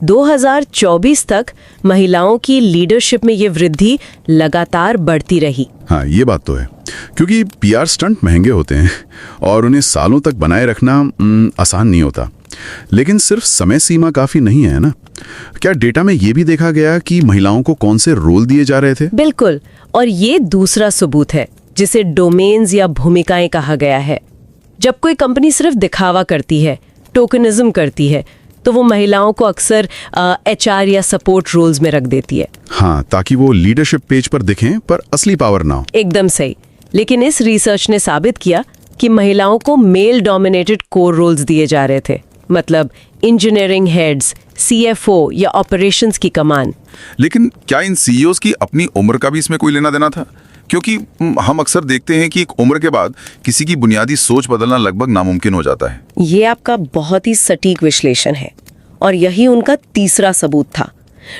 2024 तक महिलाओं की लीडरशिप में ये वृद्धि लगातार बढ़ती रही। हाँ, ये बात तो है, क्योंकि पीआर स्टंट महंगे होते हैं और उन्हें सालों तक बनाए रखना आसान नहीं होता। लेकिन सिर्फ समय सीमा काफी नहीं है ना? क्या डेटा में ये भी देखा गया कि महिलाओं को कौन से रोल दिए जा रहे थे? बिल्कुल, और ये दूसरा सबूत है जिसे डोमेन्स या भूमिकाएं कहा गया है। जब कोई कंपनी सिर्फ दिखावा करती है, टोकनिज्म करती है, तो वो महिलाओं को अक्सर एचआर या सपोर्ट रोल्स में रख देती है। हाँ, ताकि वो लीडरशिप पेज पर दिखें पर असली पावर ना हो। एकदम सही। लेकिन इस रिसर्च ने साबित किया कि महिलाओं को मेल डोमिनेटेड कोर रोल्स दिए जा रहे थे, मतलब इंजीनियरिंग हेड्स, सीएफओ या ऑपरेशंस की कमान। लेकिन क्या इन सीईओज की अपनी उम्र का भी इसमें कोई लेना देना था? क्योंकि हम अक्सर देखते हैं कि एक उम्र के बाद किसी की बुनियादी सोच बदलना लगभग नामुमकिन हो जाता है। ये आपका बहुत ही सटीक विश्लेषण है और यही उनका तीसरा सबूत था।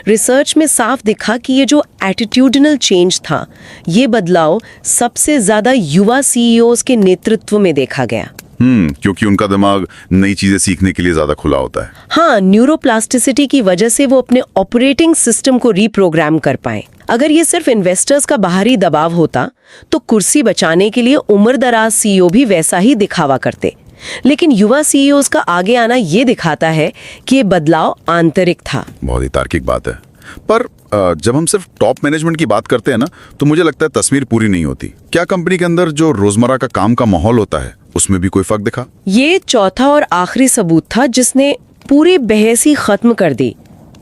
रिसर्च में साफ दिखा कि ये जो एटीट्यूडनल चेंज था, ये बदलाव सबसे ज्यादा युवा सीईओज के नेतृत्व में देखा गया। क्योंकि उनका दिमाग नई चीजें सीखने के लिए ज्यादा खुला होता है। हाँ, न्यूरोप्लास्टिसिटी की वजह से वो अपने ऑपरेटिंग सिस्टम को रीप्रोग्राम कर पाए। अगर ये सिर्फ इन्वेस्टर्स का बाहरी दबाव होता तो कुर्सी बचाने के लिए उम्रदराज सीईओ भी वैसा ही दिखावा करते। लेकिन युवा सीईओज का आगे आना ये दिखाता है कि ये बदलाव आंतरिक था। बहुत ही तार्किक बात है। पर जब हम सिर्फ टॉप मैनेजमेंट की बात करते हैं ना, तो मुझे लगता है तस्वीर पूरी नहीं होती। क्या कंपनी के अंदर जो रोजमर्रा का काम का माहौल होता है उसमें भी कोई फर्क दिखा? ये चौथा और आखिरी सबूत था जिसने पूरी बहस ही खत्म कर दी।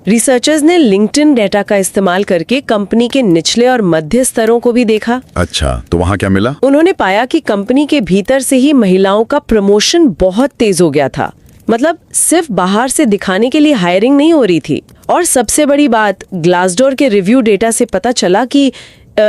रिसर्चर्स ने लिंक्डइन डेटा का इस्तेमाल करके कंपनी के निचले और मध्य स्तरों को भी देखा। अच्छा, तो वहाँ क्या मिला? उन्होंने पाया कि कंपनी के भीतर से ही महिलाओं का प्रमोशन बहुत तेज हो गया था। मतलब सिर्फ बाहर से दिखाने के लिए हायरिंग नहीं हो रही थी। और सबसे बड़ी बात, ग्लासडोर के रिव्यू डेटा से पता चला कि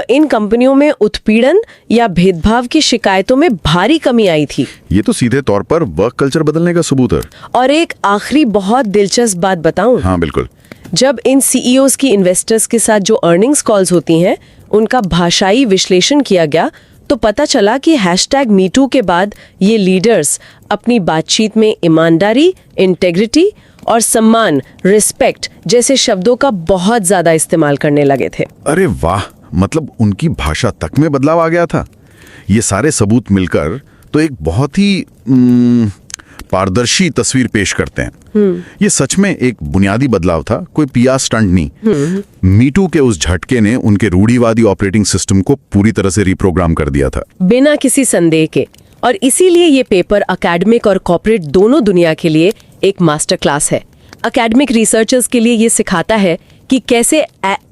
इन कंपनियों में उत्पीड़न या भेदभाव की शिकायतों में भारी कमी आई थी। ये तो सीधे तौर पर वर्क कल्चर बदलने का सबूत है। और एक आखिरी बहुत दिलचस्प बात बताऊं? हाँ बिल्कुल। जब इन सीईओज की इन्वेस्टर्स के साथ जो अर्निंग्स कॉल्स होती हैं, उनका भाषाई विश्लेषण किया गया तो पता चला कि #MeToo के बाद ये लीडर्स अपनी बातचीत में ईमानदारी, इंटेग्रिटी और सम्मान, रिस्पेक्ट जैसे शब्दों का बहुत ज्यादा इस्तेमाल करने लगे थे। अरे वाह, मतलब उनकी भाषा तक में बदलाव आ गया था। ये सारे सबूत मिलकर तो एक बहुत ही पारदर्शी तस्वीर पेश करते हैं। ये सच में एक बुनियादी बदलाव था, कोई पिया स्टंट नहीं। मीटू के उस झटके ने उनके रूढ़िवादी ऑपरेटिंग सिस्टम को पूरी तरह से रिप्रोग्राम कर दिया था, बिना किसी संदेह के। और इसीलिए ये पेपर एकेडमिक और कॉर्पोरेट दोनों दुनिया के लिए एक मास्टर क्लास है। एकेडमिक रिसर्चर्स के लिए ये सिखाता है कि कैसे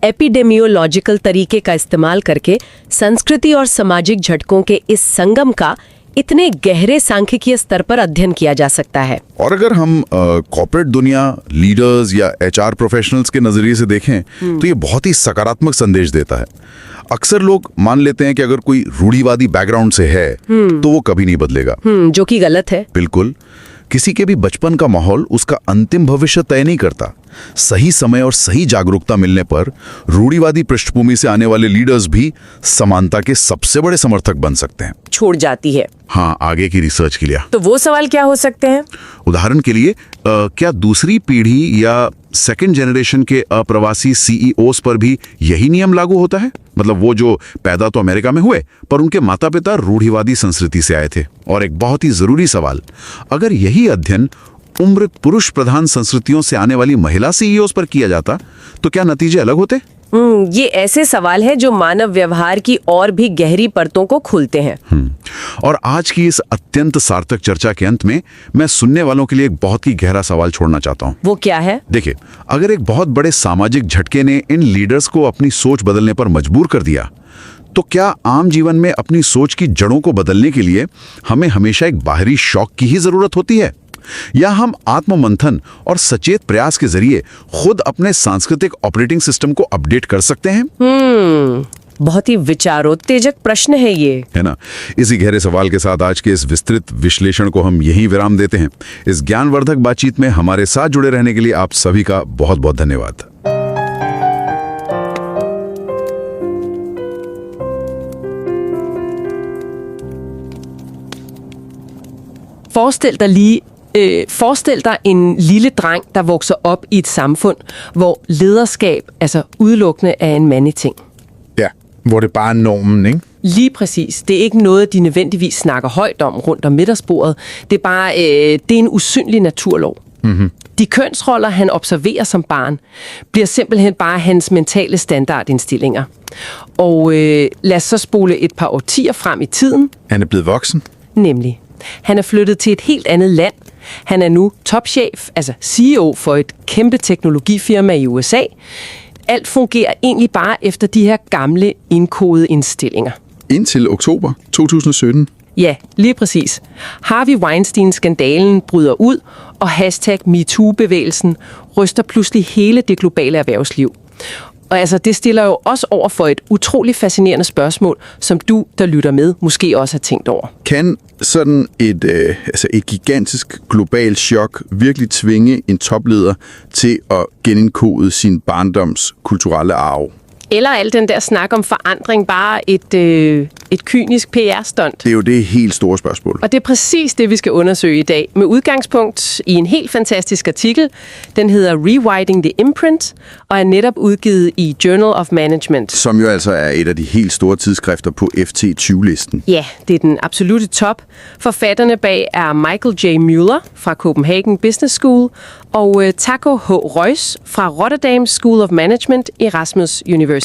एपिडेमियोलॉजिकल तरीके का इस्तेमाल करके संस्कृति और सामाजिक झटकों के इस संगम का इतने गहरे सांख्यिकीय स्तर पर अध्ययन किया जा सकता है। और अगर हम कॉर्पोरेट दुनिया, लीडर्स या एचआर प्रोफेशनल्स के नजरिए से देखें तो ये बहुत ही सकारात्मक संदेश देता है। अक्सर लोग मान लेते हैं कि अगर कोई रूढ़िवादी बैकग्राउंड से है तो वो कभी नहीं बदलेगा, जो कि गलत है। बिल्कुल। किसी के भी बचपन का माहौल उसका अंतिम भविष्य तय नहीं करता। सही समय और सही जागरूकता मिलने पर रूढ़िवादी पृष्ठभूमि से आने वाले लीडर्स भी समानता के सबसे बड़े समर्थक बन सकते हैं। छोड़ जाती है। हाँ, आगे की रिसर्च के लिए। तो वो सवाल क्या हो सकते हैं? उदाहरण के लिए क्या दूसरी पीढ़ी या सेकंड जनरेशन के अप्रवासी सीईओस पर भी यही नियम लागू होता है? मतलब वो जो पैदा तो अमेरिका में हुए पर उनके माता पिता रूढ़िवादी संस्कृति से आए थे। और एक बहुत ही जरूरी सवाल, अगर यही अध्ययन उम्र पुरुष प्रधान संस्कृतियों से आने वाली महिला सीईओस पर किया जाता तो क्या नतीजे अलग होते? ये ऐसे सवाल है जो मानव व्यवहार की और भी गहरी परतों को खोलते हैं। और आज की इस अत्यंत सार्थक चर्चा के अंत में मैं सुनने वालों के लिए एक बहुत ही गहरा सवाल छोड़ना चाहता हूँ। वो क्या है? देखिए, अगर एक बहुत बड़े सामाजिक झटके ने इन लीडर्स को अपनी सोच बदलने पर मजबूर कर दिया, तो क्या आम जीवन में अपनी सोच की जड़ों को बदलने के लिए हमें हमेशा एक बाहरी शॉक की ही जरूरत होती है, या हम आत्ममंथन और सचेत प्रयास के जरिए खुद अपने सांस्कृतिक ऑपरेटिंग सिस्टम को अपडेट कर सकते हैं? बहुत ही विचारोत्तेजक प्रश्न है ये, है ना? इसी गहरे सवाल के साथ आज के इस विस्तृत विश्लेषण को हम यहीं विराम देते हैं। इस ज्ञानवर्धक बातचीत में हमारे साथ जुड़े रहने के लिए आप सभी का बहुत बहुत धन्यवाद। Forestil dig en lille dreng, der vokser op i et samfund, hvor lederskab altså udelukkende er en mandeting. Ja, hvor det bare er normen, ikke? Lige præcis. Det er ikke noget, de nødvendigvis snakker højt om rundt om middagsbordet. Det er bare det er en usynlig naturlov. Mm-hmm. De kønsroller, han observerer som barn, bliver simpelthen bare hans mentale standardindstillinger. Og lad os så spole et par årtier frem i tiden. Han er blevet voksen. Nemlig. Han er flyttet til et helt andet land. Han er nu topchef, altså CEO for et kæmpe teknologifirma i USA. Alt fungerer egentlig bare efter de her gamle indkodede indstillinger. Indtil oktober 2017. Ja, lige præcis. Harvey Weinstein-skandalen bryder ud, og #MeToo-bevægelsen ryster pludselig hele det globale erhvervsliv. Og altså, det stiller jo også over for et utroligt fascinerende spørgsmål, som du, der lytter med, måske også har tænkt over. Kan sådan et gigantisk globalt chok virkelig tvinge en topleder til at genindkode sin barndoms kulturelle arv? Eller al den der snak om forandring bare et kynisk PR-stunt? Det er jo det helt store spørgsmål. Og det er præcis det, vi skal undersøge i dag, med udgangspunkt i en helt fantastisk artikel. Den hedder Rewriting the Imprint, og er netop udgivet i Journal of Management. Som jo altså er et af de helt store tidsskrifter på FT50-listen. Ja, det er den absolute top. Forfatterne bag er Michael J. Mueller fra Copenhagen Business School og Taco H. Reus fra Rotterdam School of Management, Erasmus University.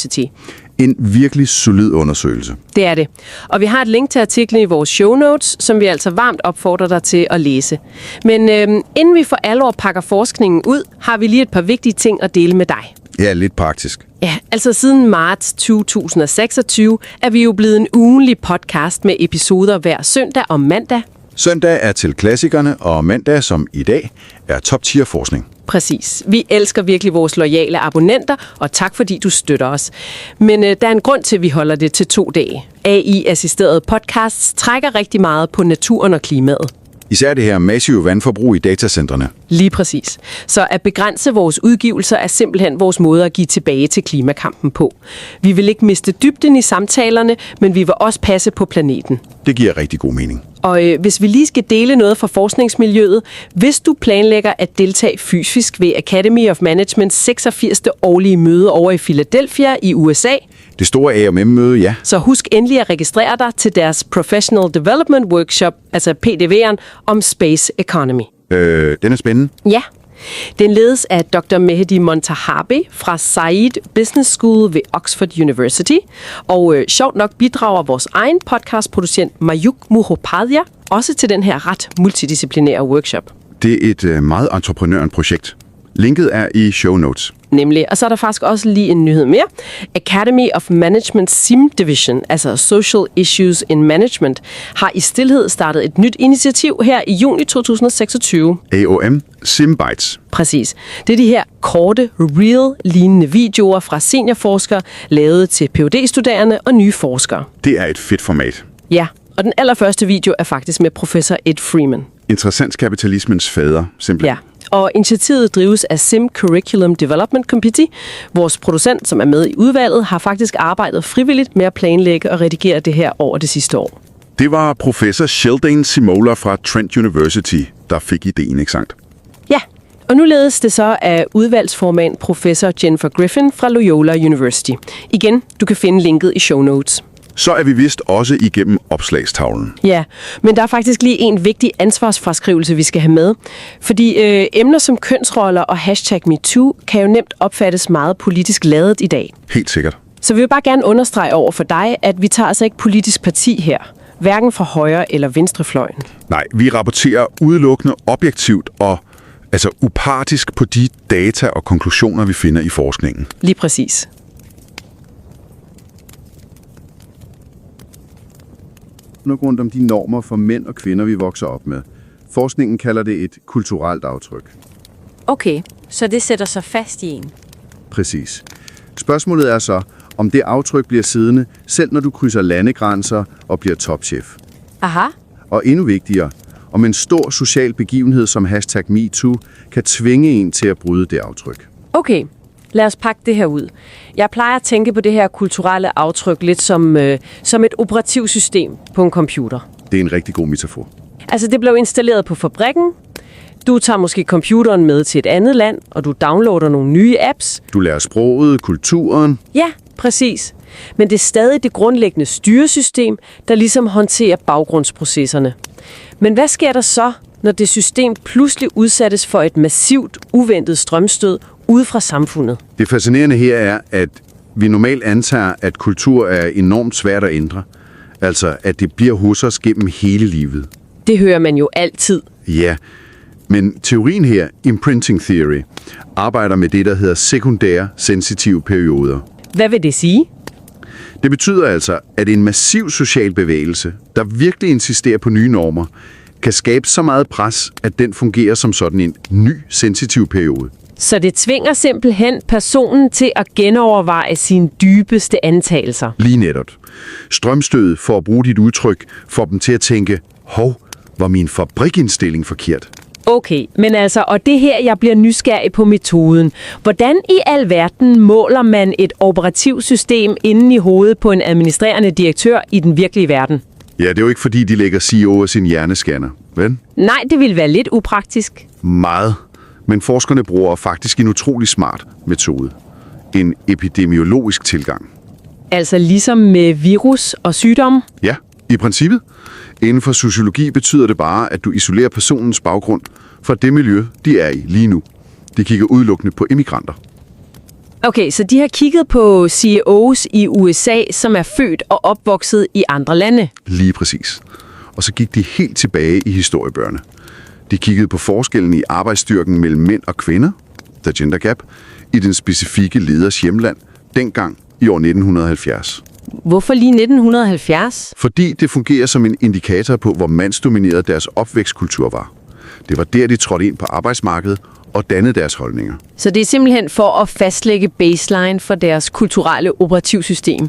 En virkelig solid undersøgelse. Det er det. Og vi har et link til artiklen i vores show notes, som vi altså varmt opfordrer dig til at læse. Men inden vi for alvor pakker forskningen ud, har vi lige et par vigtige ting at dele med dig. Ja, lidt praktisk. Ja, altså siden marts 2026 er vi jo blevet en ugenlig podcast med episoder hver søndag og mandag. Søndag er til klassikerne, og mandag, som i dag, er top-tier forskning. Præcis. Vi elsker virkelig vores loyale abonnenter, og tak fordi du støtter os. Men der er en grund til, at vi holder det til 2 dage. AI-assisterede podcasts trækker rigtig meget på naturen og klimaet. Især det her massive vandforbrug i datacentrene. Lige præcis. Så at begrænse vores udgivelser er simpelthen vores måde at give tilbage til klimakampen på. Vi vil ikke miste dybden i samtalerne, men vi vil også passe på planeten. Det giver rigtig god mening. Og hvis vi lige skal dele noget fra forskningsmiljøet, hvis du planlægger at deltage fysisk ved Academy of Managements 86. årlige møde over i Philadelphia i USA, Det store AOM-møde, ja. så husk endelig at registrere dig til deres Professional Development Workshop, altså PDW'eren, om Space Economy. Den er spændende. Ja. Den ledes af Dr. Mehdi Montahabi fra Said Business School ved Oxford University. Og sjovt nok bidrager vores egen podcastproducent Mayukh Mukhopadhyay også til den her ret multidisciplinære workshop. Det er et meget entreprenørende projekt. Linket er i show notes. Nemlig. Og så er der faktisk også lige en nyhed mere. Academy of Management SIM Division, altså Social Issues in Management, har i stilhed startet et nyt initiativ her i juni 2026. AOM SIM-Bytes. Præcis. Det er de her korte, reel-lignende videoer fra seniorforskere, lavet til PhD-studerende og nye forskere. Det er et fedt format. Ja, og den allerførste video er faktisk med professor Ed Freeman. Interessenskapitalismens fader, simpelthen. Ja, og initiativet drives af SIM Curriculum Development Committee. Vores producent, som er med i udvalget, har faktisk arbejdet frivilligt med at planlægge og redigere det her over det sidste år. Det var professor Sheldon Simola fra Trent University, der fik ideen, ikke sandt? Ja, og nu ledes det så af udvalgsformand professor Jennifer Griffin fra Loyola University. Igen, du kan finde linket i show notes. Så er vi vist også igennem opslagstavlen. Ja, men der er faktisk lige en vigtig ansvarsfraskrivelse, vi skal have med. Fordi emner som kønsroller og #MeToo kan jo nemt opfattes meget politisk ladet i dag. Helt sikkert. Så vi vil bare gerne understrege over for dig, at vi tager altså ikke politisk parti her. Hverken fra højre- eller venstrefløjen. Nej, vi rapporterer udelukkende objektivt og upartisk på de data og konklusioner, vi finder i forskningen. Lige præcis. Rundt om de normer for mænd og kvinder, vi vokser op med. Forskningen kalder det et kulturelt aftryk. Okay, så det sætter sig fast i en. Præcis. Spørgsmålet er så, om det aftryk bliver siddende, selv når du krydser landegrænser og bliver topchef. Aha. Og endnu vigtigere, om en stor social begivenhed som #MeToo kan tvinge en til at bryde det aftryk. Okay, lad os pakke det her ud. Jeg plejer at tænke på det her kulturelle aftryk lidt som et operativsystem på en computer. Det er en rigtig god metafor. Altså, det blev installeret på fabrikken. Du tager måske computeren med til et andet land, og du downloader nogle nye apps. Du lærer sproget, kulturen. Ja, præcis. Men det er stadig det grundlæggende styresystem, der ligesom håndterer baggrundsprocesserne. Men hvad sker der så, når det system pludselig udsættes for et massivt, uventet strømstød ude fra samfundet? Det fascinerende her er, at vi normalt antager, at kultur er enormt svært at ændre. Altså, at det bliver hos os gennem hele livet. Det hører man jo altid. Ja, men teorien her, Imprinting Theory, arbejder med det, der hedder sekundære sensitive perioder. Hvad vil det sige? Det betyder altså, at en massiv social bevægelse, der virkelig insisterer på nye normer, kan skabe så meget pres, at den fungerer som sådan en ny sensitiv periode. Så det tvinger simpelthen personen til at genoverveje sine dybeste antagelser. Lige netop. Strømstødet, for at bruge dit udtryk, får dem til at tænke, hov, var min fabrikindstilling forkert? Okay, men altså, og det her, jeg bliver nysgerrig på metoden. Hvordan i alverden måler man et operativsystem inde i hovedet på en administrerende direktør i den virkelige verden? Ja, det er jo ikke fordi, de lægger CEO af sin hjernescanner, vel? Nej, det ville være lidt upraktisk. Meget. Men forskerne bruger faktisk en utrolig smart metode. En epidemiologisk tilgang. Altså ligesom med virus og sygdom? Ja, i princippet. Inden for sociologi betyder det bare, at du isolerer personens baggrund fra det miljø, de er i lige nu. De kigger udelukkende på immigranter. Okay, så de har kigget på CEOs i USA, som er født og opvokset i andre lande. Lige præcis. Og så gik de helt tilbage i historiebøgerne. De kiggede på forskellen i arbejdsstyrken mellem mænd og kvinder, the gender gap, i den specifikke leders hjemland, dengang i år 1970. Hvorfor lige 1970? Fordi det fungerer som en indikator på, hvor mandsdomineret deres opvækstkultur var. Det var der, de trådte ind på arbejdsmarkedet og dannede deres holdninger. Så det er simpelthen for at fastlægge baseline for deres kulturelle operativsystem.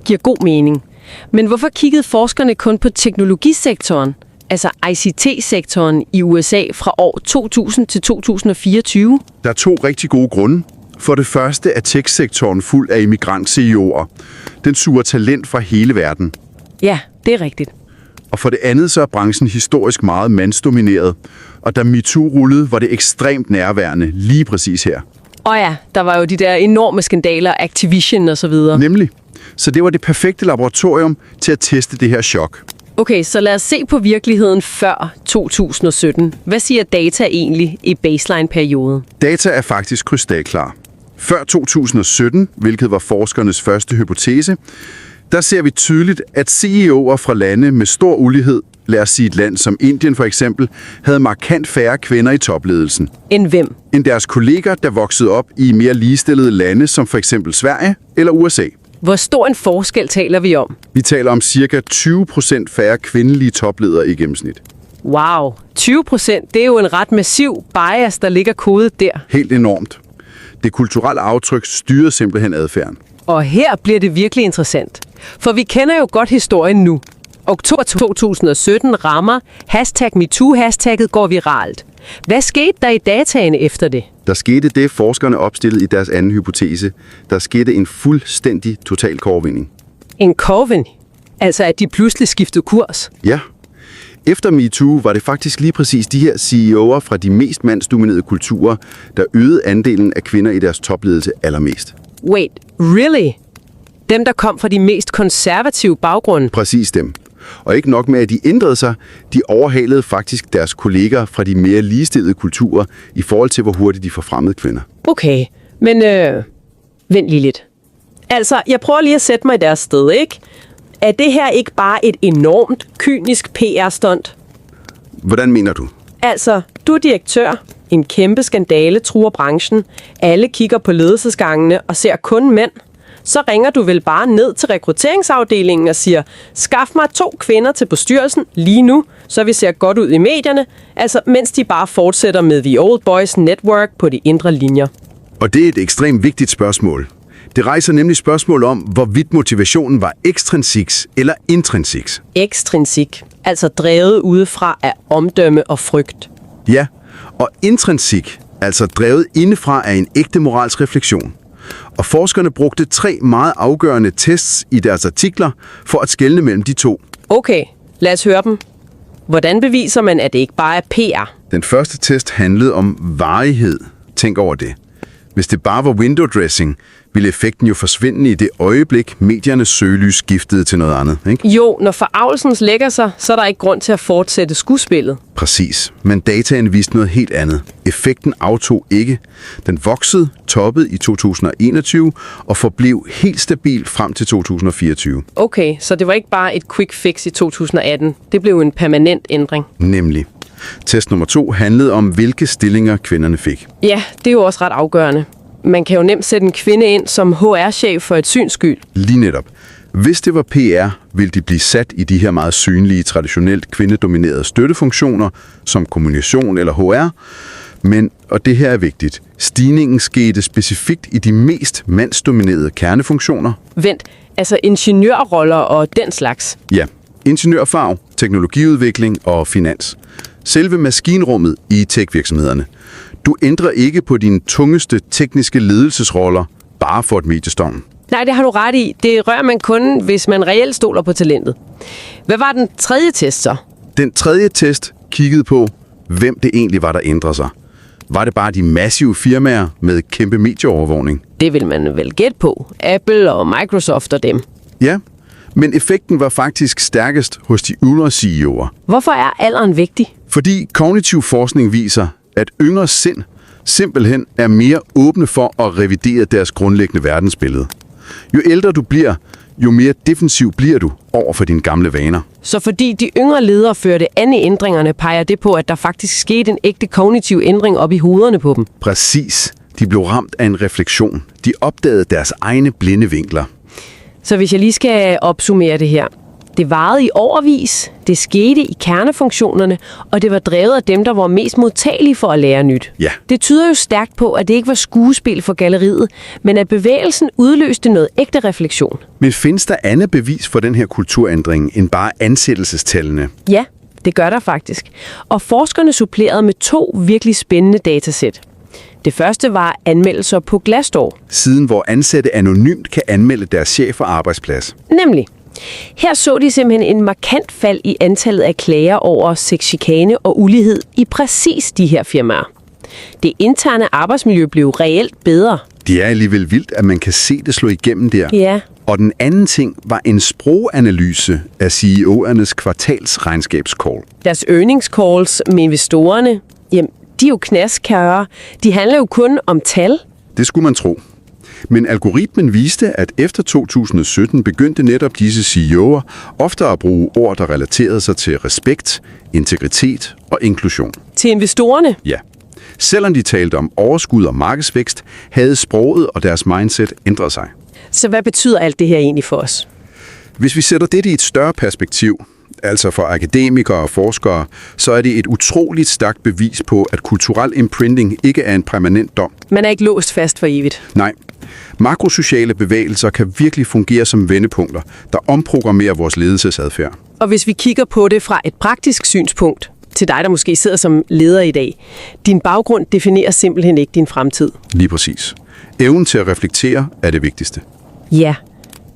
Giver god mening. Men hvorfor kiggede forskerne kun på teknologisektoren, altså ICT-sektoren i USA fra år 2000 til 2024? Der er 2 rigtig gode grunde. For det første er tech-sektoren fuld af immigrant-CEO'er. Den suger talent fra hele verden. Ja, det er rigtigt. Og for det andet så er branchen historisk meget mandsdomineret, og da MeToo rullede, var det ekstremt nærværende lige præcis her. Og ja, der var jo de der enorme skandaler, Activision og så videre. Nemlig. Så det var det perfekte laboratorium til at teste det her chok. Okay, så lad os se på virkeligheden før 2017. Hvad siger data egentlig i baseline-perioden? Data er faktisk krystalklar. Før 2017, hvilket var forskernes første hypotese, der ser vi tydeligt, at CEO'er fra lande med stor ulighed, lad os sige et land som Indien for eksempel, havde markant færre kvinder i topledelsen. End hvem? End deres kolleger, der voksede op i mere ligestillede lande som for eksempel Sverige eller USA. Hvor stor en forskel taler vi om? Vi taler om cirka 20% færre kvindelige topledere i gennemsnit. Wow, 20%, det er jo en ret massiv bias, der ligger kodet der. Helt enormt. Det kulturelle aftryk styrer simpelthen adfærden. Og her bliver det virkelig interessant. For vi kender jo godt historien nu. Oktober 2017 rammer #MeToo-hashtagget går viralt. Hvad skete der i dataene efter det? Der skete det, forskerne opstillede i deres anden hypotese. Der skete en fuldstændig total korvinding. En korvinding? Altså at de pludselig skiftede kurs? Ja. Efter MeToo var det faktisk lige præcis de her CEO'er fra de mest mandsdominerede kulturer, der øgede andelen af kvinder i deres topledelse allermest. Wait, really? Dem, der kom fra de mest konservative baggrunde? Præcis dem. Og ikke nok med, at de ændrede sig, de overhalede faktisk deres kolleger fra de mere ligestillede kulturer i forhold til, hvor hurtigt de forfremmede kvinder. Okay, men vent lige lidt. Altså, jeg prøver lige at sætte mig i deres sted, ikke? Er det her ikke bare et enormt kynisk PR-stunt? Hvordan mener du? Altså, du er direktør. En kæmpe skandale truer branchen. Alle kigger på ledelsesgangene og ser kun mænd. Så ringer du vel bare ned til rekrutteringsafdelingen og siger, skaf mig 2 kvinder til bestyrelsen lige nu, så vi ser godt ud i medierne, altså mens de bare fortsætter med The Old Boys Network på de indre linjer. Og det er et ekstremt vigtigt spørgsmål. Det rejser nemlig spørgsmål om, hvorvidt motivationen var ekstrinsiks eller intrinsik. Ekstrinsik, altså drevet udefra af omdømme og frygt. Ja, og intrinsik, altså drevet indefra af en ægte moralsk refleksion. Og forskerne brugte 3 meget afgørende tests i deres artikler for at skelne mellem de 2. Okay, lad os høre dem. Hvordan beviser man, at det ikke bare er PR? Den første test handlede om varighed. Tænk over det. Hvis det bare var window dressing, ville effekten jo forsvinde i det øjeblik, mediernes søgelys skiftede til noget andet, ikke? Jo, når forargelsen lægger sig, så er der ikke grund til at fortsætte skuespillet. Præcis, men dataen viste noget helt andet. Effekten aftog ikke. Den voksede, toppede i 2021 og forblev helt stabil frem til 2024. Okay, så det var ikke bare et quick fix i 2018. Det blev en permanent ændring. Nemlig. Test nummer 2 handlede om, hvilke stillinger kvinderne fik. Ja, det er jo også ret afgørende. Man kan jo nemt sætte en kvinde ind som HR-chef for et syns skyld. Lige netop. Hvis det var PR, ville de blive sat i de her meget synlige, traditionelt kvindedominerede støttefunktioner, som kommunikation eller HR. Men, og det her er vigtigt, stigningen skete specifikt i de mest mandsdominerede kernefunktioner. Vent, altså ingeniørroller og den slags? Ja, ingeniørfag, teknologiudvikling og finans. Selve maskinrummet i tech-virksomhederne. Du ændrer ikke på dine tungeste tekniske ledelsesroller bare for et mediestorm. Nej, det har du ret i. Det rører man kun, hvis man reelt stoler på talentet. Hvad var den tredje test så? Den tredje test kiggede på, hvem det egentlig var, der ændrede sig. Var det bare de massive firmaer med kæmpe medieovervågning? Det vil man vel gætte på. Apple og Microsoft og dem. Ja, men effekten var faktisk stærkest hos de yngre CEO'er. Hvorfor er alderen vigtig? Fordi kognitiv forskning viser, at yngre sind simpelthen er mere åbne for at revidere deres grundlæggende verdensbillede. Jo ældre du bliver, jo mere defensiv bliver du over for dine gamle vaner. Så fordi de yngre ledere førte an i ændringerne, peger det på, at der faktisk skete en ægte kognitiv ændring op i hovederne på dem? Præcis. De blev ramt af en refleksion. De opdagede deres egne blinde vinkler. Så hvis jeg lige skal opsummere det her. Det varede i årevis, det skete i kernefunktionerne, og det var drevet af dem, der var mest modtagelige for at lære nyt. Ja. Det tyder jo stærkt på, at det ikke var skuespil for galleriet, men at bevægelsen udløste noget ægte refleksion. Men findes der andet bevis for den her kulturændring end bare ansættelsestallene? Ja, det gør der faktisk. Og forskerne supplerede med 2 virkelig spændende datasæt. Det første var anmeldelser på Glassdoor. Siden hvor ansatte anonymt kan anmelde deres chef og arbejdsplads. Nemlig. Her så de simpelthen en markant fald i antallet af klager over sexchikane og ulighed i præcis de her firmaer. Det interne arbejdsmiljø blev reelt bedre. Det er alligevel vildt, at man kan se det slå igennem der. Ja. Og den anden ting var en sproganalyse af CEO'ernes kvartalsregnskabscall. Deres earnings calls med investorerne, jamen, de er jo knaskærere. De handler jo kun om tal. Det skulle man tro. Men algoritmen viste, at efter 2017 begyndte netop disse CEO'er ofte at bruge ord, der relaterede sig til respekt, integritet og inklusion. Til investorerne? Ja. Selvom de talte om overskud og markedsvækst, havde sproget og deres mindset ændret sig. Så hvad betyder alt det her egentlig for os? Hvis vi sætter dette i et større perspektiv, altså for akademikere og forskere, så er det et utroligt stærkt bevis på, at kulturel imprinting ikke er en permanent dom. Man er ikke låst fast for evigt. Nej. Makrosociale bevægelser kan virkelig fungere som vendepunkter, der omprogrammerer vores ledelsesadfærd. Og hvis vi kigger på det fra et praktisk synspunkt, til dig, der måske sidder som leder i dag, din baggrund definerer simpelthen ikke din fremtid. Lige præcis. Evnen til at reflektere er det vigtigste. Ja.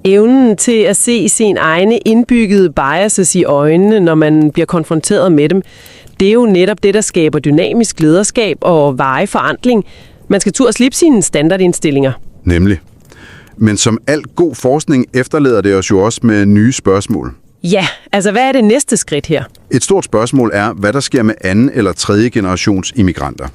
Evnen til at se sine egne indbyggede biases i øjnene, når man bliver konfronteret med dem, det er jo netop det, der skaber dynamisk lederskab og varig forandring. Man skal turde slippe sine standardindstillinger. Nemlig. Men som alt god forskning efterlader det os jo også med nye spørgsmål. Ja, altså hvad er det næste skridt her? Et stort spørgsmål er, hvad der sker med anden eller tredje generations immigranter.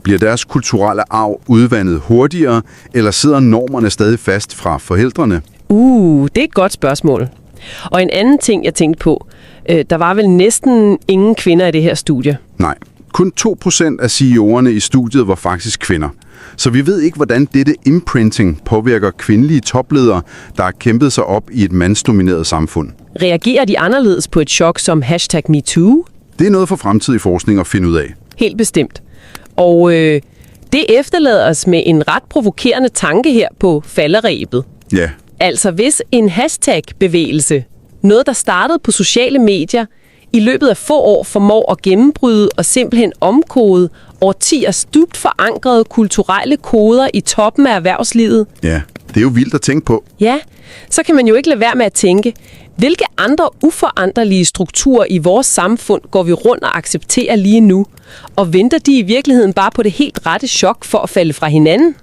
Bliver deres kulturelle arv udvandet hurtigere, eller sidder normerne stadig fast fra forældrene? Det er et godt spørgsmål. Og en anden ting, jeg tænkte på, der var vel næsten ingen kvinder i det her studie. Nej, kun 2% af CEO'erne i studiet var faktisk kvinder. Så vi ved ikke, hvordan dette imprinting påvirker kvindelige topledere, der har kæmpet sig op i et mandsdomineret samfund. Reagerer de anderledes på et chok som #MeToo? Det er noget for fremtidig forskning at finde ud af. Helt bestemt. Og det efterlader os med en ret provokerende tanke her på falderebet. Ja. Altså hvis en hashtag-bevægelse, noget der startede på sociale medier, i løbet af få år formår at gennembryde og simpelthen omkode årtiers dybt forankrede kulturelle koder i toppen af erhvervslivet. Ja, det er jo vildt at tænke på. Ja, så kan man jo ikke lade være med at tænke, hvilke andre uforanderlige strukturer i vores samfund går vi rundt og accepterer lige nu? Og venter de i virkeligheden bare på det helt rette chok for at falde fra hinanden?